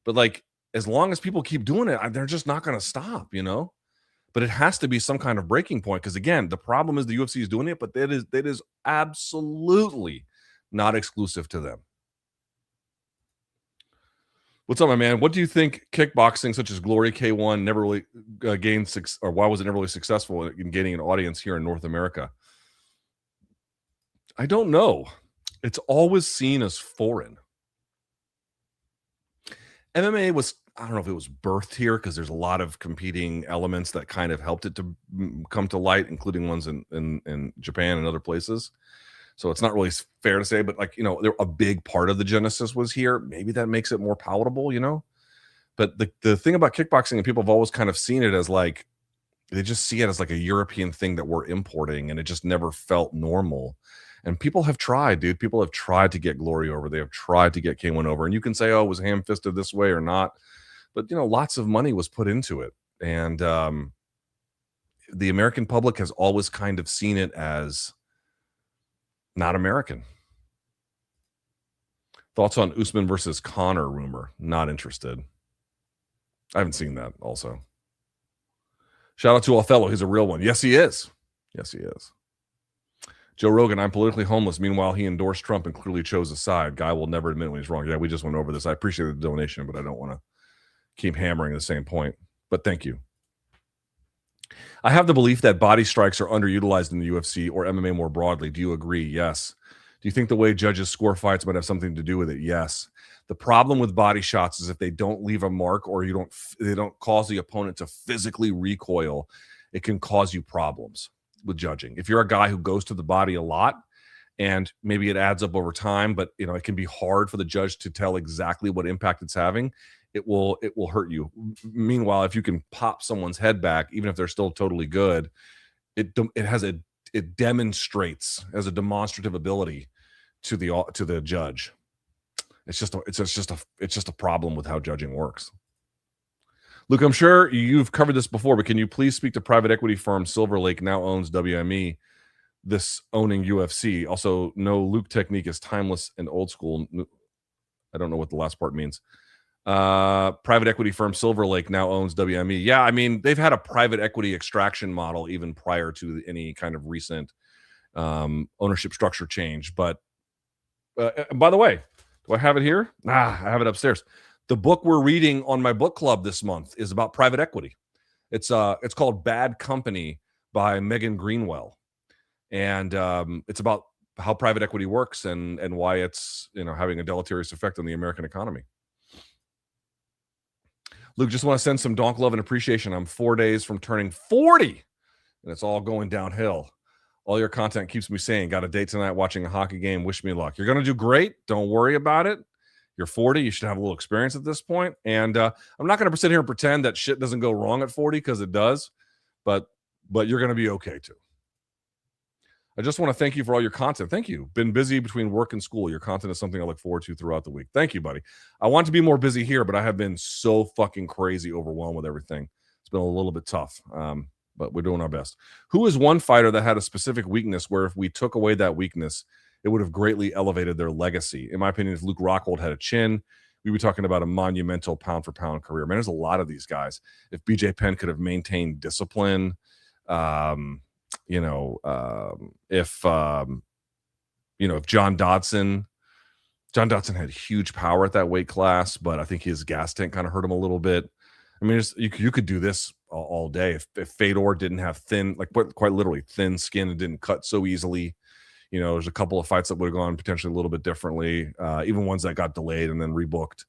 but like as long as people keep doing it, they're just not going to stop. But it has to be some kind of breaking point because again, the problem is the UFC is doing it, but that is absolutely not exclusive to them. What's up, my man? What do you think kickboxing, such as Glory K1, never really gained or why was it never really successful in gaining an audience here in North America? I don't know. It's always seen as foreign. MMA was, I don't know if it was birthed here because there's a lot of competing elements that kind of helped it to come to light, including ones in Japan and other places. So it's not really fair to say, but like, a big part of the genesis was here. Maybe that makes it more palatable, But the thing about kickboxing, and people have always kind of seen it as like, they just see it as like a European thing that we're importing, and it just never felt normal. And people have tried, dude. People have tried to get Glory over. They have tried to get K1 over. And you can say, oh, it was ham-fisted this way or not. But, lots of money was put into it. And the American public has always kind of seen it as not American. Thoughts on Usman versus Conor rumor? Not interested. I haven't seen that also. Shout out to Othello. He's a real one. Yes, he is. Yes, he is. Joe Rogan, I'm politically homeless. Meanwhile, he endorsed Trump and clearly chose a side. Guy will never admit when he's wrong. Yeah, we just went over this. I appreciate the donation, but I don't want to keep hammering the same point. But thank you. I have the belief that body strikes are underutilized in the UFC or MMA more broadly. Do you agree? Yes. Do you think the way judges score fights might have something to do with it? Yes. The problem with body shots is if they don't leave a mark or they don't cause the opponent to physically recoil, it can cause you problems with judging. If you're a guy who goes to the body a lot and maybe it adds up over time, but it can be hard for the judge to tell exactly what impact it's having. It will hurt you. Meanwhile, if you can pop someone's head back, even if they're still totally good, it demonstrates as a demonstrative ability to the judge. It's just a problem with how judging works. Luke, I'm sure you've covered this before, but can you please speak to private equity firm Silver Lake now owns WME, this owning UFC? Also, no, Luke technique is timeless and old school. I don't know what the last part means. Private equity firm Silver Lake now owns WME. Yeah, I mean, they've had a private equity extraction model even prior to any kind of recent ownership structure change. But by the way, do I have it here? I have it upstairs. The book we're reading on my book club this month is about private equity. It's called Bad Company by Megan Greenwell. And it's about how private equity works and why it's, having a deleterious effect on the American economy. Luke, just want to send some donk love and appreciation. I'm 4 days from turning 40, and it's all going downhill. All your content keeps me sane. Got a date tonight watching a hockey game. Wish me luck. You're going to do great. Don't worry about it. You're 40. You should have a little experience at this point. And I'm not going to sit here and pretend that shit doesn't go wrong at 40, because it does. But you're going to be okay, too. I just want to thank you for all your content. Thank you. Been busy between work and school. Your content is something I look forward to throughout the week. Thank you, buddy. I want to be more busy here, but I have been so fucking crazy overwhelmed with everything. It's been a little bit tough, but we're doing our best. Who is one fighter that had a specific weakness where if we took away that weakness, it would have greatly elevated their legacy? In my opinion, if Luke Rockhold had a chin, we'd be talking about a monumental pound-for-pound career. Man, there's a lot of these guys. If BJ Penn could have maintained discipline, if John Dodson had huge power at that weight class, but I think his gas tank kind of hurt him a little bit. I mean, you could do this all day. If Fedor didn't have thin, like quite literally thin skin and didn't cut so easily, there's a couple of fights that would have gone potentially a little bit differently, even ones that got delayed and then rebooked.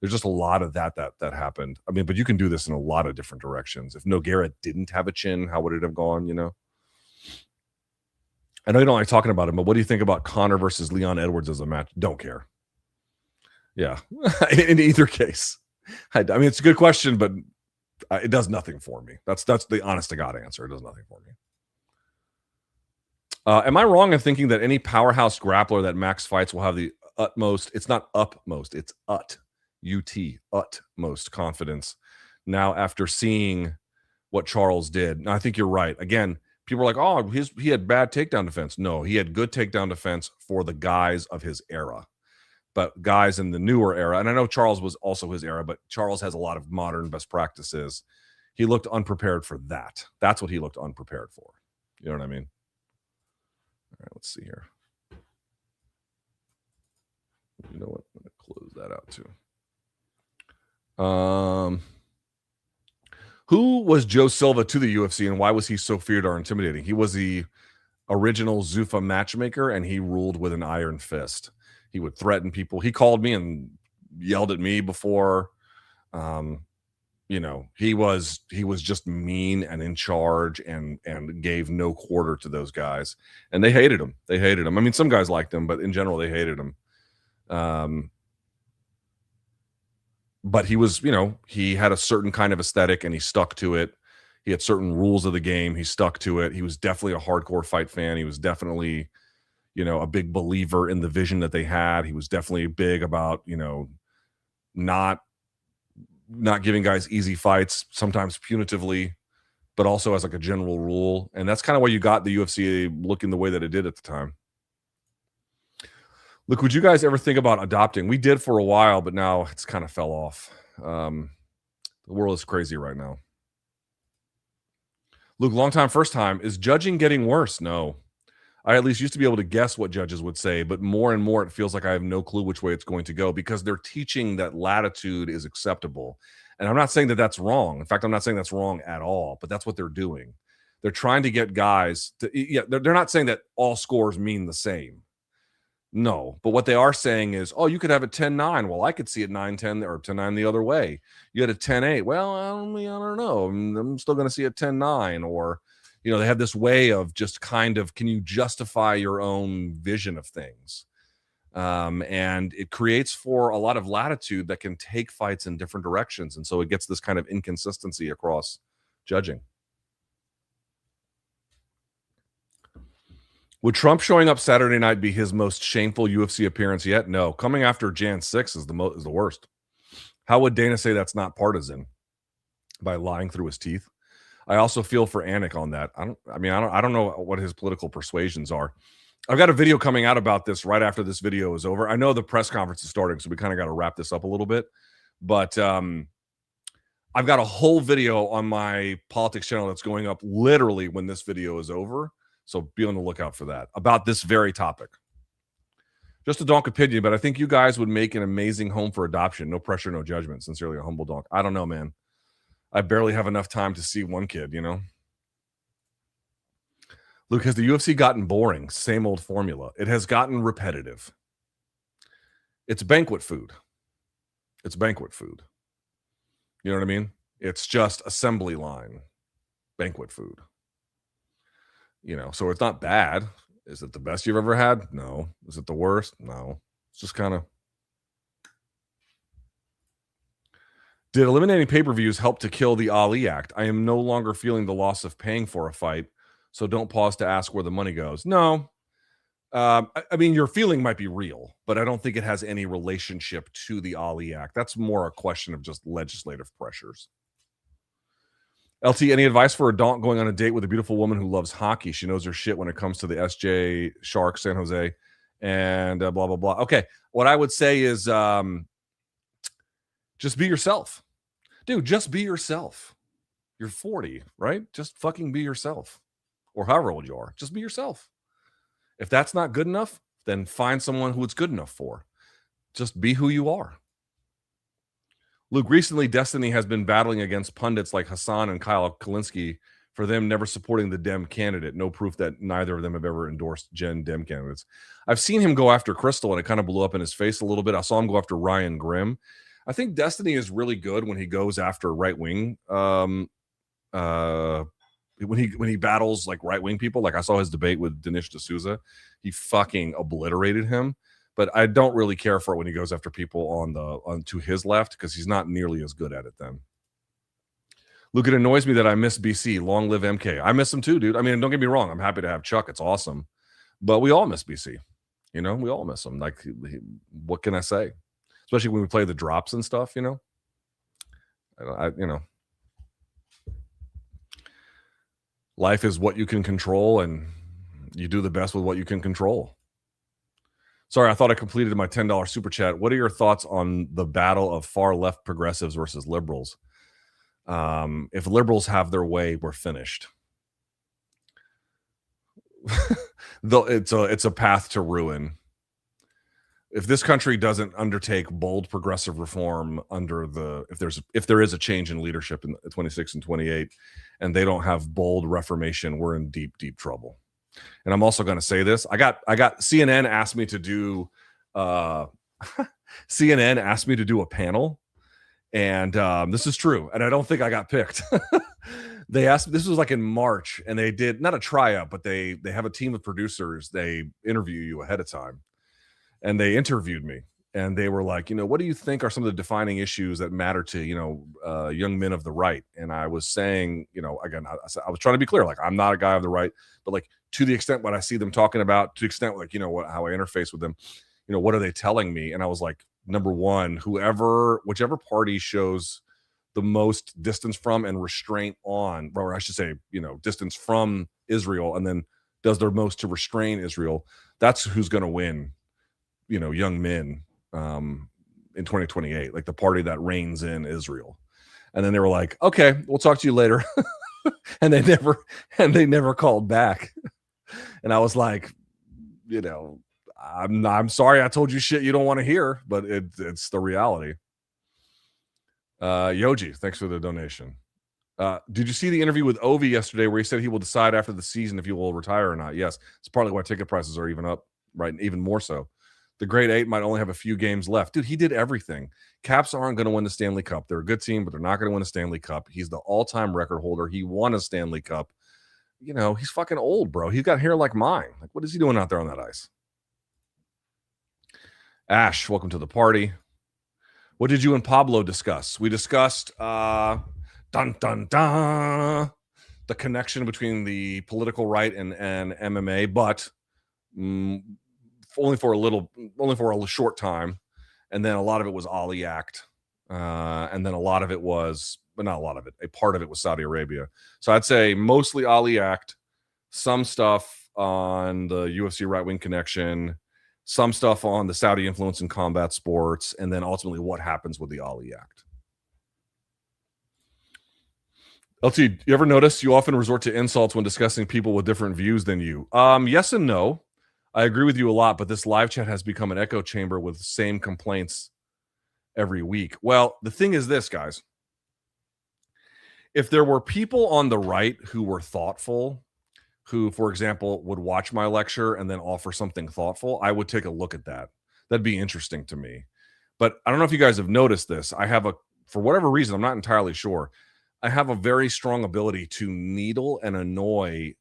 There's just a lot of that happened. I mean, but you can do this in a lot of different directions. If Nogueira didn't have a chin, how would it have gone, I know you don't like talking about him, but what do you think about Conor versus Leon Edwards as a match? Don't care. Yeah, in either case. I mean, it's a good question, but it does nothing for me. That's the honest to God answer. It does nothing for me. Am I wrong in thinking that any powerhouse grappler that Max fights will have the utmost, it's not upmost, it's utmost confidence now after seeing what Charles did? Now, I think you're right. Again, people are like, oh, he had bad takedown defense. No, he had good takedown defense for the guys of his era. But guys in the newer era, and I know Charles was also his era, but Charles has a lot of modern best practices. He looked unprepared for that. That's what he looked unprepared for. You know what I mean? All right, let's see here. You know what? I'm going to close that out too. Who was Joe Silva to the UFC, and why was he so feared or intimidating? He was the original Zuffa matchmaker, and he ruled with an iron fist. He would threaten people. He called me and yelled at me before. He was just mean and in charge and gave no quarter to those guys. And they hated him. I mean, some guys liked him, but in general, they hated him. But he was, he had a certain kind of aesthetic and he stuck to it. He had certain rules of the game. He stuck to it. He was definitely a hardcore fight fan. He was definitely, a big believer in the vision that they had. He was definitely big about, not giving guys easy fights, sometimes punitively, but also as like a general rule. And that's kind of why you got the UFC looking the way that it did at the time. Look, would you guys ever think about adopting? We did for a while, but now it's kind of fell off. The world is crazy right now. Luke, long time, first time. Is judging getting worse? No. I at least used to be able to guess what judges would say, but more and more it feels like I have no clue which way it's going to go because they're teaching that latitude is acceptable. And I'm not saying that that's wrong. In fact, I'm not saying that's wrong at all, but that's what they're doing. They're trying to get guys to, they're not saying that all scores mean the same. No, but what they are saying is, oh, you could have a 10-9. Well, I could see it 9-10 or 10-9 the other way. You had a 10-8. Well, I don't know. I'm still going to see a 10-9 or, they have this way of just kind of, can you justify your own vision of things? And it creates for a lot of latitude that can take fights in different directions. And so it gets this kind of inconsistency across judging. Would Trump showing up Saturday night be his most shameful UFC appearance yet? No. Coming after Jan 6 is the worst. How would Dana say that's not partisan? By lying through his teeth. I also feel for Anik on that. I don't know what his political persuasions are. I've got a video coming out about this right after this video is over. I know the press conference is starting, so we kind of got to wrap this up a little bit. But I've got a whole video on my politics channel that's going up literally when this video is over. So be on the lookout for that, about this very topic. Just a donk opinion, but I think you guys would make an amazing home for adoption. No pressure, no judgment. Sincerely, a humble donk. I don't know, man. I barely have enough time to see one kid, you know? Luke, has the UFC gotten boring? Same old formula. It has gotten repetitive. It's banquet food. It's banquet food. You know what I mean? It's just assembly line banquet food. You know, so it's not bad. Is it the best you've ever had? No. Is it the worst? No. It's just kind of. Did eliminating pay-per-views help to kill the Ali Act? I am no longer feeling the loss of paying for a fight, so don't pause to ask where the money goes. No. I mean, your feeling might be real, but I don't think it has any relationship to the Ali Act. That's more a question of just legislative pressures. LT, any advice for a donk going on a date with a beautiful woman who loves hockey? She knows her shit when it comes to the SJ Sharks, San Jose, and blah, blah, blah. Okay, what I would say is just be yourself. Dude, just be yourself. You're 40, right? Just fucking be yourself. Or however old you are. Just be yourself. If that's not good enough, then find someone who it's good enough for. Just be who you are. Luke, recently Destiny has been battling against pundits like Hassan and Kyle Kalinske for them never supporting the Dem candidate. No proof that neither of them have ever endorsed Gen Dem candidates. I've seen him go after Crystal, and it kind of blew up in his face a little bit. I saw him go after Ryan Grimm. I think Destiny is really good when he goes after right-wing when he battles like right-wing people. Like I saw his debate with Dinesh D'Souza. He fucking obliterated him. But I don't really care for it when he goes after people on to his left because he's not nearly as good at it then. Luke, it annoys me that I miss BC. Long live MK. I miss him too, dude. I mean, don't get me wrong. I'm happy to have Chuck. It's awesome. But we all miss BC. You know, we all miss him. Like, what can I say? Especially when we play the drops and stuff, you know? Life is what you can control, and you do the best with what you can control. Sorry, I thought I completed my $10 super chat. What are your thoughts on the battle of far left progressives versus liberals? If liberals have their way, we're finished. It's a path to ruin. If this country doesn't undertake bold progressive reform if there is a change in leadership in 26 and 28, and they don't have bold reformation, we're in deep, deep trouble. And I'm also going to say this. I got CNN asked me to do CNN asked me to do a panel, and this is true. And I don't think I got picked. They asked. This was like in March, and they did not a tryout, but they have a team of producers. They interview you ahead of time, and they interviewed me. And they were like, what do you think are some of the defining issues that matter to, young men of the right? And I was saying, again, I was trying to be clear, like, I'm not a guy of the right, but like to the extent what I see them talking about, to the extent like, how I interface with them, what are they telling me? And I was like, number one, whichever party shows the most distance from and restraint on, or I should say, distance from Israel, and then does their most to restrain Israel, that's who's going to win, young men. In 2028, like the party that reigns in Israel. And then they were like, okay, we'll talk to you later. and they never called back. And I was like, I'm sorry I told you shit you don't want to hear, but it's the reality. Yoji, thanks for the donation. Did you see the interview with Ovi yesterday where he said he will decide after the season if he will retire or not? Yes, it's partly why ticket prices are even up, right? Even more so. The Great Eight might only have a few games left. Dude, he did everything. Caps aren't going to win the Stanley Cup. They're a good team, but they're not going to win a Stanley Cup. He's the all-time record holder. He won a Stanley Cup. He's fucking old, bro. He's got hair like mine. Like, what is he doing out there on that ice? Ash, welcome to the party. What did you and Pablo discuss? We discussed the connection between the political right and MMA, but only for a short time, and then a lot of it was Ali Act, and then a lot of it was, but not a lot of it. A part of it was Saudi Arabia. So I'd say mostly Ali Act, some stuff on the UFC right wing connection, some stuff on the Saudi influence in combat sports, and then ultimately what happens with the Ali Act. LT, you ever notice you often resort to insults when discussing people with different views than you? Yes and no. I agree with you a lot, but this live chat has become an echo chamber with the same complaints every week. Well, the thing is this, guys. If there were people on the right who were thoughtful, who, for example, would watch my lecture and then offer something thoughtful, I would take a look at that. That'd be interesting to me. But I don't know if you guys have noticed this. I have for whatever reason, I'm not entirely sure, I have a very strong ability to needle and annoy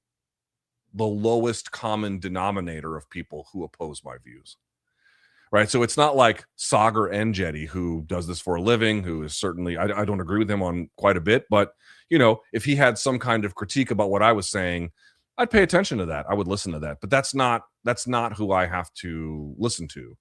the lowest common denominator of people who oppose my views. Right. So it's not like Sagar Enjeti, who does this for a living, who is certainly, I don't agree with him on quite a bit, but, if he had some kind of critique about what I was saying, I'd pay attention to that. I would listen to that. But that's not who I have to listen to.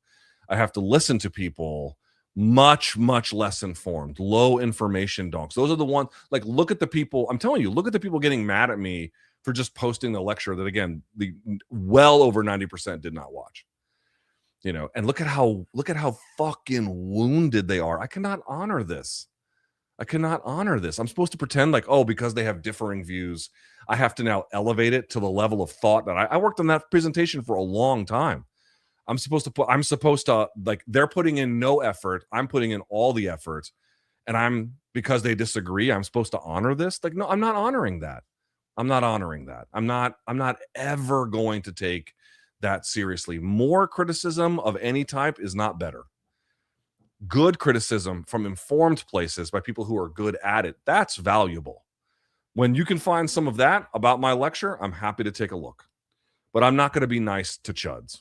I have to listen to people much, much less informed, low information donks. Those are the ones, like, look at the people, I'm telling you, look at the people getting mad at me for just posting the lecture that, again, the well over 90% did not watch. And look at how fucking wounded they are. I cannot honor this. I'm supposed to pretend like, because they have differing views, I have to now elevate it to the level of thought that I worked on that presentation for a long time. I'm supposed to like, they're putting in no effort. I'm putting in all the effort. And because they disagree, I'm supposed to honor this. Like, no, I'm not honoring that. I'm not ever going to take that seriously. More criticism of any type is not better. Good criticism from informed places by people who are good at it, that's valuable. When you can find some of that about my lecture, I'm happy to take a look. But I'm not going to be nice to chuds.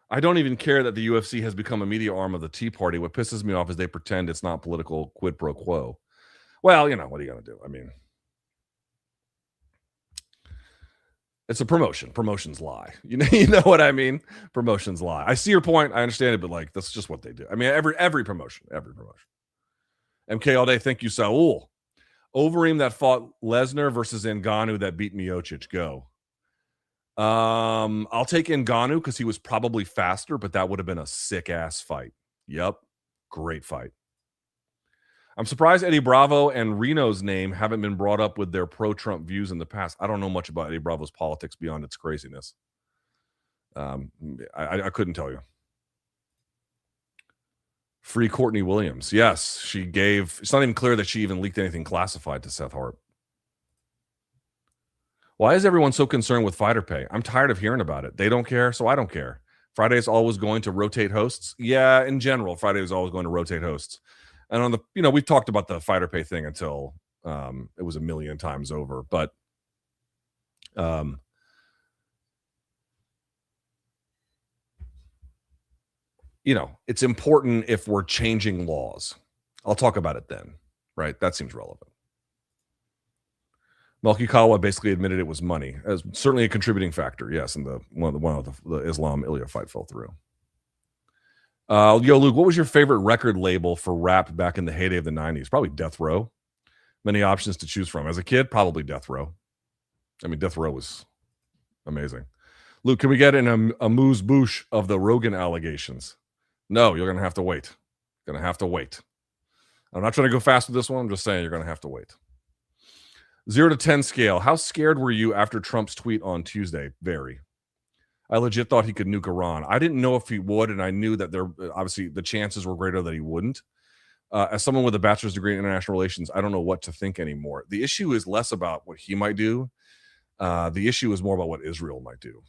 I don't even care that the UFC has become a media arm of the Tea Party. What pisses me off is they pretend it's not political quid pro quo. Well, what are you going to do? I mean, it's a promotion. Promotions lie. You know what I mean? Promotions lie. I see your point. I understand it, but like, that's just what they do. I mean, every promotion. MK all day. Thank you, Saul. Overeem that fought Lesnar versus Ngannou that beat Miocic. Go. I'll take Ngannou because he was probably faster, but that would have been a sick ass fight. Yep. Great fight. I'm surprised Eddie Bravo and Reno's name haven't been brought up with their pro-Trump views in the past. I don't know much about Eddie Bravo's politics beyond its craziness. I couldn't tell you. Free Courtney Williams. Yes, it's not even clear that she even leaked anything classified to Seth Hart. Why is everyone so concerned with fighter pay? I'm tired of hearing about it. They don't care, so I don't care. Friday is always going to rotate hosts. Yeah, in general, Friday is always going to rotate hosts. And on the, we've talked about the fighter pay thing until it was a million times over. But it's important if we're changing laws. I'll talk about it then, right? That seems relevant. Melky Kawa basically admitted it was money. As certainly a contributing factor, yes, and one of the Islam Ilia fight fell through. Yo, Luke, what was your favorite record label for rap back in the heyday of the 90s? Probably Death Row. Many options to choose from. As a kid, probably Death Row. I mean, Death Row was amazing. Luke, can we get an amuse-bouche of the Rogan allegations? No, you're going to have to wait. I'm not trying to go fast with this one. I'm just saying you're going to have to wait. 0 to 10 scale. How scared were you after Trump's tweet on Tuesday? Very. I legit thought he could nuke Iran. I didn't know if he would, and I knew that obviously the chances were greater that he wouldn't. As someone with a bachelor's degree in international relations, I don't know what to think anymore. The issue is less about what he might do. The issue is more about what Israel might do.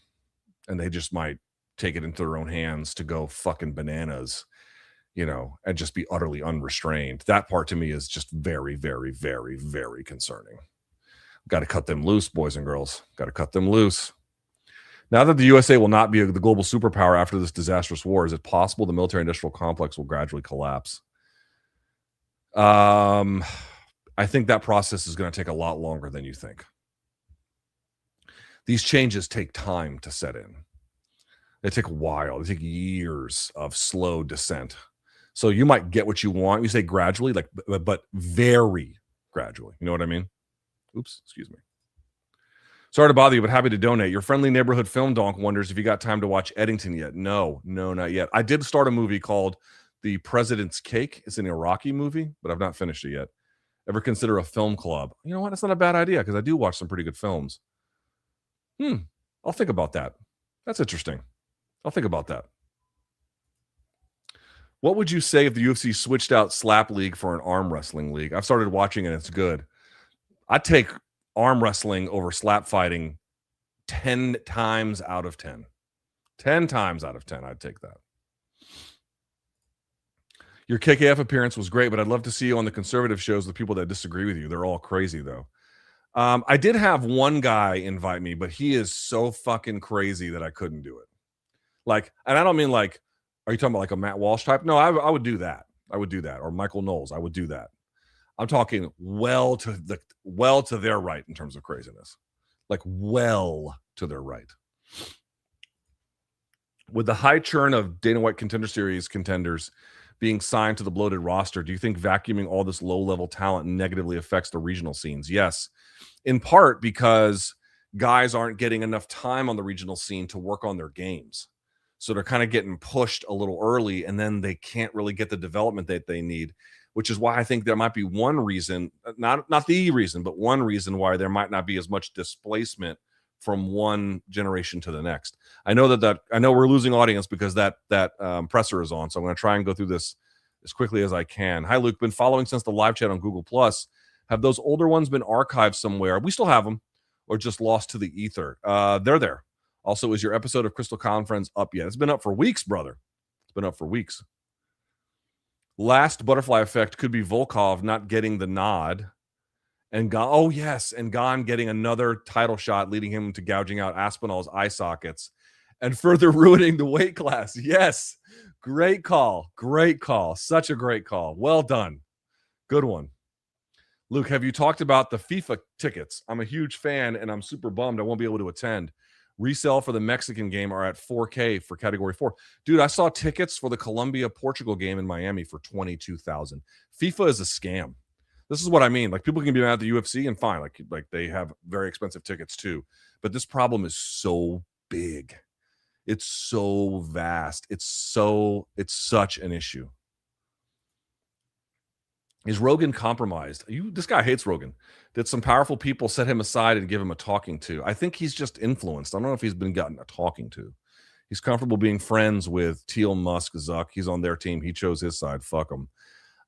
And they just might take it into their own hands to go fucking bananas, and just be utterly unrestrained. That part to me is just very, very, very, very concerning. Got to cut them loose, boys and girls. Got to cut them loose. Now that the USA will not be the global superpower after this disastrous war, is it possible the military-industrial complex will gradually collapse? I think that process is going to take a lot longer than you think. These changes take time to set in. They take a while. They take years of slow descent. So you might get what you want. You say gradually, but very gradually. You know what I mean? Oops, excuse me. Sorry to bother you, but happy to donate. Your friendly neighborhood film donk wonders if you got time to watch Eddington yet. No, not yet. I did start a movie called The President's Cake. It's an Iraqi movie, but I've not finished it yet. Ever consider a film club? You know what? That's not a bad idea because I do watch some pretty good films. I'll think about that. That's interesting. I'll think about that. What would you say if the UFC switched out Slap League for an arm wrestling league? I've started watching and it's good. I'd take arm wrestling over slap fighting 10 times out of 10. 10 times out of 10, I'd take that. Your KKF appearance was great, but I'd love to see you on the conservative shows with people that disagree with you. They're all crazy, though. I did have one guy invite me, but he is so fucking crazy that I couldn't do it. Like, and I don't mean like, are you talking about like a Matt Walsh type? No, I would do that. I would do that. Or Michael Knowles, I would do that. I'm talking well to their right in terms of craziness. Like well to their right. With the high churn of Dana White Contender Series contenders being signed to the bloated roster, do you think vacuuming all this low-level talent negatively affects the regional scenes? Yes, in part because guys aren't getting enough time on the regional scene to work on their games. So they're kind of getting pushed a little early, and then they can't really get the development that they need, which is why I think there might be one reason, not the reason, but one reason why there might not be as much displacement from one generation to the next. I know we're losing audience because that presser is on, so I'm going to try and go through this as quickly as I can. Hi, Luke. Been following since the live chat on Google Plus. Have those older ones been archived somewhere? We still have them, or just lost to the ether? They're there. Also, is your episode of Crystal Con Friends up yet? It's been up for weeks, brother. It's been up for weeks. Last butterfly effect could be Volkov not getting the nod. And Gane getting another title shot, leading him to gouging out Aspinall's eye sockets and further ruining the weight class. Yes, great call. Great call. Such a great call. Well done. Good one. Luke, have you talked about the FIFA tickets? I'm a huge fan, and I'm super bummed I won't be able to attend. Resale for the Mexican game are at $4K for Category 4. Dude, I saw tickets for the Colombia-Portugal game in Miami for $22,000. FIFA is a scam. This is what I mean. Like, people can be mad at the UFC and fine. Like they have very expensive tickets too. But this problem is so big. It's so vast. It's such an issue. Is Rogan compromised? This guy hates Rogan. Did some powerful people set him aside and give him a talking to? I think he's just influenced. I don't know if he's been gotten a talking to. He's comfortable being friends with Teal, Musk, Zuck. He's on their team. He chose his side. Fuck him.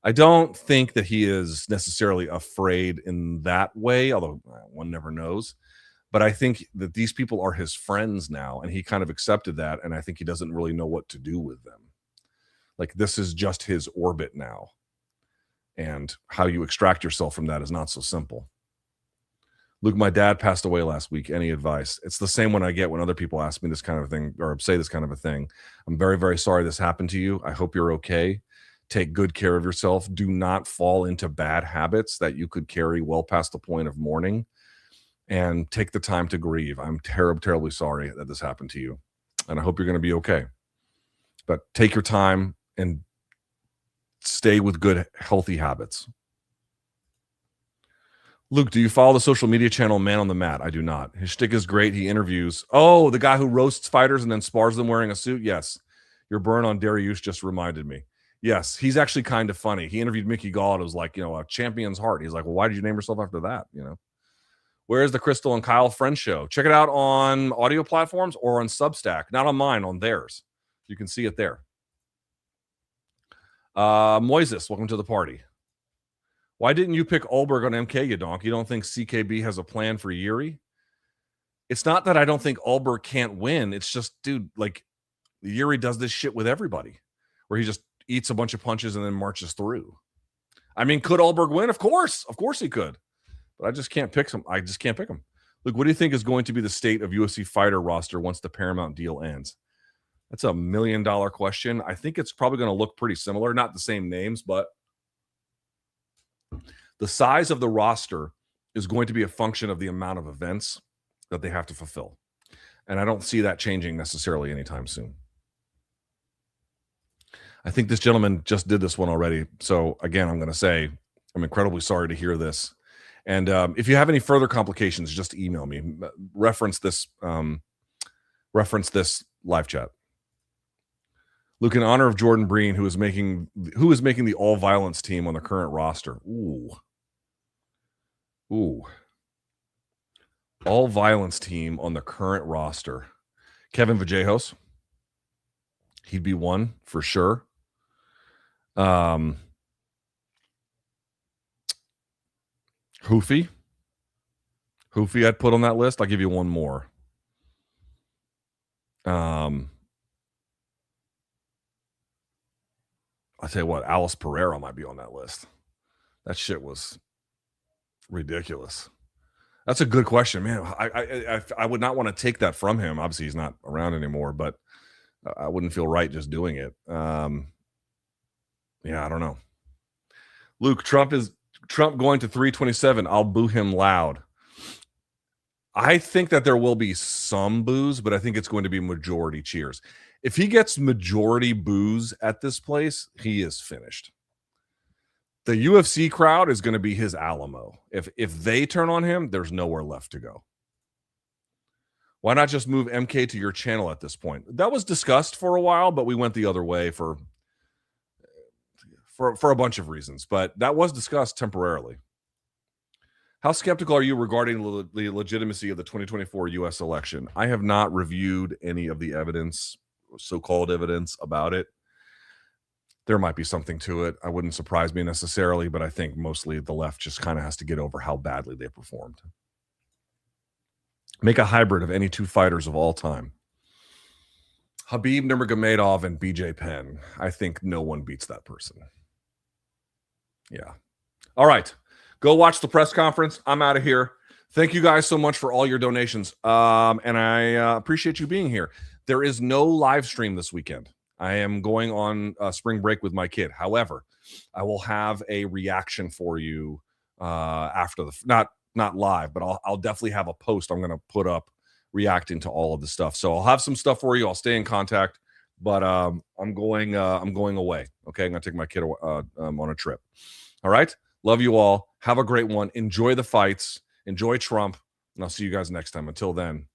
I don't think that he is necessarily afraid in that way, although one never knows. But I think that these people are his friends now, and he kind of accepted that, and I think he doesn't really know what to do with them. Like, this is just his orbit now. And how you extract yourself from that is not so simple. Luke, my dad passed away last week. Any advice? It's the same one I get when other people ask me this kind of thing or say this kind of a thing. I'm very, very sorry this happened to you. I hope you're okay. Take good care of yourself. Do not fall into bad habits that you could carry well past the point of mourning, and take the time to grieve. I'm terribly sorry that this happened to you, and I hope you're going to be okay. But take your time and stay with good, healthy habits. Luke, do you follow the social media channel Man on the Mat? I do not. His shtick is great. He interviews. Oh, the guy who roasts fighters and then spars them wearing a suit? Yes. Your burn on Dariush just reminded me. Yes, he's actually kind of funny. He interviewed Mickey Gall. It was like, a champion's heart. He's like, well, why did you name yourself after that? Where's the Crystal and Kyle Friend show? Check it out on audio platforms or on Substack. Not on mine, on theirs. You can see it there. Moises, welcome to the party. Why didn't you pick Ulberg on MK, you donk? You don't think CKB has a plan for Jiri? It's not that I don't think Ulberg can't win. It's just, dude, like, Jiri does this shit with everybody, where he just eats a bunch of punches and then marches through. I mean, could Ulberg win? Of course he could. But I just can't pick him. Look, what do you think is going to be the state of UFC fighter roster once the Paramount deal ends? That's $1 million question. I think it's probably going to look pretty similar. Not the same names, but the size of the roster is going to be a function of the amount of events that they have to fulfill. And I don't see that changing necessarily anytime soon. I think this gentleman just did this one already. So again, I'm going to say I'm incredibly sorry to hear this. And if you have any further complications, just email me. Reference this live chat. Luke, in honor of Jordan Breen, who is making the all violence team on the current roster. Ooh. All violence team on the current roster. Kevin Vallejos. He'd be one for sure. Hoofy. I'd put on that list. I'll give you one more. I'll tell you what, Alice Pereira might be on that list. That shit was ridiculous. That's a good question, man. I would not want to take that from him. Obviously, he's not around anymore, but I wouldn't feel right just doing it. Yeah, I don't know. Luke, Trump going to 327. I'll boo him loud. I think that there will be some boos, but I think it's going to be majority cheers. If he gets majority boos at this place, he is finished. The UFC crowd is going to be his Alamo. If they turn on him, there's nowhere left to go. Why not just move MK to your channel at this point? That was discussed for a while, but we went the other way for a bunch of reasons. But that was discussed temporarily. How skeptical are you regarding the legitimacy of the 2024 U.S. election? I have not reviewed any of the evidence, so-called evidence about it. There might be something to it. I wouldn't surprise me necessarily, but I think mostly the left just kind of has to get over how badly they performed. Make a hybrid of any two fighters of all time. Khabib Nurmagomedov and BJ Penn. I think no one beats that person. Yeah. All right. Go watch the press conference. I'm out of here. Thank you guys so much for all your donations. And I appreciate you being here. There is no live stream this weekend. I am going on spring break with my kid. However, I will have a reaction for you after the not live, but I'll definitely have a post I'm going to put up reacting to all of the stuff. So I'll have some stuff for you. I'll stay in contact, but I'm going away. Okay, I'm going to take my kid on a trip. All right. Love you all. Have a great one. Enjoy the fights. Enjoy Trump. And I'll see you guys next time. Until then,